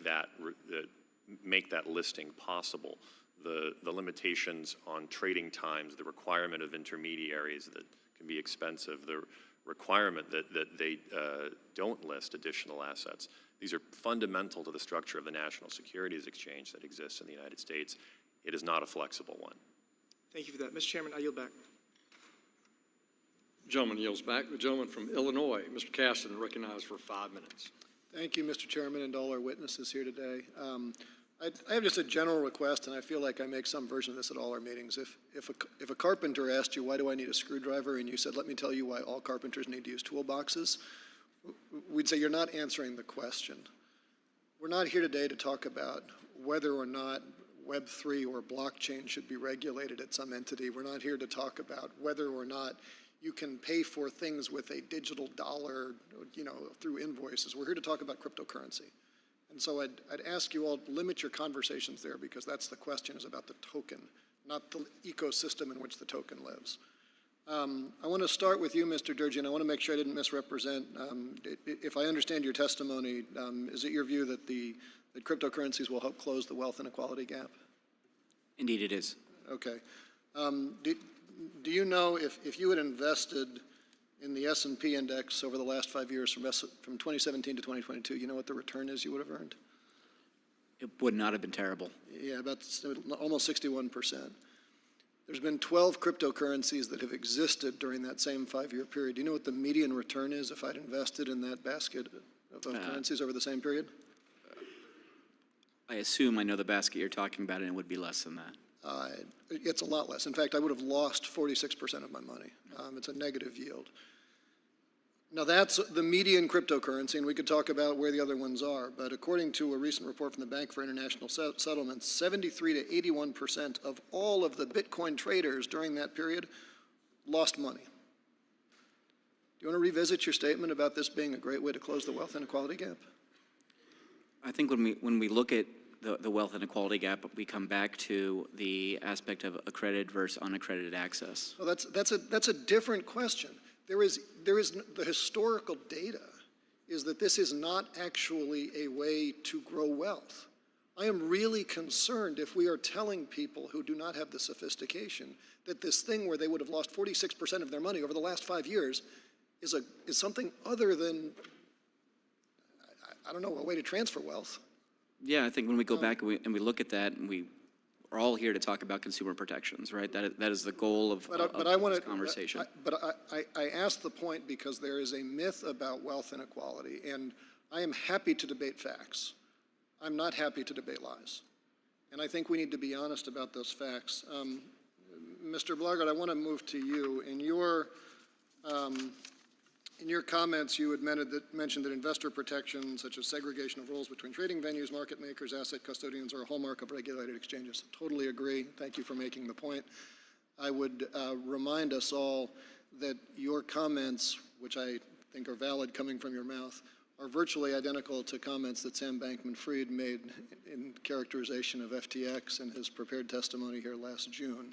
that listing possible. The limitations on trading times, the requirement of intermediaries that can be expensive, the requirement that they don't list additional assets. These are fundamental to the structure of the national securities exchange that exists in the United States. It is not a flexible one. Thank you for that. Mr. Chairman, I yield back. Gentleman yields back. The gentleman from Illinois, Mr. Cassidy, recognized for 5 minutes. Thank you, Mr. Chairman, and all our witnesses here today. I have just a general request, and I feel like I make some version of this at all our meetings. If a carpenter asked you, why do I need a screwdriver, and you said, let me tell you why all carpenters need to use toolboxes, we'd say you're not answering the question. We're not here today to talk about whether or not Web3 or blockchain should be regulated at some entity. We're not here to talk about whether or not you can pay for things with a digital dollar, through invoices. We're here to talk about cryptocurrency. And so I'd ask you all to limit your conversations there, because that's the question, is about the token, not the ecosystem in which the token lives. I want to start with you, Mr. Durgin. I want to make sure I didn't misrepresent. If I understand your testimony, is it your view that that cryptocurrencies will help close the wealth inequality gap? Indeed it is. Okay. Do you know if you had invested in the S&P index over the last 5 years from 2017 to 2022, you know what the return is you would have earned? It would not have been terrible. Yeah, about almost 61%. There's been 12 cryptocurrencies that have existed during that same 5-year period. Do you know what the median return is if I'd invested in that basket of currencies over the same period? I assume I know the basket you're talking about, and it would be less than that. It's a lot less. In fact, I would have lost 46% of my money. It's a negative yield. Now, that's the median cryptocurrency, and we could talk about where the other ones are, but according to a recent report from the Bank for International Settlements, 73 to 81% of all of the Bitcoin traders during that period lost money. Do you want to revisit your statement about this being a great way to close the wealth inequality gap? I think when we look at the wealth inequality gap, we come back to the aspect of accredited versus unaccredited access. Well, that's a different question. There is the historical data is that this is not actually a way to grow wealth. I am really concerned if we are telling people who do not have the sophistication that this thing where they would have lost 46% of their money over the last 5 years is something other than, I don't know, a way to transfer wealth. Yeah, I think when we go back and we look at that, and we are all here to talk about consumer protections, right? That is the goal of this conversation. I ask the point because there is a myth about wealth inequality, and I am happy to debate facts. I'm not happy to debate lies. And I think we need to be honest about those facts. Mr. Blogard, I want to move to you. In your comments, you had mentioned that investor protections, such as segregation of roles between trading venues, market makers, asset custodians, are a hallmark of regulated exchanges. Totally agree. Thank you for making the point. I would remind us all that your comments, which I think are valid coming from your mouth, are virtually identical to comments that Sam Bankman-Fried made in characterization of FTX in his prepared testimony here last June.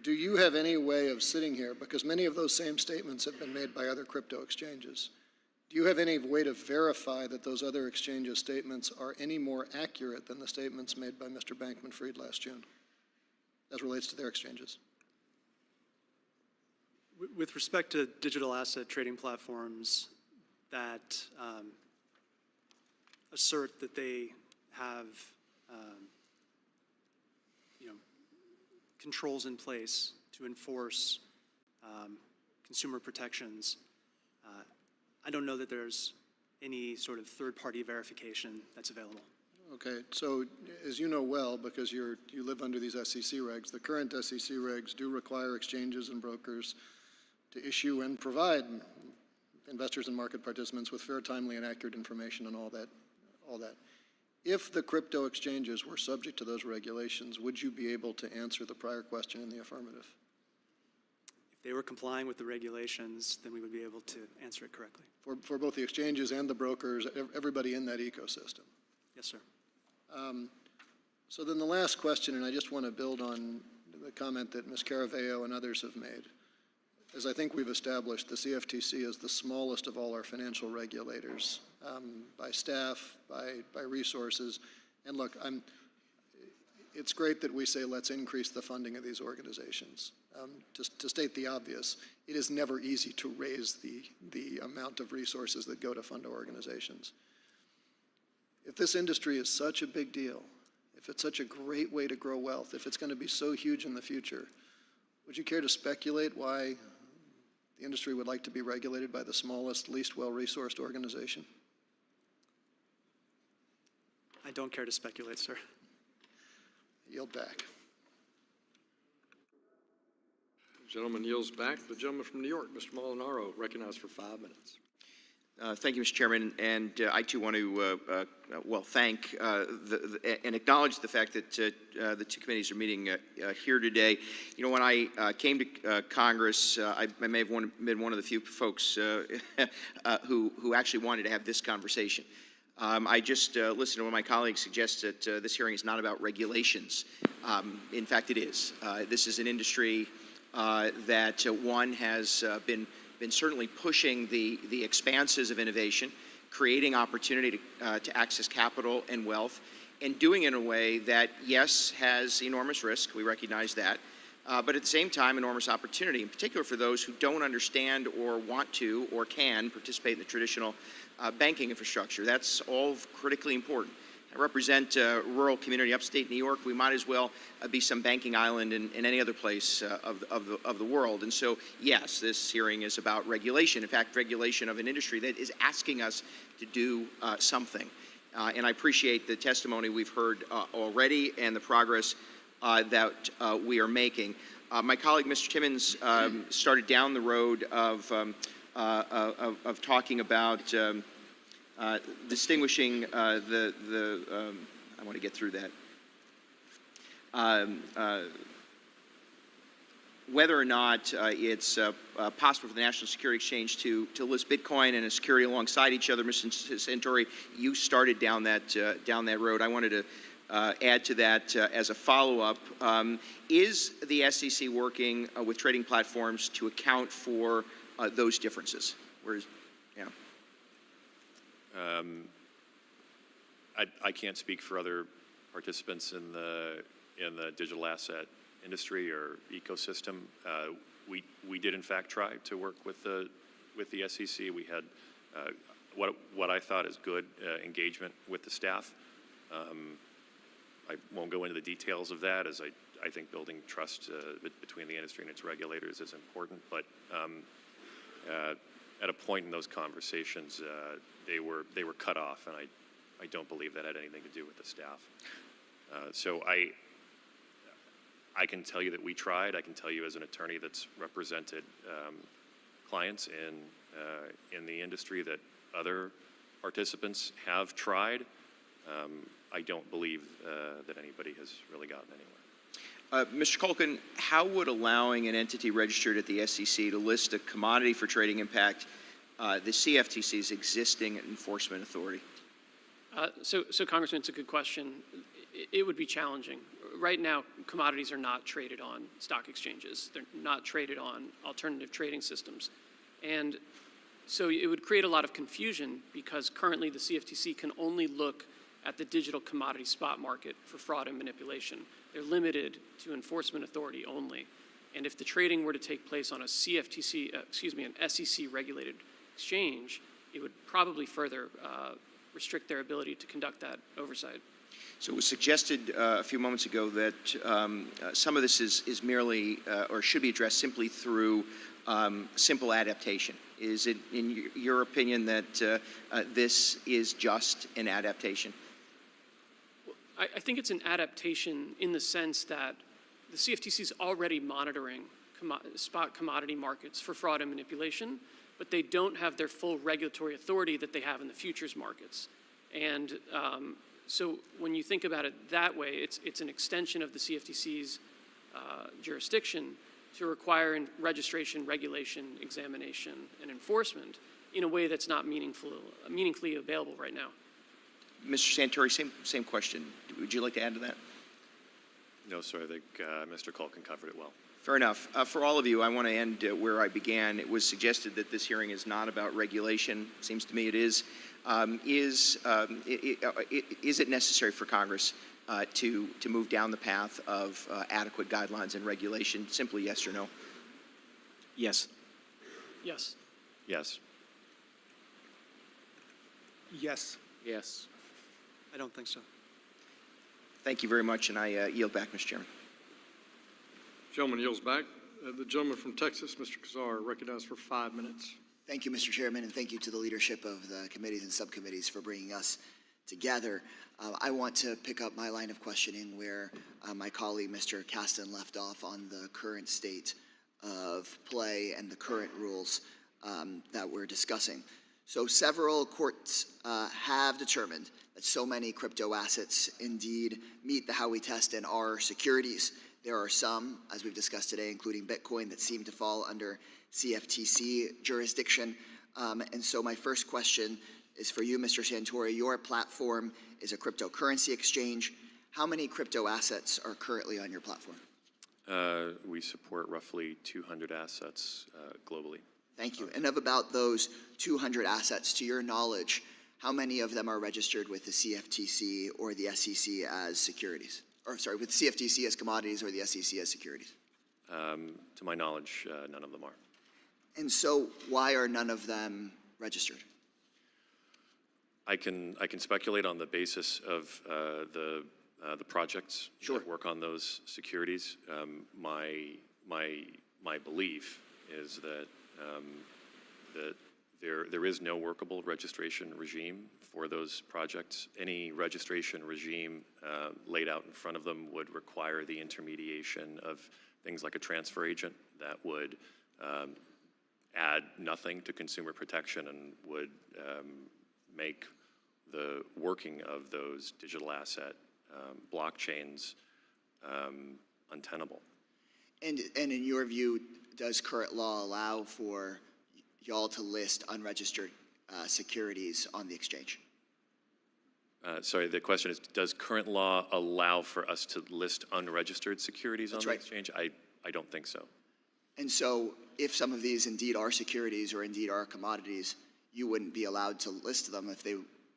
Do you have any way of sitting here, because many of those same statements have been made by other crypto exchanges, do you have any way to verify that those other exchanges' statements are any more accurate than the statements made by Mr. Bankman-Fried last June, as relates to their exchanges? With respect to digital asset trading platforms that assert that they have controls in place to enforce consumer protections, I don't know that there's any sort of third-party verification that's available. Okay, so as you know well, because you live under these SEC regs, the current SEC regs do require exchanges and brokers to issue and provide investors and market participants with fair, timely, and accurate information on all that. If the crypto exchanges were subject to those regulations, would you be able to answer the prior question in the affirmative? If they were complying with the regulations, then we would be able to answer it correctly. For both the exchanges and the brokers, everybody in that ecosystem? Yes, sir. So then the last question, and I just want to build on the comment that Ms. Caraveo and others have made. As I think we've established, the CFTC is the smallest of all our financial regulators, by staff, by resources. And look, it's great that we say let's increase the funding of these organizations. Just to state the obvious, it is never easy to raise the amount of resources that go to fund our organizations. If this industry is such a big deal, if it's such a great way to grow wealth, if it's going to be so huge in the future, would you care to speculate why the industry would like to be regulated by the smallest, least well-resourced organization? I don't care to speculate, sir. Yield back. The gentleman yields back. The gentleman from New York, Mr. Molinaro, recognized for 5 minutes. Thank you, Mr. Chairman, and I too want to, thank and acknowledge the fact that the two committees are meeting here today. You know, when I came to Congress, I may have been one of the few folks who actually wanted to have this conversation. I just listened to one of my colleagues suggest that this hearing is not about regulations. In fact, it is. This is an industry that one has been certainly pushing the expanses of innovation, creating opportunity to access capital and wealth, and doing it in a way that, yes, has enormous risk. We recognize that. But at the same time, enormous opportunity, in particular for those who don't understand or want to or can participate in the traditional banking infrastructure. That's all critically important. I represent a rural community upstate New York. We might as well be some banking island in any other place of the world. And so, yes, this hearing is about regulation. In fact, regulation of an industry that is asking us to do something. And I appreciate the testimony we've heard already and the progress that we are making. My colleague, Mr. Timmons, started down the road of talking about distinguishing I want to get through that. Whether or not it's possible for the National Security Exchange to list Bitcoin and a security alongside each other. Mr. Santori, you started down that road. I wanted to add to that as a follow-up. Is the SEC working with trading platforms to account for those differences? I can't speak for other participants in the digital asset industry or ecosystem. We did in fact try to work with the SEC. We had what I thought is good engagement with the staff. I won't go into the details of that, as I think building trust between the industry and its regulators is important. But at a point in those conversations, they were cut off, and I don't believe that had anything to do with the staff. So I can tell you that we tried. I can tell you as an attorney that's represented clients in the industry that other participants have tried. I don't believe that anybody has really gotten anywhere. Mr. Culkin, how would allowing an entity registered at the SEC to list a commodity for trading impact the CFTC's existing enforcement authority? So Congressman, it's a good question. It would be challenging. Right now, commodities are not traded on stock exchanges. They're not traded on alternative trading systems. And so it would create a lot of confusion because currently the CFTC can only look at the digital commodity spot market for fraud and manipulation. They're limited to enforcement authority only. And if the trading were to take place on a an SEC-regulated exchange, it would probably further restrict their ability to conduct that oversight. So it was suggested a few moments ago that some of this is merely or should be addressed simply through simple adaptation. Is it, in your opinion, that this is just an adaptation? I think it's an adaptation in the sense that the CFTC is already monitoring spot commodity markets for fraud and manipulation, but they don't have their full regulatory authority that they have in the futures markets. And so when you think about it that way, it's an extension of the CFTC's jurisdiction to require registration, regulation, examination, and enforcement in a way that's not meaningfully available right now. Mr. Santori, same question. Would you like to add to that? No, sir. I think Mr. Culkin covered it well. Fair enough. For all of you, I want to end where I began. It was suggested that this hearing is not about regulation. Seems to me it is. Is it necessary for Congress to move down the path of adequate guidelines and regulation? Simply yes or no? Yes. Yes. Yes. Yes. Yes. I don't think so. Thank you very much, and I yield back, Mr. Chairman. Gentleman yields back. The gentleman from Texas, Mr. Kazar, recognized for 5 minutes. Thank you, Mr. Chairman, and thank you to the leadership of the committees and subcommittees for bringing us together. I want to pick up my line of questioning where my colleague, Mr. Kasten, left off on the current state of play and the current rules that we're discussing. So several courts have determined that so many crypto assets indeed meet the Howey test and are securities. There are some, as we've discussed today, including Bitcoin, that seem to fall under CFTC jurisdiction. And so my first question is for you, Mr. Santori. Your platform is a cryptocurrency exchange. How many crypto assets are currently on your platform? We support roughly 200 assets globally. Thank you. And of about those 200 assets, to your knowledge, how many of them are registered with the CFTC or the SEC as securities? Or sorry, with the CFTC as commodities or the SEC as securities? To my knowledge, none of them are. And so why are none of them registered? I can speculate on the basis of the projects that work on those securities. My belief is that there is no workable registration regime for those projects. Any registration regime laid out in front of them would require the intermediation of things like a transfer agent that would add nothing to consumer protection and would make the working of those digital asset blockchains untenable. And in your view, does current law allow for y'all to list unregistered securities on the exchange? Sorry, the question is, does current law allow for us to list unregistered securities on the exchange? I don't think so. And so if some of these indeed are securities or indeed are commodities, you wouldn't be allowed to list them if they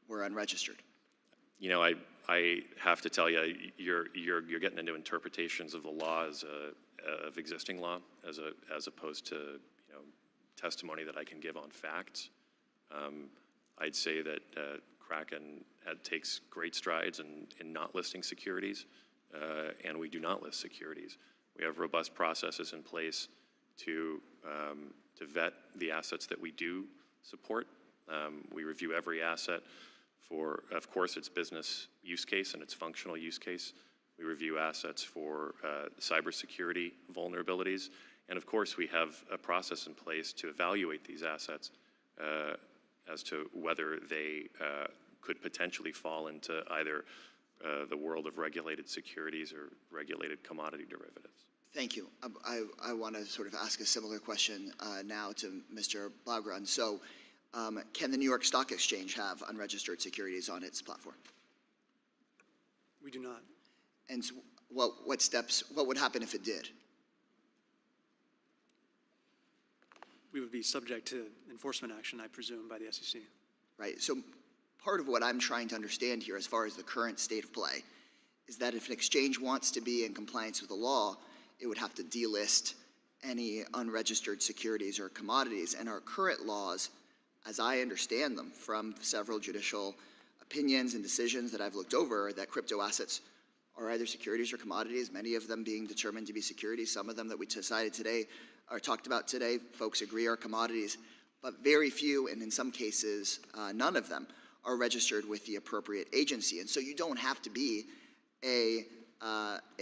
were unregistered? You know, I have to tell you, you're getting into interpretations of the law of existing law as opposed to, you know, testimony that I can give on facts. I'd say that Kraken takes great strides in not listing securities, and we do not list securities. We have robust processes in place to vet the assets that we do support. We review every asset for, of course, its business use case and its functional use case. We review assets for cybersecurity vulnerabilities. And of course, we have a process in place to evaluate these assets as to whether they could potentially fall into either the world of regulated securities or regulated commodity derivatives. Thank you. I want to sort of ask a similar question now to Mr. Blaugrund. So can the New York Stock Exchange have unregistered securities on its platform? We do not. And so what would happen if it did? We would be subject to enforcement action, I presume, by the SEC. Right. So part of what I'm trying to understand here as far as the current state of play is that if an exchange wants to be in compliance with the law, it would have to delist any unregistered securities or commodities. And our current laws, as I understand them from several judicial opinions and decisions that I've looked over, are that crypto assets are either securities or commodities, many of them being determined to be securities. Some of them that we decided today or talked about today, folks agree are commodities, but very few, and in some cases, none of them are registered with the appropriate agency. And so you don't have to be a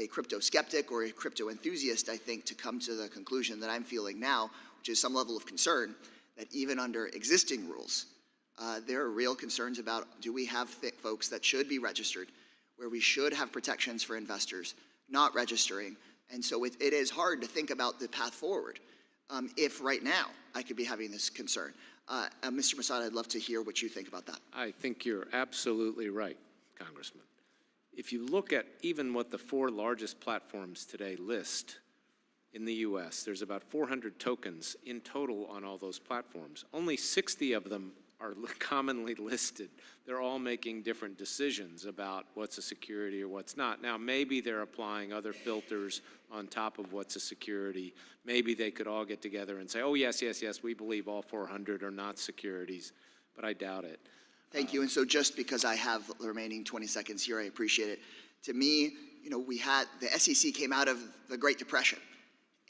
crypto skeptic or a crypto enthusiast, I think, to come to the conclusion that I'm feeling now, which is some level of concern that even under existing rules, there are real concerns about, do we have folks that should be registered, where we should have protections for investors, not registering. And so it is hard to think about the path forward if right now I could be having this concern. Mr. Masada, I'd love to hear what you think about that. I think you're absolutely right, Congressman. If you look at even what the 4 largest platforms today list in the U.S., there's about 400 tokens in total on all those platforms. Only 60 of them are commonly listed. They're all making different decisions about what's a security or what's not. Now, maybe they're applying other filters on top of what's a security. Maybe they could all get together and say, oh, yes, yes, yes, we believe all 400 are not securities, but I doubt it. Thank you. And so just because I have the remaining 20 seconds here, I appreciate it. To me, you know, the SEC came out of the Great Depression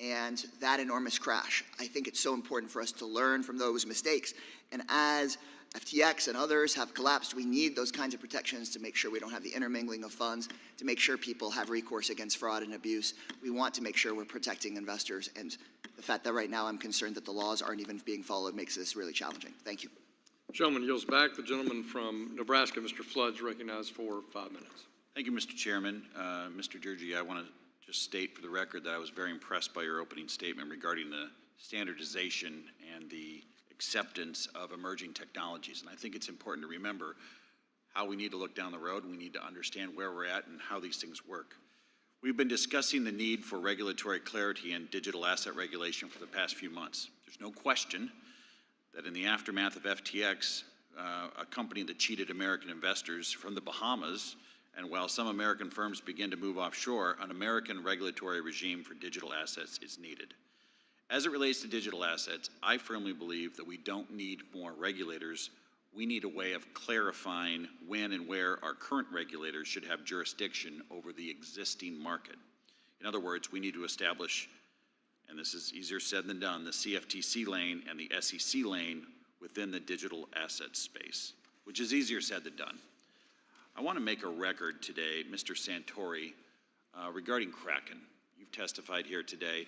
and that enormous crash. I think it's so important for us to learn from those mistakes. And as FTX and others have collapsed, we need those kinds of protections to make sure we don't have the intermingling of funds, to make sure people have recourse against fraud and abuse. We want to make sure we're protecting investors. And the fact that right now I'm concerned that the laws aren't even being followed makes this really challenging. Thank you. Gentleman yields back. The gentleman from Nebraska, Mr. Flood's recognized for 5 minutes. Thank you, Mr. Chairman. Mr. Durgee, I want to just state for the record that I was very impressed by your opening statement regarding the standardization and the acceptance of emerging technologies. And I think it's important to remember how we need to look down the road. We need to understand where we're at and how these things work. We've been discussing the need for regulatory clarity and digital asset regulation for the past few months. There's no question that in the aftermath of FTX, a company that cheated American investors from the Bahamas, and while some American firms begin to move offshore, an American regulatory regime for digital assets is needed. As it relates to digital assets, I firmly believe that we don't need more regulators. We need a way of clarifying when and where our current regulators should have jurisdiction over the existing market. In other words, we need to establish, and this is easier said than done, the CFTC lane and the SEC lane within the digital asset space. which is easier said than done. I want to make a record today, Mr. Santori, regarding Kraken. You've testified here today.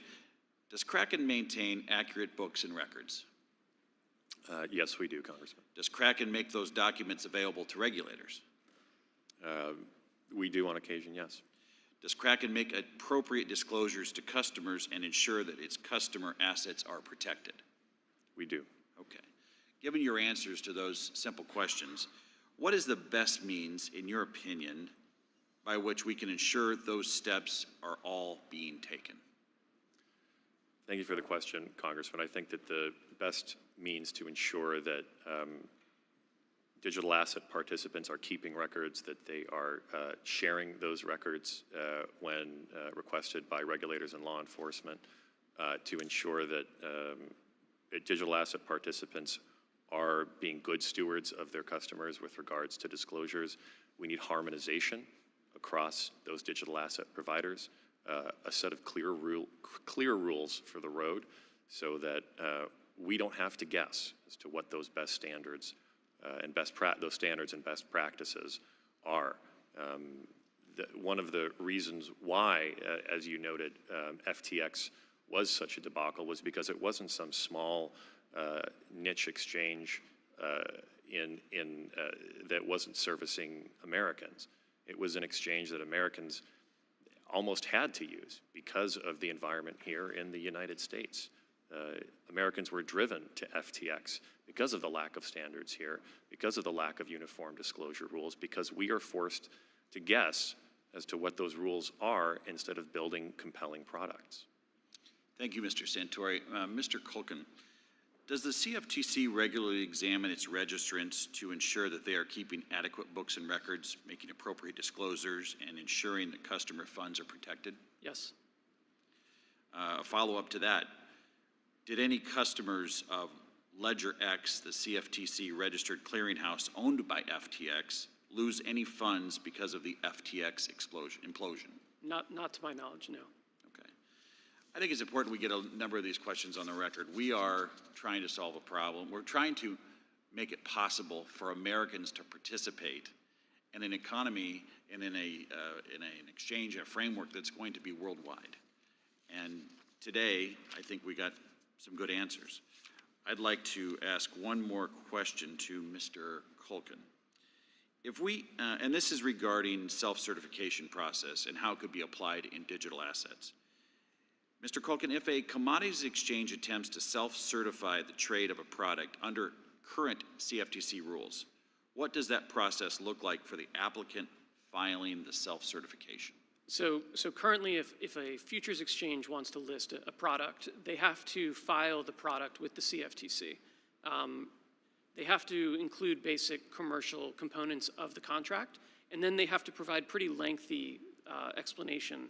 Does Kraken maintain accurate books and records? Yes, we do, Congressman. Does Kraken make those documents available to regulators? We do on occasion, yes. Does Kraken make appropriate disclosures to customers and ensure that its customer assets are protected? We do. Okay. Given your answers to those simple questions, what is the best means, in your opinion, by which we can ensure those steps are all being taken? Thank you for the question, Congressman. I think that the best means to ensure that digital asset participants are keeping records, that they are sharing those records when requested by regulators and law enforcement, to ensure that digital asset participants are being good stewards of their customers with regards to disclosures. We need harmonization across those digital asset providers, a set of clear rules for the road so that we don't have to guess as to what those best standards those standards and best practices are. One of the reasons why, as you noted, FTX was such a debacle was because it wasn't some small niche exchange that wasn't servicing Americans. It was an exchange that Americans almost had to use because of the environment here in the United States. Americans were driven to FTX because of the lack of standards here, because of the lack of uniform disclosure rules, because we are forced to guess as to what those rules are instead of building compelling products. Thank you, Mr. Santori. Mr. Culkin, does the CFTC regularly examine its registrants to ensure that they are keeping adequate books and records, making appropriate disclosures, and ensuring that customer funds are protected? Yes. A follow-up to that, did any customers of LedgerX, the CFTC registered clearinghouse owned by FTX, lose any funds because of the FTX implosion? Not to my knowledge, no. Okay. I think it's important we get a number of these questions on the record. We are trying to solve a problem. We're trying to make it possible for Americans to participate in an economy and in an exchange, a framework that's going to be worldwide. And today, I think we got some good answers. I'd like to ask one more question to Mr. Culkin. If we, and this is regarding self-certification process and how it could be applied in digital assets. Mr. Culkin, if a commodities exchange attempts to self-certify the trade of a product under current CFTC rules, what does that process look like for the applicant filing the self-certification? So currently, if a futures exchange wants to list a product, they have to file the product with the CFTC. They have to include basic commercial components of the contract, and then they have to provide pretty lengthy explanation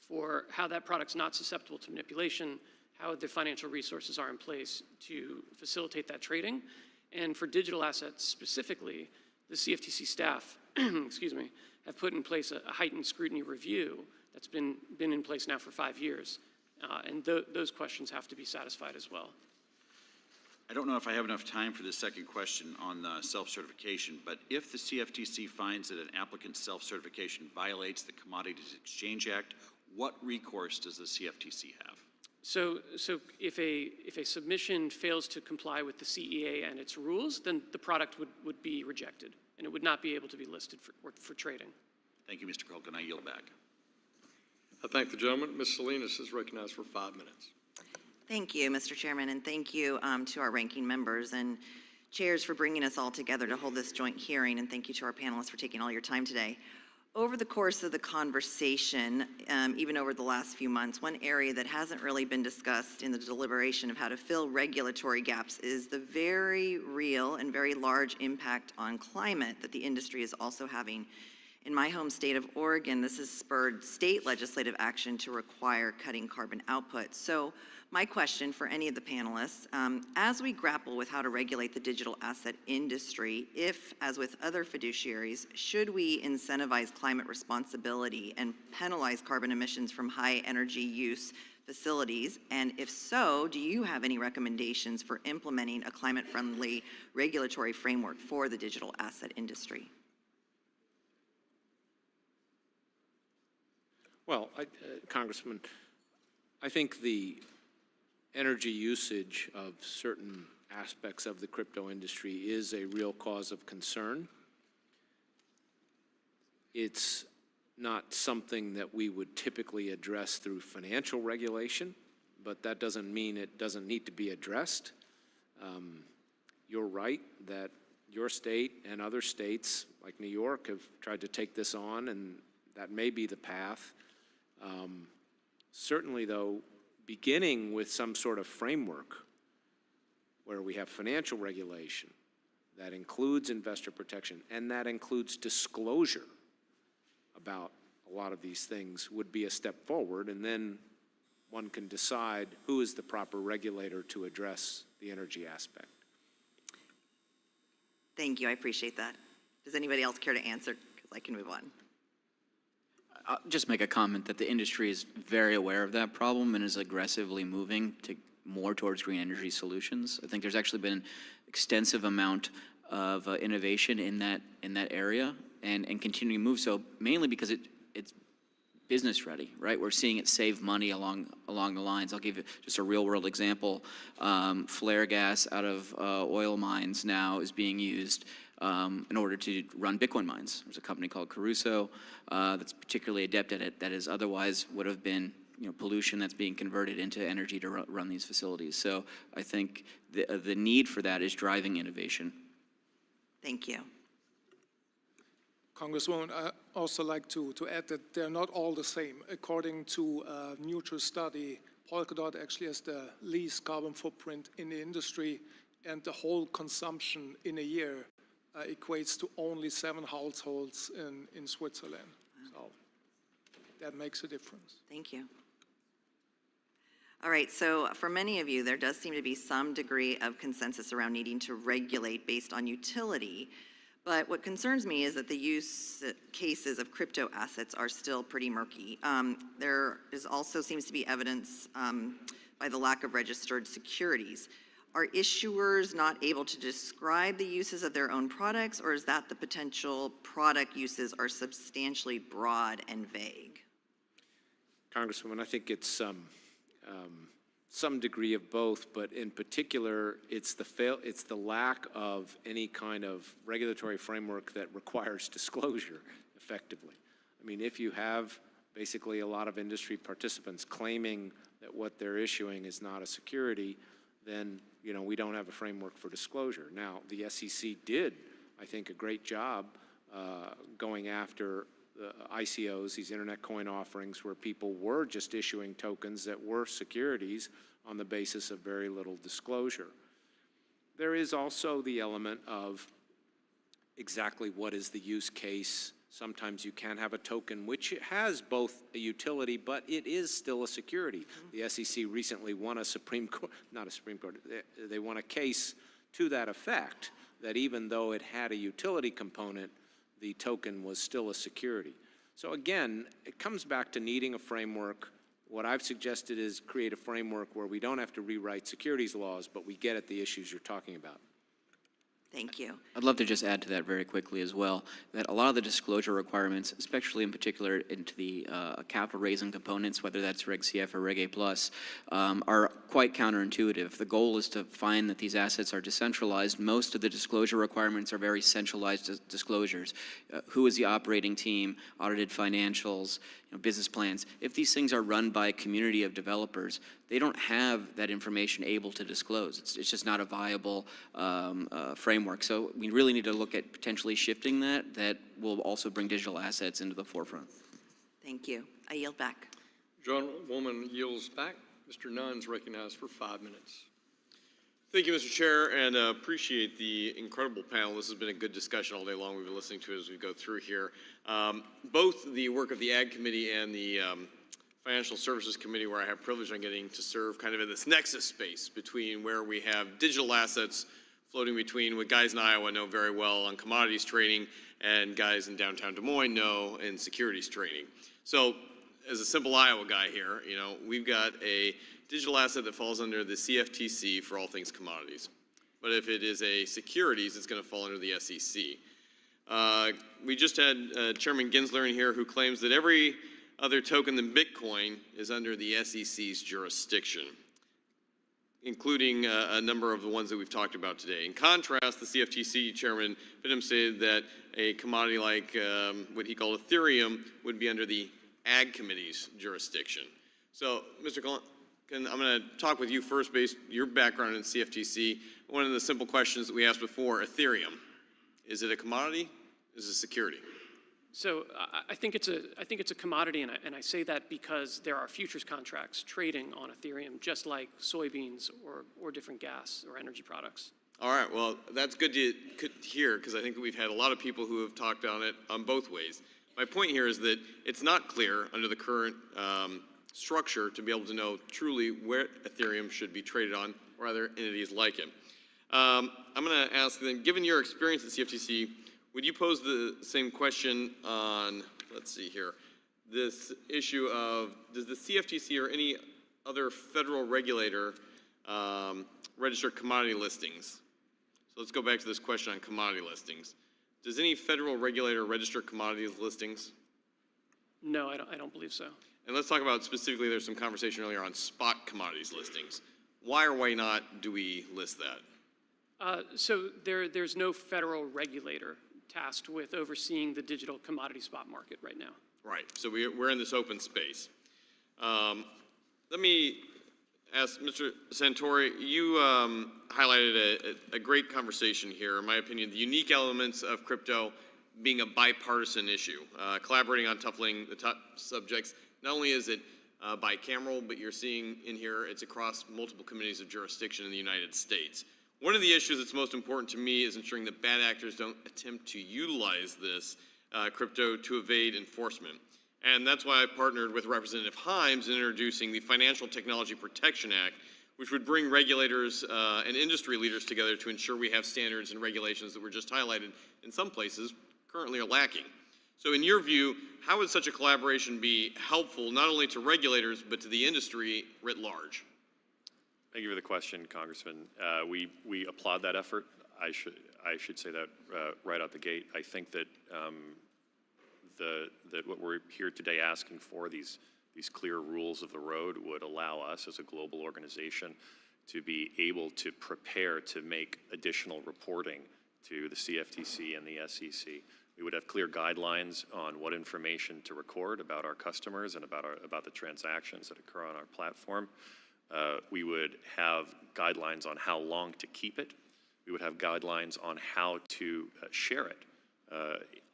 for how that product's not susceptible to manipulation, how the financial resources are in place to facilitate that trading. And for digital assets specifically, the CFTC staff, excuse me, have put in place a heightened scrutiny review that's been in place now for 5 years. And those questions have to be satisfied as well. I don't know if I have enough time for the second question on the self-certification, but if the CFTC finds that an applicant's self-certification violates the Commodities Exchange Act, what recourse does the CFTC have? So if a submission fails to comply with the CEA and its rules, then the product would be rejected, and it would not be able to be listed for trading. Thank you, Mr. Culkin. I yield back. I thank the gentleman. Ms. Salinas is recognized for 5 minutes. Thank you, Mr. Chairman, and thank you to our ranking members and chairs for bringing us all together to hold this joint hearing, and thank you to our panelists for taking all your time today. Over the course of the conversation, even over the last few months, one area that hasn't really been discussed in the deliberation of how to fill regulatory gaps is the very real and very large impact on climate that the industry is also having. In my home state of Oregon, this has spurred state legislative action to require cutting carbon output. So my question for any of the panelists, as we grapple with how to regulate the digital asset industry, if, as with other fiduciaries, should we incentivize climate responsibility and penalize carbon emissions from high energy use facilities? And if so, do you have any recommendations for implementing a climate-friendly regulatory framework for the digital asset industry? Well, Congressman, I think the energy usage of certain aspects of the crypto industry is a real cause of concern. It's not something that we would typically address through financial regulation, but that doesn't mean it doesn't need to be addressed. You're right that your state and other states like New York have tried to take this on, and that may be the path. Certainly, though, beginning with some sort of framework where we have financial regulation that includes investor protection and that includes disclosure about a lot of these things would be a step forward, and then one can decide who is the proper regulator to address the energy aspect. Thank you, I appreciate that. Does anybody else care to answer? Because I can move on. I'll just make a comment that the industry is very aware of that problem and is aggressively moving to more towards green energy solutions. I think there's actually been an extensive amount of innovation in that area and continuing to move so, mainly because it's business ready, right? We're seeing it save money along the lines. I'll give you just a real world example. Flare gas out of oil mines now is being used in order to run Bitcoin mines. There's a company called Caruso that's particularly adept at it that is otherwise would have been pollution that's being converted into energy to run these facilities. So I think the need for that is driving innovation. Thank you. Congresswoman, I also like to add that they're not all the same. According to a mutual study, Polkadot actually has the least carbon footprint in the industry, and the whole consumption in a year equates to only 7 households in Switzerland. So that makes a difference. Thank you. All right, so for many of you, there does seem to be some degree of consensus around needing to regulate based on utility. But what concerns me is that the use cases of crypto assets are still pretty murky. There is also seems to be evidence by the lack of registered securities. Are issuers not able to describe the uses of their own products, or is that the potential product uses are substantially broad and vague? Congresswoman, I think it's some degree of both, but in particular, it's the lack of any kind of regulatory framework that requires disclosure effectively. I mean, if you have basically a lot of industry participants claiming that what they're issuing is not a security, then we don't have a framework for disclosure. Now, the SEC did, I think, a great job going after the ICOs, these internet coin offerings, where people were just issuing tokens that were securities on the basis of very little disclosure. There is also the element of exactly what is the use case. Sometimes you can have a token which has both a utility, but it is still a security. The SEC recently won they won a case to that effect, that even though it had a utility component, the token was still a security. So again, it comes back to needing a framework. What I've suggested is create a framework where we don't have to rewrite securities laws, but we get at the issues you're talking about. Thank you. I'd love to just add to that very quickly as well, that a lot of the disclosure requirements, especially in particular into the capital raising components, whether that's Reg CF or Reg A+, are quite counterintuitive. The goal is to find that these assets are decentralized. Most of the disclosure requirements are very centralized disclosures. Who is the operating team, audited financials, business plans. If these things are run by a community of developers, they don't have that information able to disclose. It's just not a viable framework. So we really need to look at potentially shifting that. That will also bring digital assets into the forefront. Thank you. I yield back. Gentlewoman yields back. Mr. Nunn's recognized for 5 minutes. Thank you, Mr. Chair, and appreciate the incredible panel. This has been a good discussion all day long. We've been listening to it as we go through here. Both the work of the Ag Committee and the Financial Services Committee, where I have privilege on getting to serve kind of in this nexus space between where we have digital assets floating between what guys in Iowa know very well on commodities trading and guys in downtown Des Moines know in securities trading. So as a simple Iowa guy here, we've got a digital asset that falls under the CFTC for all things commodities. But if it is a securities, it's going to fall under the SEC. We just had Chairman Gensler in here who claims that every other token than Bitcoin is under the SEC's jurisdiction, including a number of the ones that we've talked about today. In contrast, the CFTC Chairman Bidham stated that a commodity like what he called Ethereum would be under the Ag Committee's jurisdiction. So, Mr. Cullen, I'm going to talk with you first, based your background in CFTC. One of the simple questions that we asked before: Ethereum, is it a commodity? Is it a security? So I think it's a commodity, and I say that because there are futures contracts trading on Ethereum, just like soybeans or different gas or energy products. All right, well, that's good to hear, because I think that we've had a lot of people who have talked on it on both ways. My point here is that it's not clear under the current structure to be able to know truly where Ethereum should be traded on or other entities like it. I'm going to ask then, given your experience at CFTC, would you pose the same question on, let's see here, this issue of, does the CFTC or any other federal regulator register commodity listings? So let's go back to this question on commodity listings. Does any federal regulator register commodity listings? No, I don't believe so. And let's talk about specifically, there's some conversation earlier on spot commodities listings. Why or why not do we list that? So there's no federal regulator tasked with overseeing the digital commodity spot market right now. Right, so we're in this open space. Let me ask Mr. Santori, you highlighted a great conversation here. In my opinion, the unique elements of crypto being a bipartisan issue, collaborating on toughening the top subjects. Not only is it bicameral, but you're seeing in here it's across multiple committees of jurisdiction in the United States. One of the issues that's most important to me is ensuring that bad actors don't attempt to utilize this crypto to evade enforcement. And that's why I partnered with Representative Himes in introducing the Financial Technology Protection Act, which would bring regulators and industry leaders together to ensure we have standards and regulations that were just highlighted in some places currently are lacking. So in your view, how would such a collaboration be helpful not only to regulators but to the industry writ large? Thank you for the question, Congressman. We applaud that effort. I should say that right out the gate. I think that that what we're here today asking for, these clear rules of the road, would allow us as a global organization to be able to prepare to make additional reporting to the CFTC and the SEC. We would have clear guidelines on what information to record about our customers and about the transactions that occur on our platform. We would have guidelines on how long to keep it. We would have guidelines on how to share it.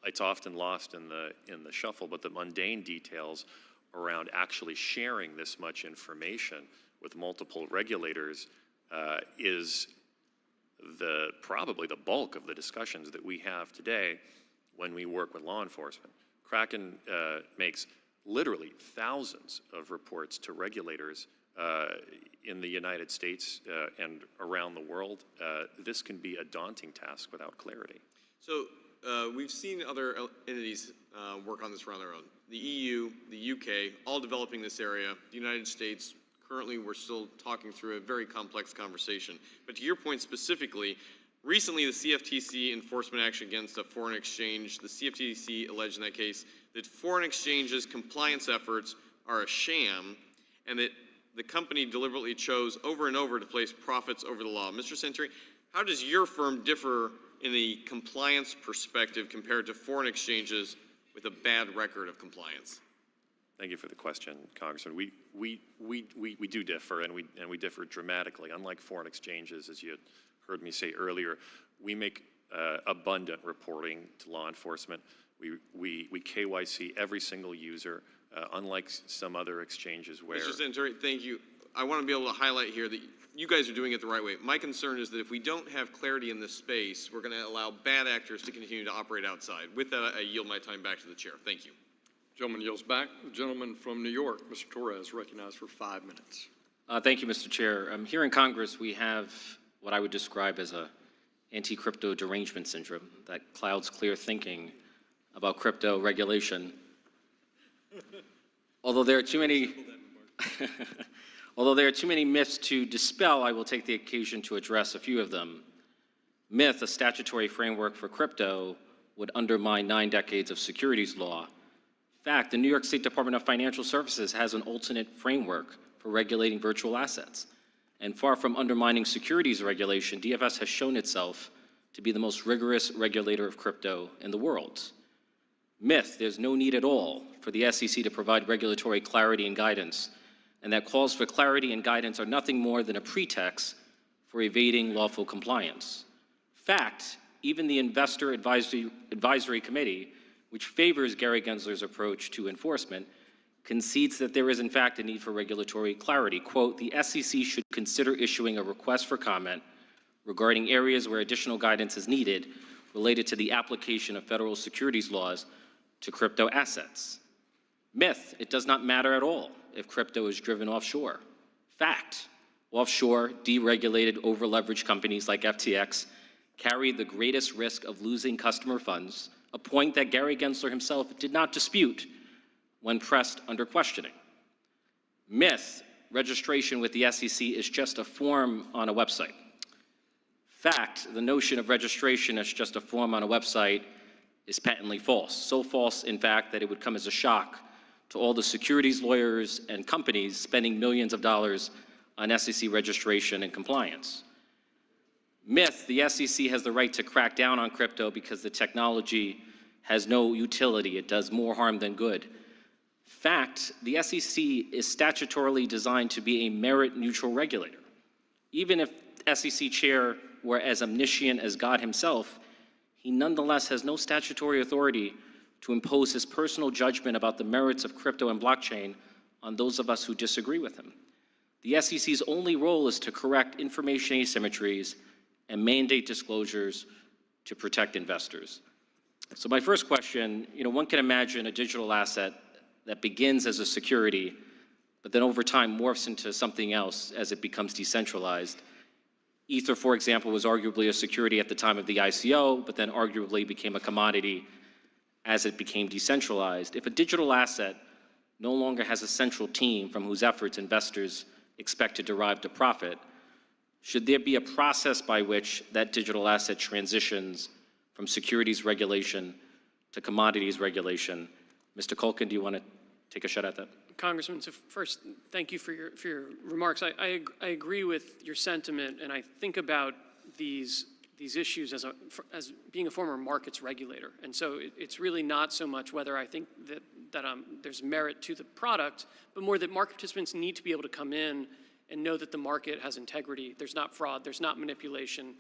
It's often lost in the shuffle, but the mundane details around actually sharing this much information with multiple regulators is probably the bulk of the discussions that we have today when we work with law enforcement. Kraken makes literally thousands of reports to regulators in the United States and around the world. This can be a daunting task without clarity. So we've seen other entities work on this around their own. The EU, the UK, all developing this area. The United States, currently we're still talking through a very complex conversation. But to your point specifically, recently the CFTC enforcement action against a foreign exchange, the CFTC alleged in that case that foreign exchanges' compliance efforts are a sham and that the company deliberately chose over and over to place profits over the law. Mr. Santori, how does your firm differ in the compliance perspective compared to foreign exchanges with a bad record of compliance? Thank you for the question, Congressman. We do differ, and we differ dramatically. Unlike foreign exchanges, as you heard me say earlier, we make abundant reporting to law enforcement. We KYC every single user, unlike some other exchanges where... Mr. Santori, thank you. I want to be able to highlight here that you guys are doing it the right way. My concern is that if we don't have clarity in this space, we're going to allow bad actors to continue to operate outside. With that, I yield my time back to the chair. Thank you. Gentleman yields back. The gentleman from New York, Mr. Torres, recognized for 5 minutes. Thank you, Mr. Chair. Here in Congress, we have what I would describe as a anti-crypto derangement syndrome that clouds clear thinking about crypto regulation. Although there are too many, although there are too many myths to dispel, I will take the occasion to address a few of them. Myth, a statutory framework for crypto, would undermine 9 decades of securities law. Fact, the New York State Department of Financial Services has an alternate framework for regulating virtual assets. And far from undermining securities regulation, DFS has shown itself to be the most rigorous regulator of crypto in the world. Myth, there's no need at all for the SEC to provide regulatory clarity and guidance, and that calls for clarity and guidance are nothing more than a pretext for evading lawful compliance. Fact, even the Investor Advisory Committee, which favors Gary Gensler's approach to enforcement, concedes that there is in fact a need for regulatory clarity. Quote, the SEC should consider issuing a request for comment regarding areas where additional guidance is needed related to the application of federal securities laws to crypto assets. Myth, it does not matter at all if crypto is driven offshore. Fact, offshore, deregulated, over-leveraged companies like FTX carry the greatest risk of losing customer funds, a point that Gary Gensler himself did not dispute when pressed under questioning. Myth, registration with the SEC is just a form on a website. Fact, the notion of registration as just a form on a website is patently false. So false, in fact, that it would come as a shock to all the securities lawyers and companies spending millions of dollars on SEC registration and compliance. Myth, the SEC has the right to crack down on crypto because the technology has no utility. It does more harm than good. Fact, the SEC is statutorily designed to be a merit-neutral regulator. Even if SEC chair were as omniscient as God himself, he nonetheless has no statutory authority to impose his personal judgment about the merits of crypto and blockchain on those of us who disagree with him. The SEC's only role is to correct information asymmetries and mandate disclosures to protect investors. So my first question, one can imagine a digital asset that begins as a security, but then over time morphs into something else as it becomes decentralized. Ether, for example, was arguably a security at the time of the ICO, but then arguably became a commodity as it became decentralized. If a digital asset no longer has a central team from whose efforts investors expect to derive the profit, should there be a process by which that digital asset transitions from securities regulation to commodities regulation? Mr. Culkin, do you want to take a shot at that? Congressman, so first, thank you for your remarks. I agree with your sentiment, and I think about these issues as being a former markets regulator. And so it's really not so much whether I think that there's merit to the product, but more that market participants need to be able to come in and know that the market has integrity. There's not fraud, there's not manipulation,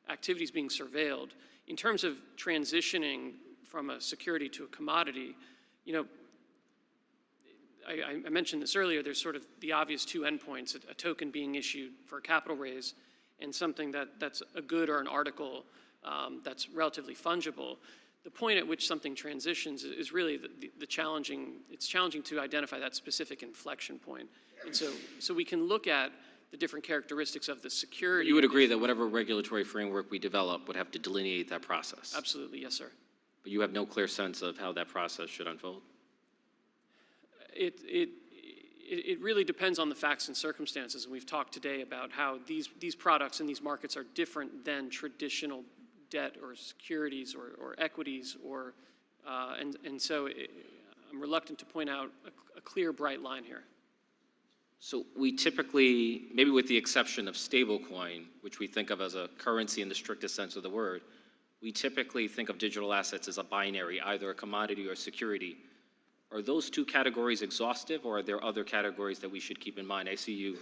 activities being surveilled. In terms of transitioning from a security to a commodity, I mentioned this earlier, there's sort of the obvious two endpoints, a token being issued for a capital raise and something that's a good or an article that's relatively fungible. The point at which something transitions is really it's challenging to identify that specific inflection point. And so we can look at the different characteristics of the security. You would agree that whatever regulatory framework we develop would have to delineate that process? Absolutely, yes, sir. But you have no clear sense of how that process should unfold? It really depends on the facts and circumstances. And we've talked today about how these products and these markets are different than traditional debt or securities or equities and so I'm reluctant to point out a clear, bright line here. So we typically, maybe with the exception of stablecoin, which we think of as a currency in the strictest sense of the word, we typically think of digital assets as a binary, either a commodity or a security. Are those two categories exhaustive, or are there other categories that we should keep in mind? I see you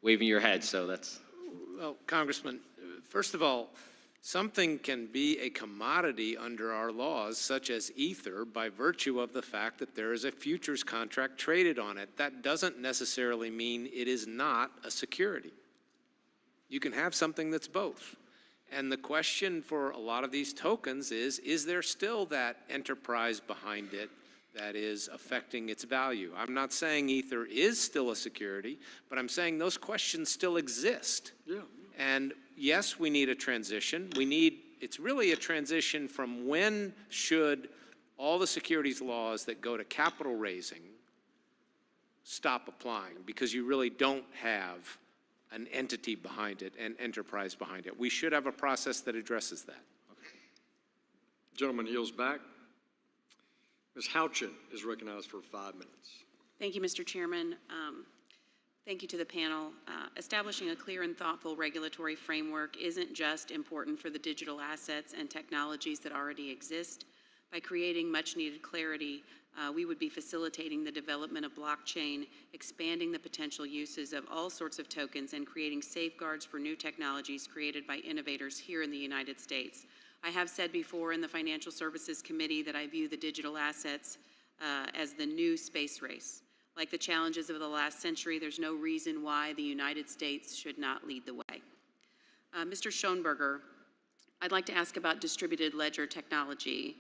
waving your head, so that's... Well, Congressman, first of all, something can be a commodity under our laws, such as Ether, by virtue of the fact that there is a futures contract traded on it. That doesn't necessarily mean it is not a security. You can have something that's both. And the question for a lot of these tokens is there still that enterprise behind it that is affecting its value? I'm not saying Ether is still a security, but I'm saying those questions still exist. Yeah. And yes, we need a transition. It's really a transition from when should all the securities laws that go to capital raising stop applying because you really don't have an entity behind it, an enterprise behind it. We should have a process that addresses that. Gentleman yields back. Ms. Houchin is recognized for 5 minutes. Thank you, Mr. Chairman. Thank you to the panel. Establishing a clear and thoughtful regulatory framework isn't just important for the digital assets and technologies that already exist. By creating much-needed clarity, we would be facilitating the development of blockchain, expanding the potential uses of all sorts of tokens, and creating safeguards for new technologies created by innovators here in the United States. I have said before in the Financial Services Committee that I view the digital assets as the new space race. Like the challenges of the last century, there's no reason why the United States should not lead the way. Mr. Schoenberger, I'd like to ask about distributed ledger technology.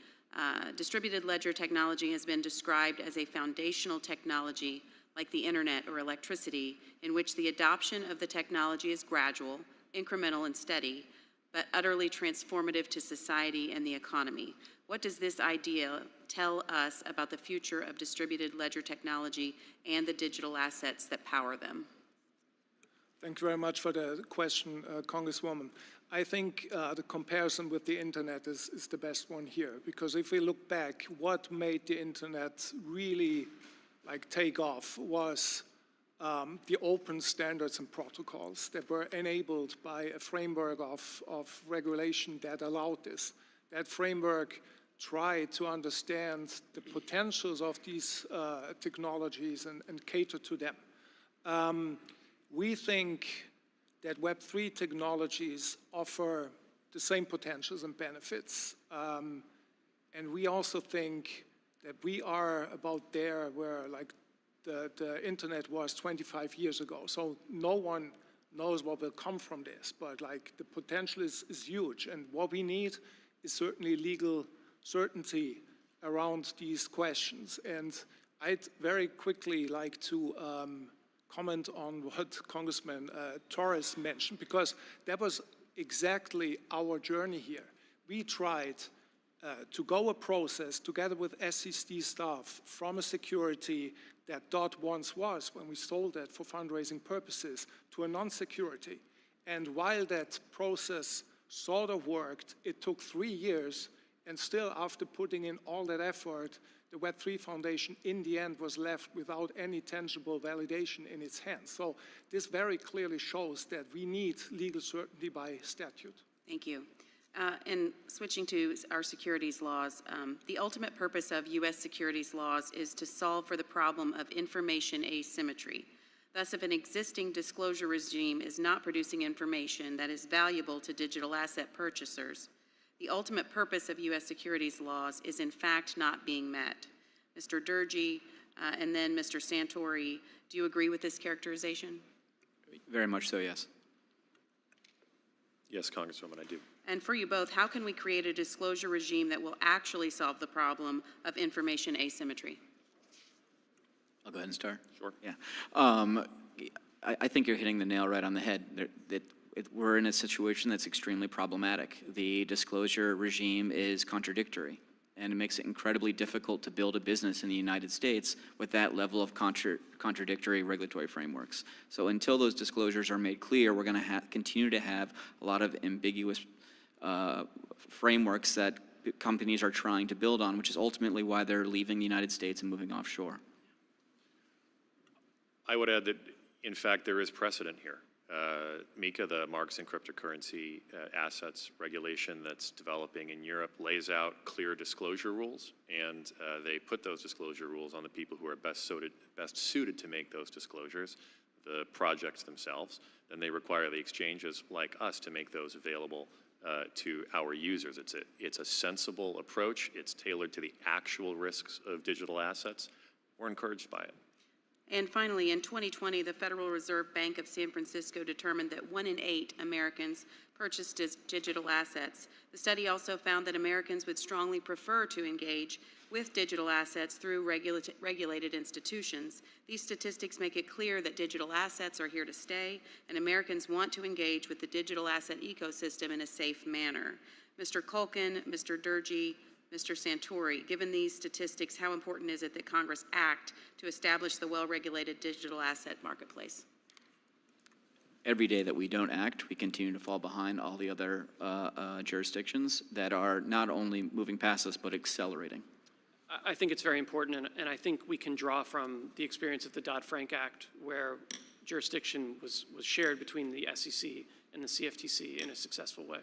Distributed ledger technology has been described as a foundational technology like the internet or electricity, in which the adoption of the technology is gradual, incremental, and steady, but utterly transformative to society and the economy. What does this idea tell us about the future of distributed ledger technology and the digital assets that power them? Thank you very much for the question, Congresswoman. I think the comparison with the internet is the best one here, because if we look back, what made the internet really take off was the open standards and protocols that were enabled by a framework of regulation that allowed this. That framework tried to understand the potentials of these technologies and cater to them. We think that Web3 technologies offer the same potentials and benefits. And we also think that we are about there where the internet was 25 years ago. So no one knows what will come from this, but the potential is huge. And what we need is certainly legal certainty around these questions. And I'd very quickly like to comment on what Congressman Torres mentioned, because that was exactly our journey here. We tried to go a process together with SEC staff from a security that DOT once was when we sold it for fundraising purposes to a non-security. And while that process sort of worked, it took 3 years, and still after putting in all that effort, the Web3 Foundation in the end was left without any tangible validation in its hands. So this very clearly shows that we need legal certainty by statute. Thank you. And switching to our securities laws, the ultimate purpose of U.S. securities laws is to solve for the problem of information asymmetry. Thus, if an existing disclosure regime is not producing information that is valuable to digital asset purchasers, the ultimate purpose of U.S. securities laws is in fact not being met. Mr. Durgee and then Mr. Santori, do you agree with this characterization? Very much so, yes. Yes, Congresswoman, I do. And for you both, how can we create a disclosure regime that will actually solve the problem of information asymmetry? I'll go ahead and start. Sure. Yeah. I think you're hitting the nail right on the head. We're in a situation that's extremely problematic. The disclosure regime is contradictory, and it makes it incredibly difficult to build a business in the United States with that level of contradictory regulatory frameworks. So until those disclosures are made clear, we're going to continue to have a lot of ambiguous frameworks that companies are trying to build on, which is ultimately why they're leaving the United States and moving offshore. I would add that, in fact, there is precedent here. MiCA, the Marks and Cryptocurrency Assets regulation that's developing in Europe, lays out clear disclosure rules, and they put those disclosure rules on the people who are best suited to make those disclosures, the projects themselves. Then they require the exchanges like us to make those available to our users. It's a sensible approach. It's tailored to the actual risks of digital assets. We're encouraged by it. And finally, in 2020, the Federal Reserve Bank of San Francisco determined that 1 in 8 Americans purchased digital assets. The study also found that Americans would strongly prefer to engage with digital assets through regulated institutions. These statistics make it clear that digital assets are here to stay, and Americans want to engage with the digital asset ecosystem in a safe manner. Mr. Culkin, Mr. Durgee, Mr. Santori, given these statistics, how important is it that Congress act to establish the well-regulated digital asset marketplace? Every day that we don't act, we continue to fall behind all the other jurisdictions that are not only moving past us, but accelerating. I think it's very important, and I think we can draw from the experience of the Dodd-Frank Act, where jurisdiction was shared between the SEC and the CFTC in a successful way.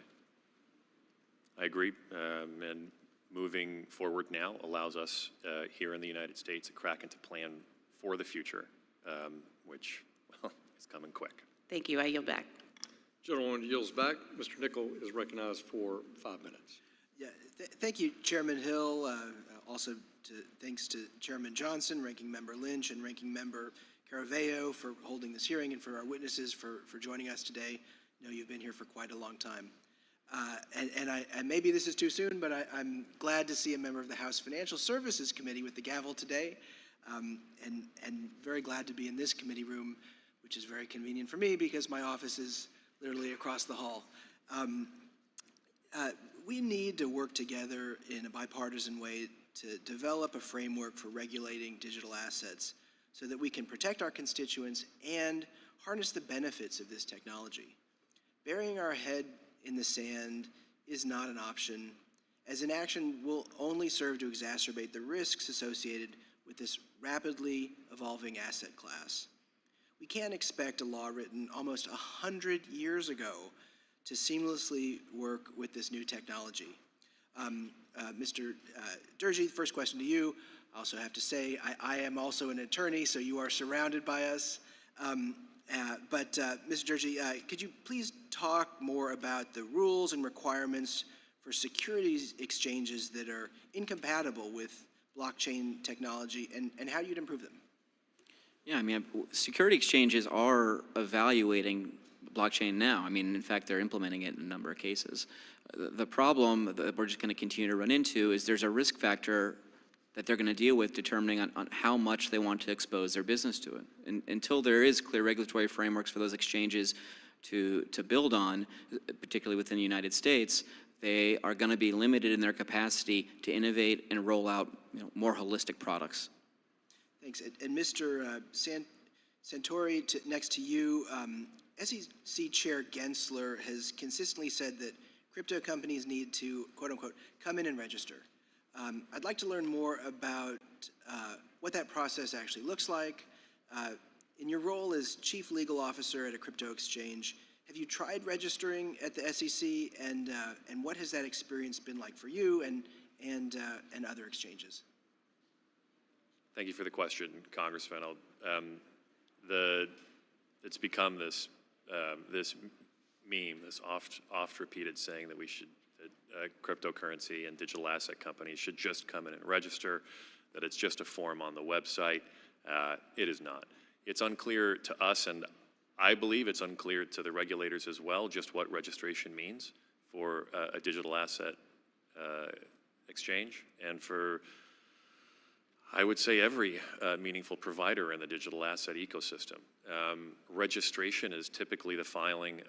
I agree, and moving forward now allows us here in the United States a crack into plan for the future, which, well, is coming quick. Thank you. I yield back. Gentleman yields back. Mr. Nichol is recognized for 5 minutes. Yeah, thank you, Chairman Hill. Also, thanks to Chairman Johnson, Ranking Member Lynch, and Ranking Member Caraveo for holding this hearing, and for our witnesses for joining us today. I know you've been here for quite a long time. And maybe this is too soon, but I'm glad to see a member of the House Financial Services Committee with the gavel today, and very glad to be in this committee room, which is very convenient for me because my office is literally across the hall. We need to work together in a bipartisan way to develop a framework for regulating digital assets so that we can protect our constituents and harness the benefits of this technology. Burying our head in the sand is not an option, as inaction will only serve to exacerbate the risks associated with this rapidly evolving asset class. We can't expect a law written almost 100 years ago to seamlessly work with this new technology. Mr. Durgee, first question to you. I also have to say, I am also an attorney, so you are surrounded by us. But Mr. Durgee, could you please talk more about the rules and requirements for securities exchanges that are incompatible with blockchain technology, and how you'd improve them? Yeah, I mean, security exchanges are evaluating blockchain now. I mean, in fact, they're implementing it in a number of cases. The problem that we're just going to continue to run into is there's a risk factor that they're going to deal with determining on how much they want to expose their business to it. And until there is clear regulatory frameworks for those exchanges to build on, particularly within the United States, they are going to be limited in their capacity to innovate and roll out more holistic products. Thanks. And Mr. Santori, next to you, SEC Chair Gensler has consistently said that crypto companies need to, quote unquote, come in and register. I'd like to learn more about what that process actually looks like. In your role as Chief Legal Officer at a crypto exchange, have you tried registering at the SEC, and what has that experience been like for you and other exchanges? Thank you for the question, Congressman. It's become this this meme, this oft repeated saying that cryptocurrency and digital asset companies should just come in and register, that it's just a form on the website. It is not. It's unclear to us, and I believe it's unclear to the regulators as well, just what registration means for a digital asset exchange, and for, I would say, every meaningful provider in the digital asset ecosystem. Registration is typically the filing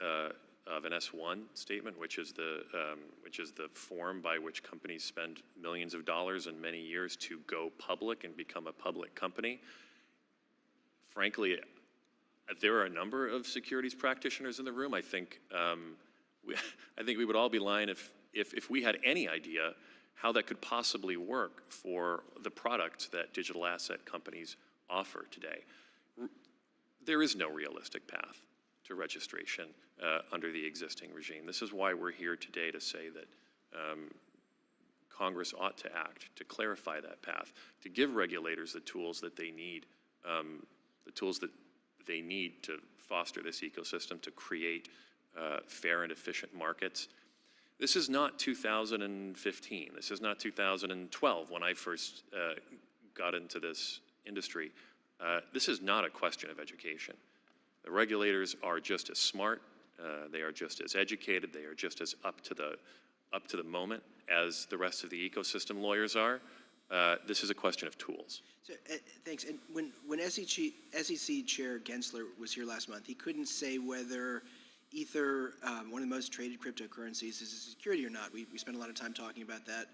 of an S-1 statement, which is the form by which companies spend millions of dollars and many years to go public and become a public company. Frankly, there are a number of securities practitioners in the room. I think we would all be lying if we had any idea how that could possibly work for the products that digital asset companies offer today. There is no realistic path to registration under the existing regime. This is why we're here today, to say that Congress ought to act to clarify that path, to give regulators the tools that they need, to foster this ecosystem, to create fair and efficient markets. This is not 2015. This is not 2012 when I first got into this industry. This is not a question of education. The regulators are just as smart, they are just as educated, they are just as up to the moment as the rest of the ecosystem lawyers are. This is a question of tools. So, thanks. And when SEC Chair Gensler was here last month, he couldn't say whether Ether, one of the most traded cryptocurrencies, is a security or not. We spent a lot of time talking about that.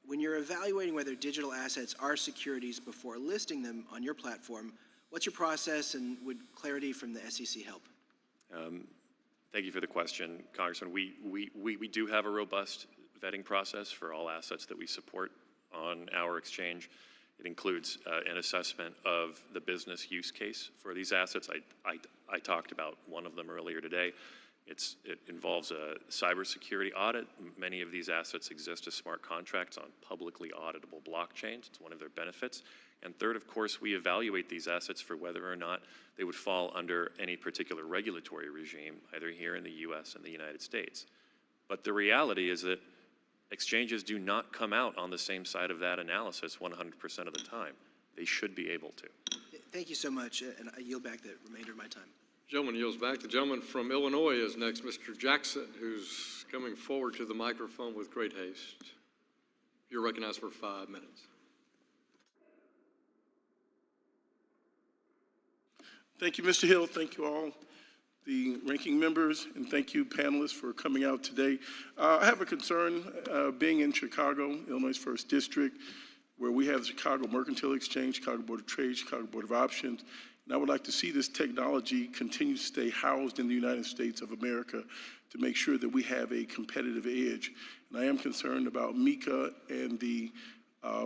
when you're evaluating whether digital assets are securities before listing them on your platform, what's your process, and would clarity from the SEC help? Thank you for the question, Congressman. We do have a robust vetting process for all assets that we support on our exchange. It includes an assessment of the business use case for these assets. I talked about one of them earlier today. It involves a cybersecurity audit. Many of these assets exist as smart contracts on publicly auditable blockchains. It's one of their benefits. And third, of course, we evaluate these assets for whether or not they would fall under any particular regulatory regime, either here in the US and the United States. But the reality is that exchanges do not come out on the same side of that analysis 100% of the time. They should be able to. Thank you so much, and I yield back the remainder of my time. Gentleman yields back. The gentleman from Illinois is next, Mr. Jackson, who's coming forward to the microphone with great haste. You're recognized for 5 minutes. Thank you, Mr. Hill. Thank you all, the ranking members, and thank you, panelists, for coming out today. I have a concern being in Chicago, Illinois' 1st District, where we have the Chicago Mercantile Exchange, Chicago Board of Trade, Chicago Board of Options, and I would like to see this technology continue to stay housed in the United States of America to make sure that we have a competitive edge. And I am concerned about MiCA and the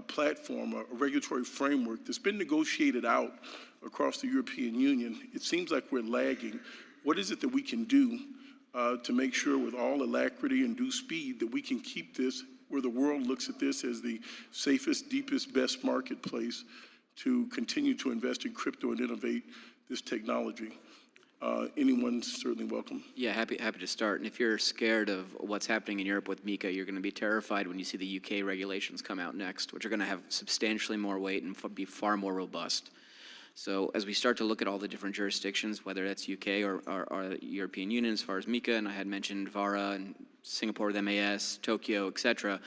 platform, a regulatory framework that's been negotiated out across the European Union. It seems like we're lagging. What is it that we can do to make sure with all alacrity and due speed that we can keep this where the world looks at this as the safest, deepest, best marketplace to continue to invest in crypto and innovate this technology? Anyone's certainly welcome. Yeah, happy to start. And if you're scared of what's happening in Europe with MiCA, you're going to be terrified when you see the UK regulations come out next, which are going to have substantially more weight and be far more robust. So as we start to look at all the different jurisdictions, whether that's UK or European Union as far as MiCA, and I had mentioned VARA and Singapore with MAS, Tokyo, et cetera,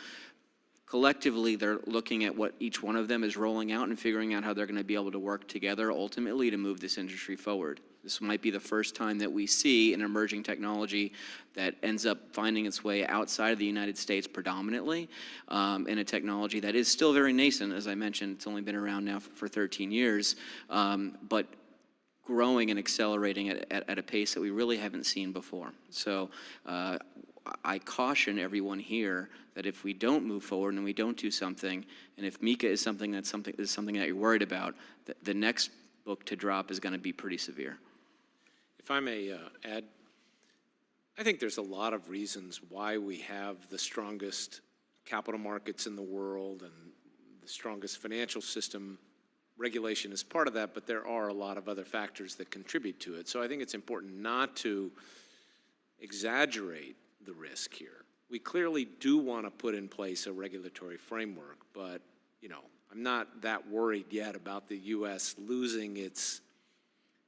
collectively they're looking at what each one of them is rolling out and figuring out how they're going to be able to work together ultimately to move this industry forward. This might be the first time that we see an emerging technology that ends up finding its way outside of the United States predominantly, in a technology that is still very nascent. As I mentioned, it's only been around now for 13 years, but growing and accelerating at a pace that we really haven't seen before. So I caution everyone here that if we don't move forward and we don't do something, and if MiCA is something that you're worried about, the next book to drop is going to be pretty severe. If I may add, I think there's a lot of reasons why we have the strongest capital markets in the world and the strongest financial system. Regulation is part of that, but there are a lot of other factors that contribute to it. So I think it's important not to exaggerate the risk here. We clearly do want to put in place a regulatory framework, but, you know, I'm not that worried yet about the U.S. losing its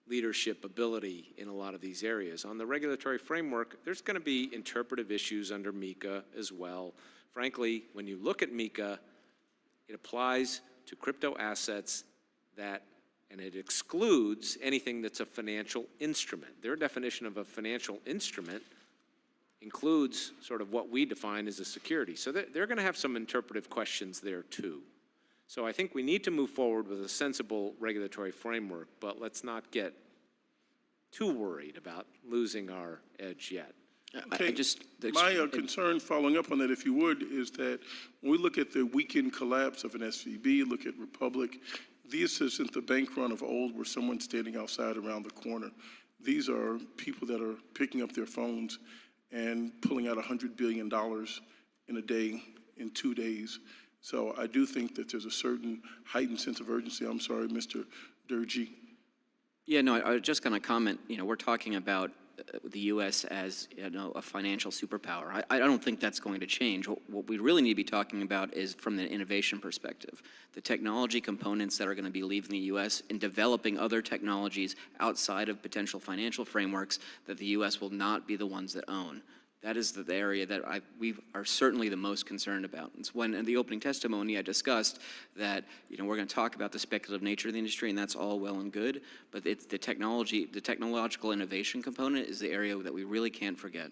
leadership ability in a lot of these areas. On the regulatory framework, there's going to be interpretive issues under MiCA as well. Frankly, when you look at MiCA, it applies to crypto assets and it excludes anything that's a financial instrument. Their definition of a financial instrument includes sort of what we define as a security. So they're going to have some interpretive questions there too. So I think we need to move forward with a sensible regulatory framework, but let's not get too worried about losing our edge yet. Okay. My concern, following up on that, if you would, is that when we look at the weekend collapse of an SVB, look at Republic, this isn't the bank run of old where someone's standing outside around the corner. These are people that are picking up their phones and pulling out $100 billion in a day, in 2 days. So I do think that there's a certain heightened sense of urgency. I'm sorry, Mr. Durgee. Yeah, no, I was just going to comment, we're talking about the U.S. as, a financial superpower. I don't think that's going to change. What we really need to be talking about is from the innovation perspective, the technology components that are going to be leaving the U.S. and developing other technologies outside of potential financial frameworks that the U.S. will not be the ones that own. That is the area that we are certainly the most concerned about. It's when in the opening testimony I discussed that we're going to talk about the speculative nature of the industry, and that's all well and good, but it's the technological innovation component is the area that we really can't forget.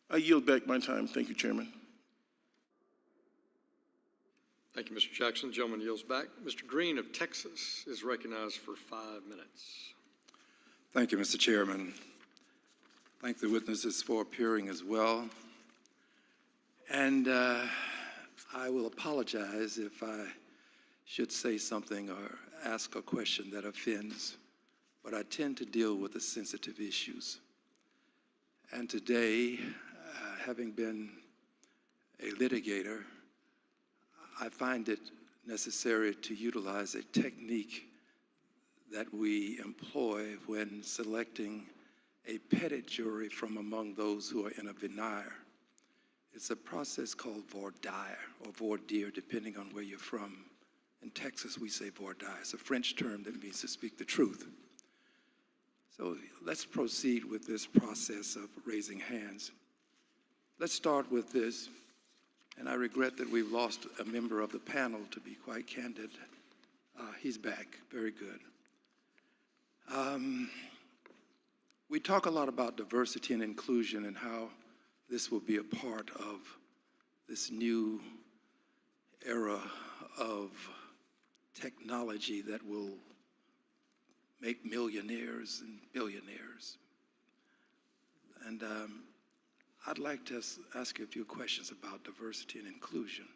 I yield back my time. Thank you, Chairman. Thank you, Mr. Jackson. Gentleman yields back. Mr. Green of Texas is recognized for 5 minutes. Thank you, Mr. Chairman. Thank the witnesses for appearing as well. And I will apologize if I should say something or ask a question that offends, but I tend to deal with the sensitive issues. And today, having been a litigator, I find it necessary to utilize a technique that we employ when selecting a petit jury from among those who are in a veneer. It's a process called voir dire or voir dire, depending on where you're from. In Texas, we say voir dire. It's a French term that means to speak the truth. So let's proceed with this process of raising hands. Let's start with this, and I regret that we've lost a member of the panel, to be quite candid. He's back, very good. We talk a lot about diversity and inclusion and how this will be a part of this new era of technology that will make millionaires and billionaires. And I'd like to ask you a few questions about diversity and inclusion.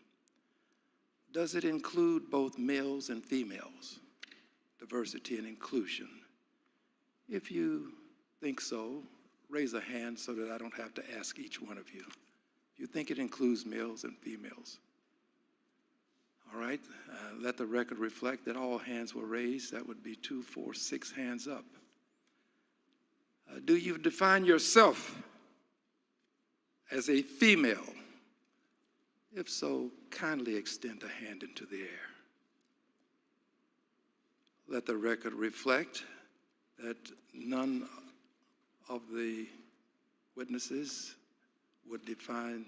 Does it include both males and females, diversity and inclusion? If you think so, raise a hand so that I don't have to ask each one of you. If you think it includes males and females. All right, let the record reflect that all hands were raised. That would be 2, 4, 6 hands up. Do you define yourself as a female? If so, kindly extend a hand into the air. Let the record reflect that none of the witnesses would be defined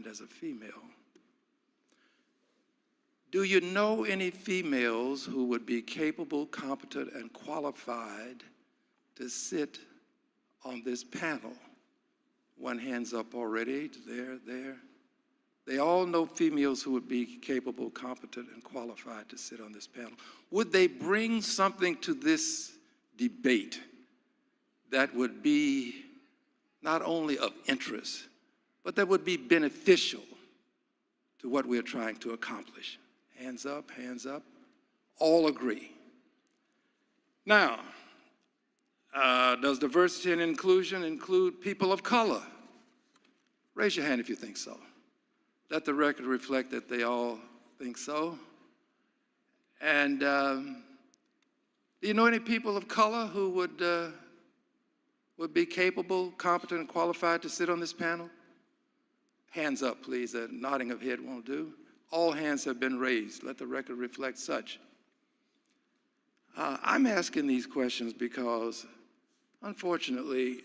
as a female. Do you know any females who would be capable, competent, and qualified to sit on this panel? One hand's up already, there. They all know females who would be capable, competent, and qualified to sit on this panel. Would they bring something to this debate that would be not only of interest, but that would be beneficial to what we're trying to accomplish? Hands up, all agree. Now, does diversity and inclusion include people of color? Raise your hand if you think so. Let the record reflect that they all think so. And do you know any people of color who would be capable, competent, and qualified to sit on this panel? Hands up, please. A nodding of head won't do. All hands have been raised. Let the record reflect such. I'm asking these questions because, unfortunately,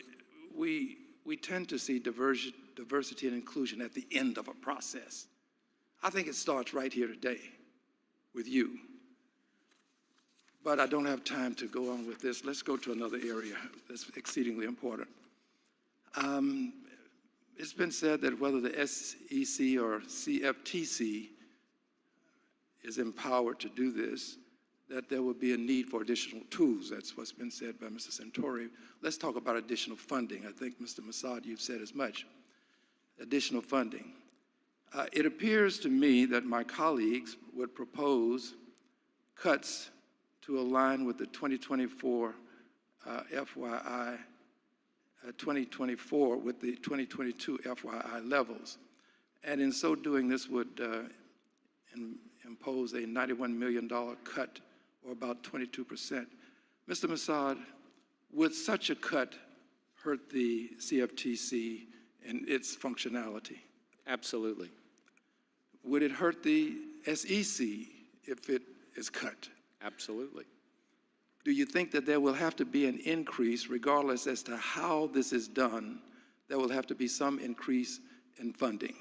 we tend to see diversity and inclusion at the end of a process. I think it starts right here today with you. But I don't have time to go on with this. Let's go to another area that's exceedingly important. It's been said that whether the SEC or CFTC is empowered to do this, that there will be a need for additional tools. That's what's been said by Mr. Santori. Let's talk about additional funding. I think, Mr. Massad, you've said as much. Additional funding. It appears to me that my colleagues would propose cuts to align with the 2024 FYI 2024 with the 2022 FYI levels. And in so doing, this would impose a $91 million cut, or about 22%. Mr. Massad, would such a cut hurt the CFTC and its functionality? Absolutely. Would it hurt the SEC if it is cut? Absolutely. Do you think that there will have to be an increase, regardless as to how this is done, there will have to be some increase in funding?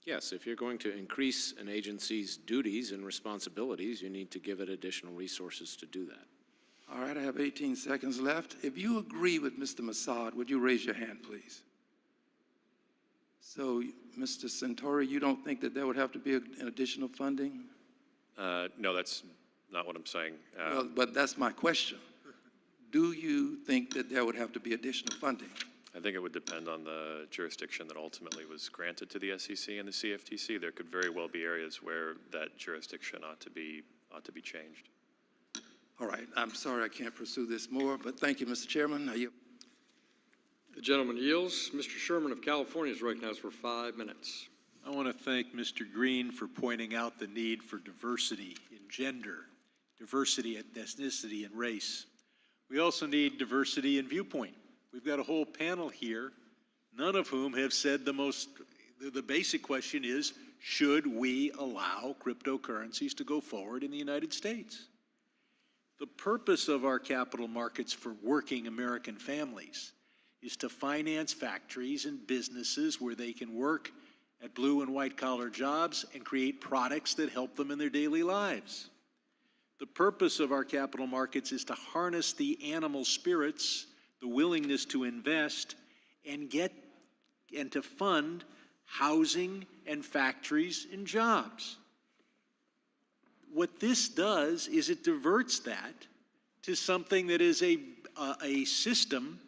Yes, if you're going to increase an agency's duties and responsibilities, you need to give it additional resources to do that. All right, I have 18 seconds left. If you agree with Mr. Massad, would you raise your hand, please? So, Mr. Centauri, you don't think that there would have to be an additional funding? No, that's not what I'm saying. Well, but that's my question. Do you think that there would have to be additional funding? I think it would depend on the jurisdiction that ultimately was granted to the SEC and the CFTC. There could very well be areas where that jurisdiction ought to be changed. All right, I'm sorry I can't pursue this more, but thank you, Mr. Chairman. Now you. The gentleman yields. Mr. Sherman of California is recognized for 5 minutes. I want to thank Mr. Green for pointing out the need for diversity in gender, diversity in ethnicity and race. We also need diversity in viewpoint. We've got a whole panel here, none of whom have said the basic question is, should we allow cryptocurrencies to go forward in the United States? The purpose of our capital markets for working American families is to finance factories and businesses where they can work at blue and white collar jobs and create products that help them in their daily lives. The purpose of our capital markets is to harness the animal spirits, the willingness to invest, and to fund housing and factories and jobs. What this does is it diverts that to something that is a system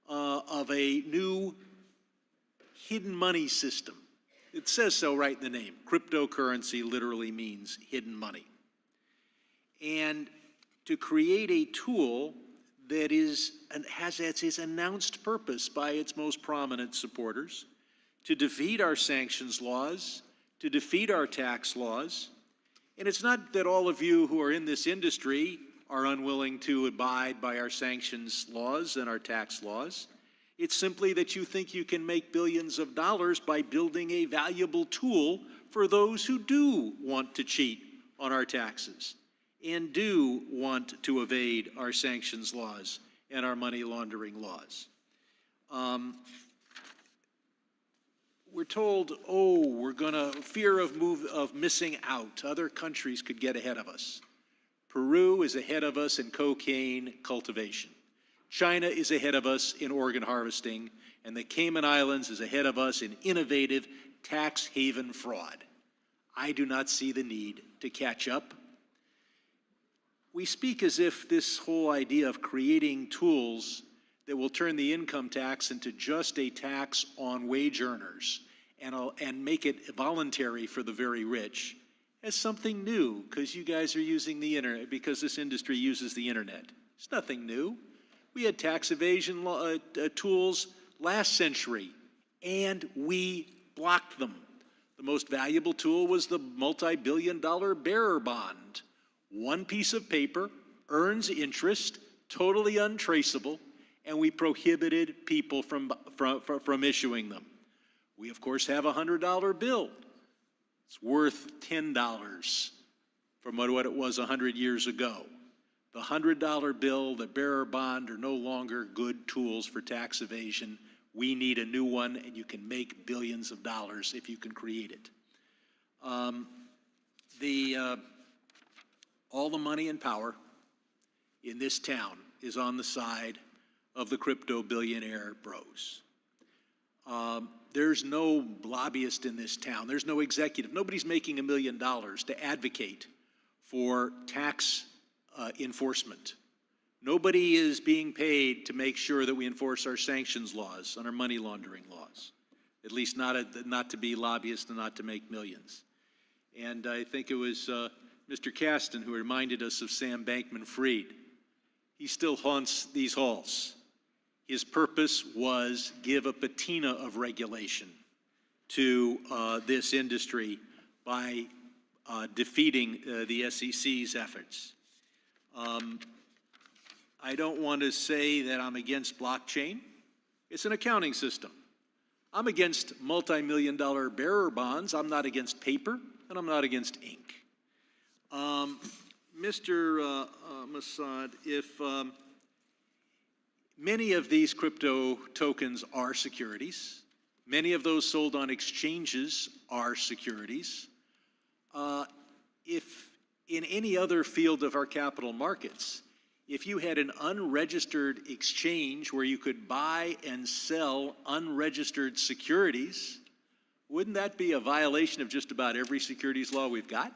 of a new hidden money system. It says so right in the name. Cryptocurrency literally means hidden money. And to create a tool that has its announced purpose by its most prominent supporters to defeat our sanctions laws, to defeat our tax laws. And it's not that all of you who are in this industry are unwilling to abide by our sanctions laws and our tax laws. It's simply that you think you can make billions of dollars by building a valuable tool for those who do want to cheat on our taxes and do want to evade our sanctions laws and our money laundering laws. We're told, we're gonna fear of missing out. Other countries could get ahead of us. Peru is ahead of us in cocaine cultivation. China is ahead of us in organ harvesting, and the Cayman Islands is ahead of us in innovative tax haven fraud. I do not see the need to catch up. We speak as if this whole idea of creating tools that will turn the income tax into just a tax on wage earners and make it voluntary for the very rich as something new, because you guys are using the internet, because this industry uses the internet. It's nothing new. We had tax evasion tools last century, and we blocked them. The most valuable tool was the multi-billion-dollar bearer bond. One piece of paper, earns interest, totally untraceable, and we prohibited people from issuing them. We, of course, have a $100 bill. It's worth $10 from what it was 100 years ago. The $100 bill, the bearer bond are no longer good tools for tax evasion. We need a new one, and you can make billions of dollars if you can create it. All the money and power in this town is on the side of the crypto billionaire bros. There's no lobbyist in this town. There's no executive. Nobody's making $1 million to advocate for tax enforcement. Nobody is being paid to make sure that we enforce our sanctions laws and our money laundering laws, at least not to be lobbyists and not to make millions. And I think it was Mr. Kasten who reminded us of Sam Bankman-Fried. He still haunts these halls. His purpose was give a patina of regulation to this industry by defeating the SEC's efforts. I don't want to say that I'm against blockchain. It's an accounting system. I'm against multi-million-dollar bearer bonds. I'm not against paper, and I'm not against ink. Mr. Massad, if many of these crypto tokens are securities, many of those sold on exchanges are securities. If in any other field of our capital markets, if you had an unregistered exchange where you could buy and sell unregistered securities, Wouldn't that be a violation of just about every securities law we've got?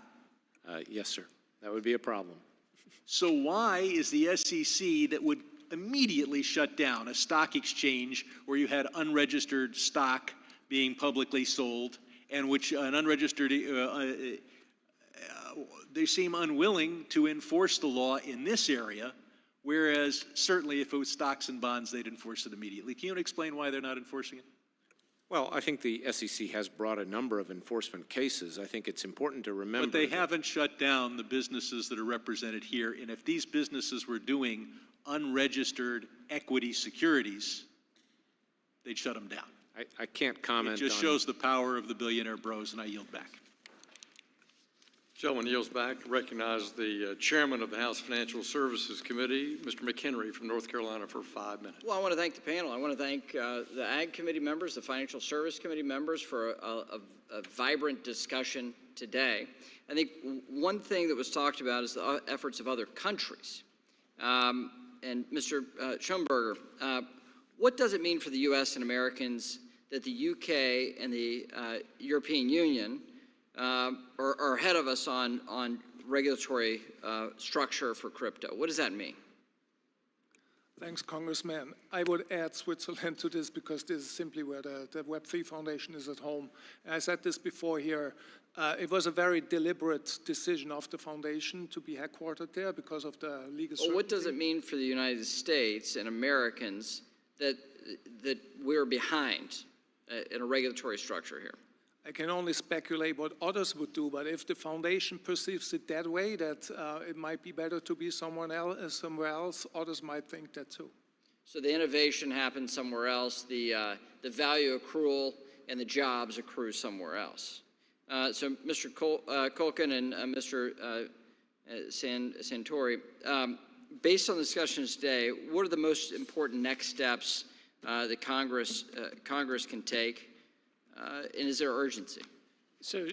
Yes, sir. That would be a problem. So why is the SEC that would immediately shut down a stock exchange where you had unregistered stock being publicly sold and which an unregistered, they seem unwilling to enforce the law in this area, whereas certainly if it was stocks and bonds, they'd enforce it immediately. Can you explain why they're not enforcing it? Well, I think the SEC has brought a number of enforcement cases. I think it's important to remember. But they that- haven't shut down the businesses that are represented here. And if these businesses were doing unregistered equity securities, they'd shut them down. I can't comment It just on- shows the power of the billionaire bros, and I yield back. Gentleman yields back. Recognize the chairman of the House Financial Services Committee, Mr. McHenry from North Carolina, for 5 minutes. Well, I want to thank the panel. I want to thank the Ag Committee members, the Financial Service Committee members for a vibrant discussion today. I think one thing that was talked about is the efforts of other countries. And Mr. Schoenberger, what does it mean for the U.S. and Americans that the UK and the European Union are ahead of us on regulatory structure for crypto? What does that mean? Thanks, Congressman. I would add Switzerland to this because this is simply where the Web3 Foundation is at home. And I said this before here. It was a very deliberate decision of the foundation to be headquartered there because of the legal Well, what does it mean for the United States and Americans that we're behind in a regulatory structure here? I can only speculate what others would do, but if the foundation perceives it that way, that it might be better to be somewhere else, others might think that too. So the innovation happens somewhere else, the value accrual and the jobs accrue somewhere else. So Mr. Culkin and Mr. Santori, based on the discussions today, what are the most important next steps that Congress can take? And is there urgency? So,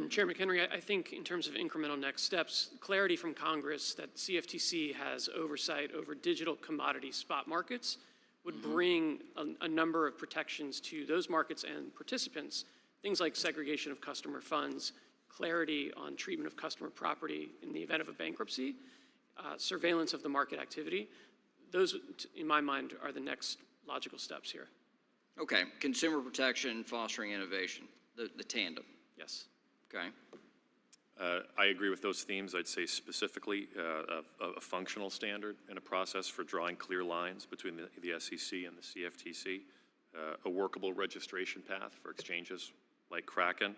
Chair McHenry, I think in terms of incremental next steps, clarity from Congress that CFTC has oversight over digital commodity spot markets would bring a number of protections to those markets and participants, things like segregation of customer funds, clarity on treatment of customer property in the event of a bankruptcy, surveillance of the market activity. Those, in my mind, are the next logical steps here. Okay, consumer protection, fostering innovation, the tandem. Yes. Okay. I agree with those themes. I'd say specifically a functional standard and a process for drawing clear lines between the SEC and the CFTC, a workable registration path for exchanges like Kraken,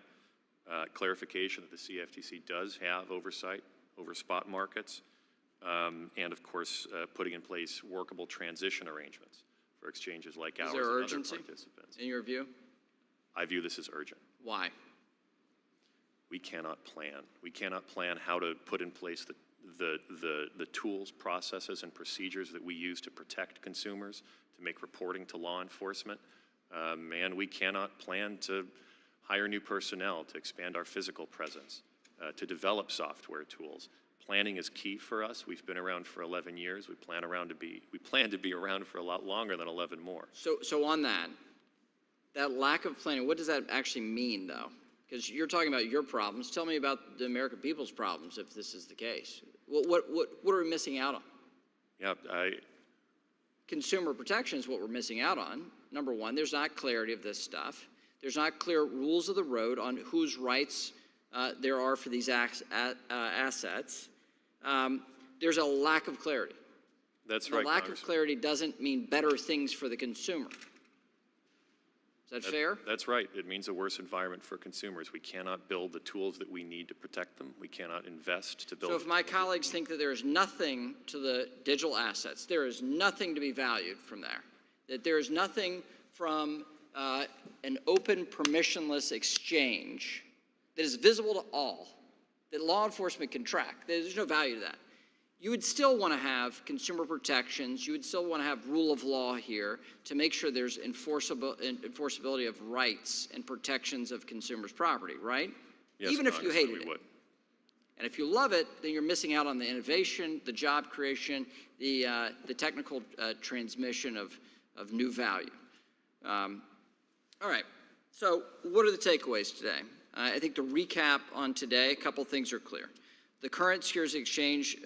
clarification that the CFTC does have oversight over spot markets, and of course, putting in place workable transition arrangements for exchanges like ours Is there and other urgency participants. in your view? I view this as urgent. Why? We cannot plan. We cannot plan how to put in place the tools, processes, and procedures that we use to protect consumers, to make reporting to law enforcement. And we cannot plan to hire new personnel, to expand our physical presence, to develop software tools. Planning is key for us. We've been around for 11 years. We plan to be around for a lot longer than 11 more. So on that lack of planning, what does that actually mean, though? Because you're talking about your problems. Tell me about the American people's problems if this is the case. What are we missing out on? Yeah, Consumer protection is what we're missing out on. Number one, there's not clarity of this stuff. There's not clear rules of the road on whose rights there are for these assets. There's a lack of clarity. That's The right, lack of Congressman. clarity doesn't mean better things for the consumer. Is that fair? That's right. It means a worse environment for consumers. We cannot build the tools that we need to protect them. We cannot invest to build. So if my colleagues think that there is nothing to the digital assets, there is nothing to be valued from there, that there is nothing from an open, permissionless exchange that is visible to all, that law enforcement can track, there's no value to that. You would still want to have consumer protections. You would still want to have rule of law here to make sure there's enforceability of rights and protections of consumers' property, right? Yes, Even if you Congressman, hated we it. would. And if you love it, then you're missing out on the innovation, the job creation, the technical transmission of new value. All right. So what are the takeaways today? I think to recap on today, a couple things are clear. The current Securities Exchange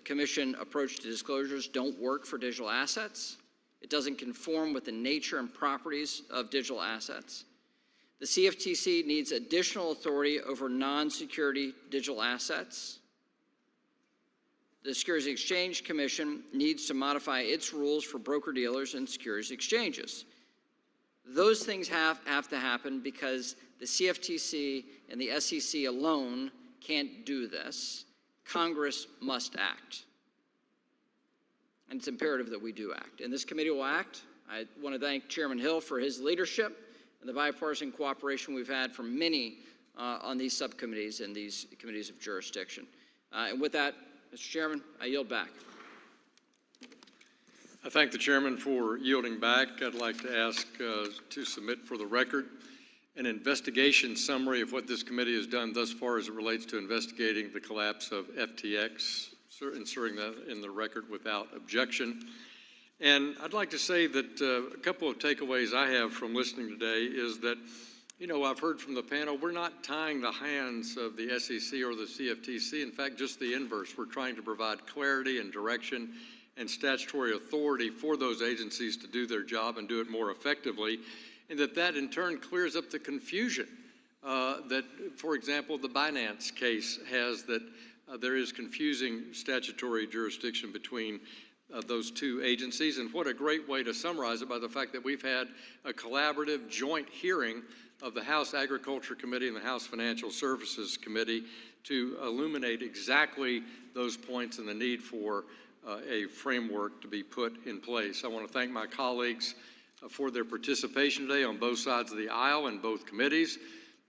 Commission approach to disclosures don't work for digital assets. It doesn't conform with the nature and properties of digital assets. The CFTC needs additional authority over non-security digital assets. The Securities Exchange Commission needs to modify its rules for broker-dealers and securities exchanges. Those things have to happen because the CFTC and the SEC alone can't do this. Congress must act. And it's imperative that we do act. And this committee will act. I want to thank Chairman Hill for his leadership and the bipartisan cooperation we've had from many on these subcommittees and these committees of jurisdiction. And with that, Mr. Chairman, I yield back. I thank the chairman for yielding back. I'd like to ask to submit for the record an investigation summary of what this committee has done thus far as it relates to investigating the collapse of FTX, inserting that in the record without objection. And I'd like to say that a couple of takeaways I have from listening today is that, you know, I've heard from the panel, we're not tying the hands of the SEC or the CFTC. In fact, just the inverse. We're trying to provide clarity and direction and statutory authority for those agencies to do their job and do it more effectively, and that in turn clears up the confusion that, for example, the Binance case has, that there is confusing statutory jurisdiction between those two agencies. And what a great way to summarize it by the fact that we've had a collaborative joint hearing of the House Agriculture Committee and the House Financial Services Committee to illuminate exactly those points and the need for a framework to be put in place. I want to thank my colleagues for their participation today on both sides of the aisle in both committees.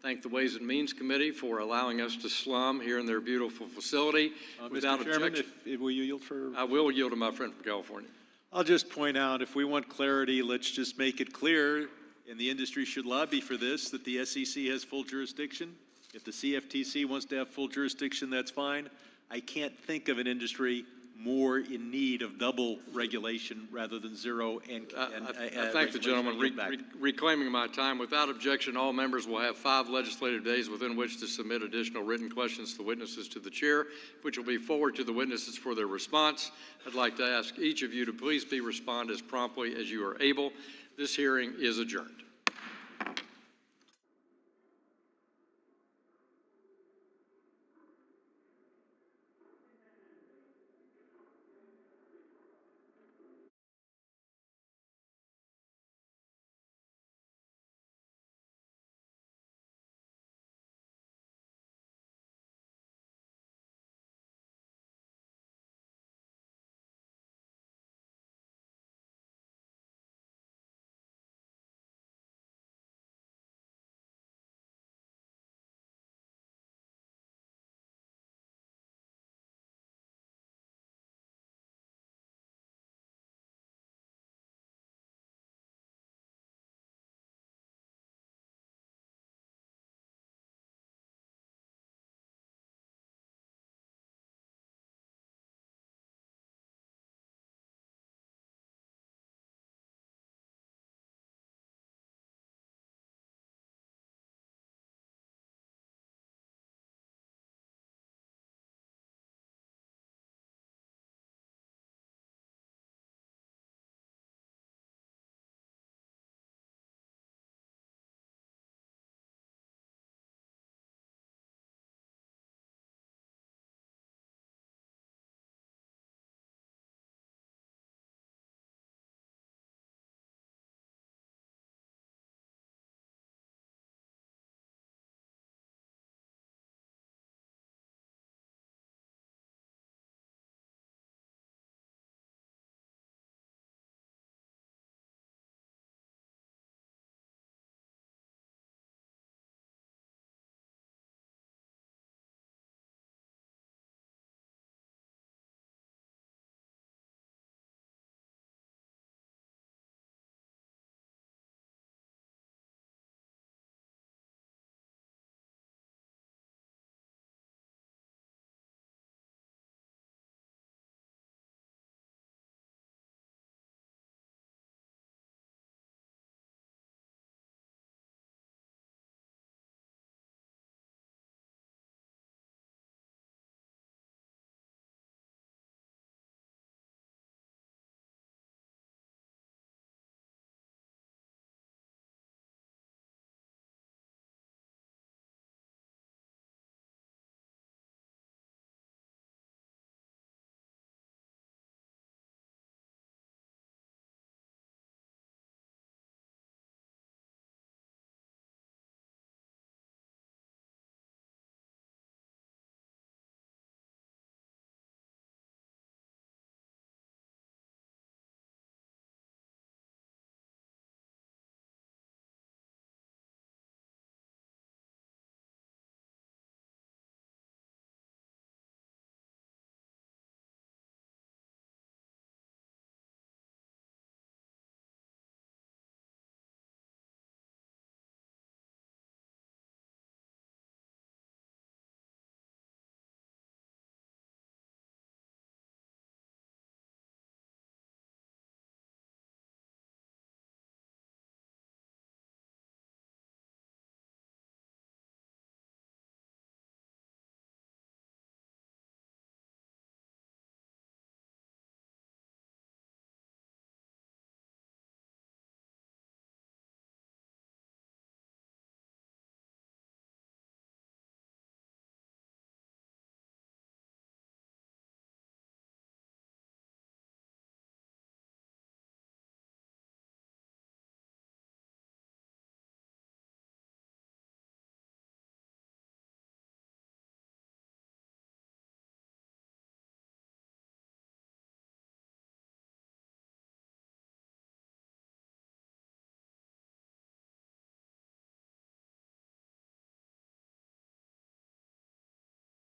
Thank the Ways and Means Committee for allowing us to slum here in their beautiful facility without Mr. Chairman, objection. will you yield for? I will yield to my friend from California. I'll just point out, if we want clarity, let's just make it clear, and the industry should lobby for this, that the SEC has full jurisdiction. If the CFTC wants to have full jurisdiction, that's fine. I can't think of an industry more in need of double regulation rather than zero. I thank the gentleman. Reclaiming my time, without objection, all members will have 5 legislative days within which to submit additional written questions to witnesses to the chair, which will be forwarded to the witnesses for their response. I'd like to ask each of you to please respond as promptly as you are able. This hearing is adjourned.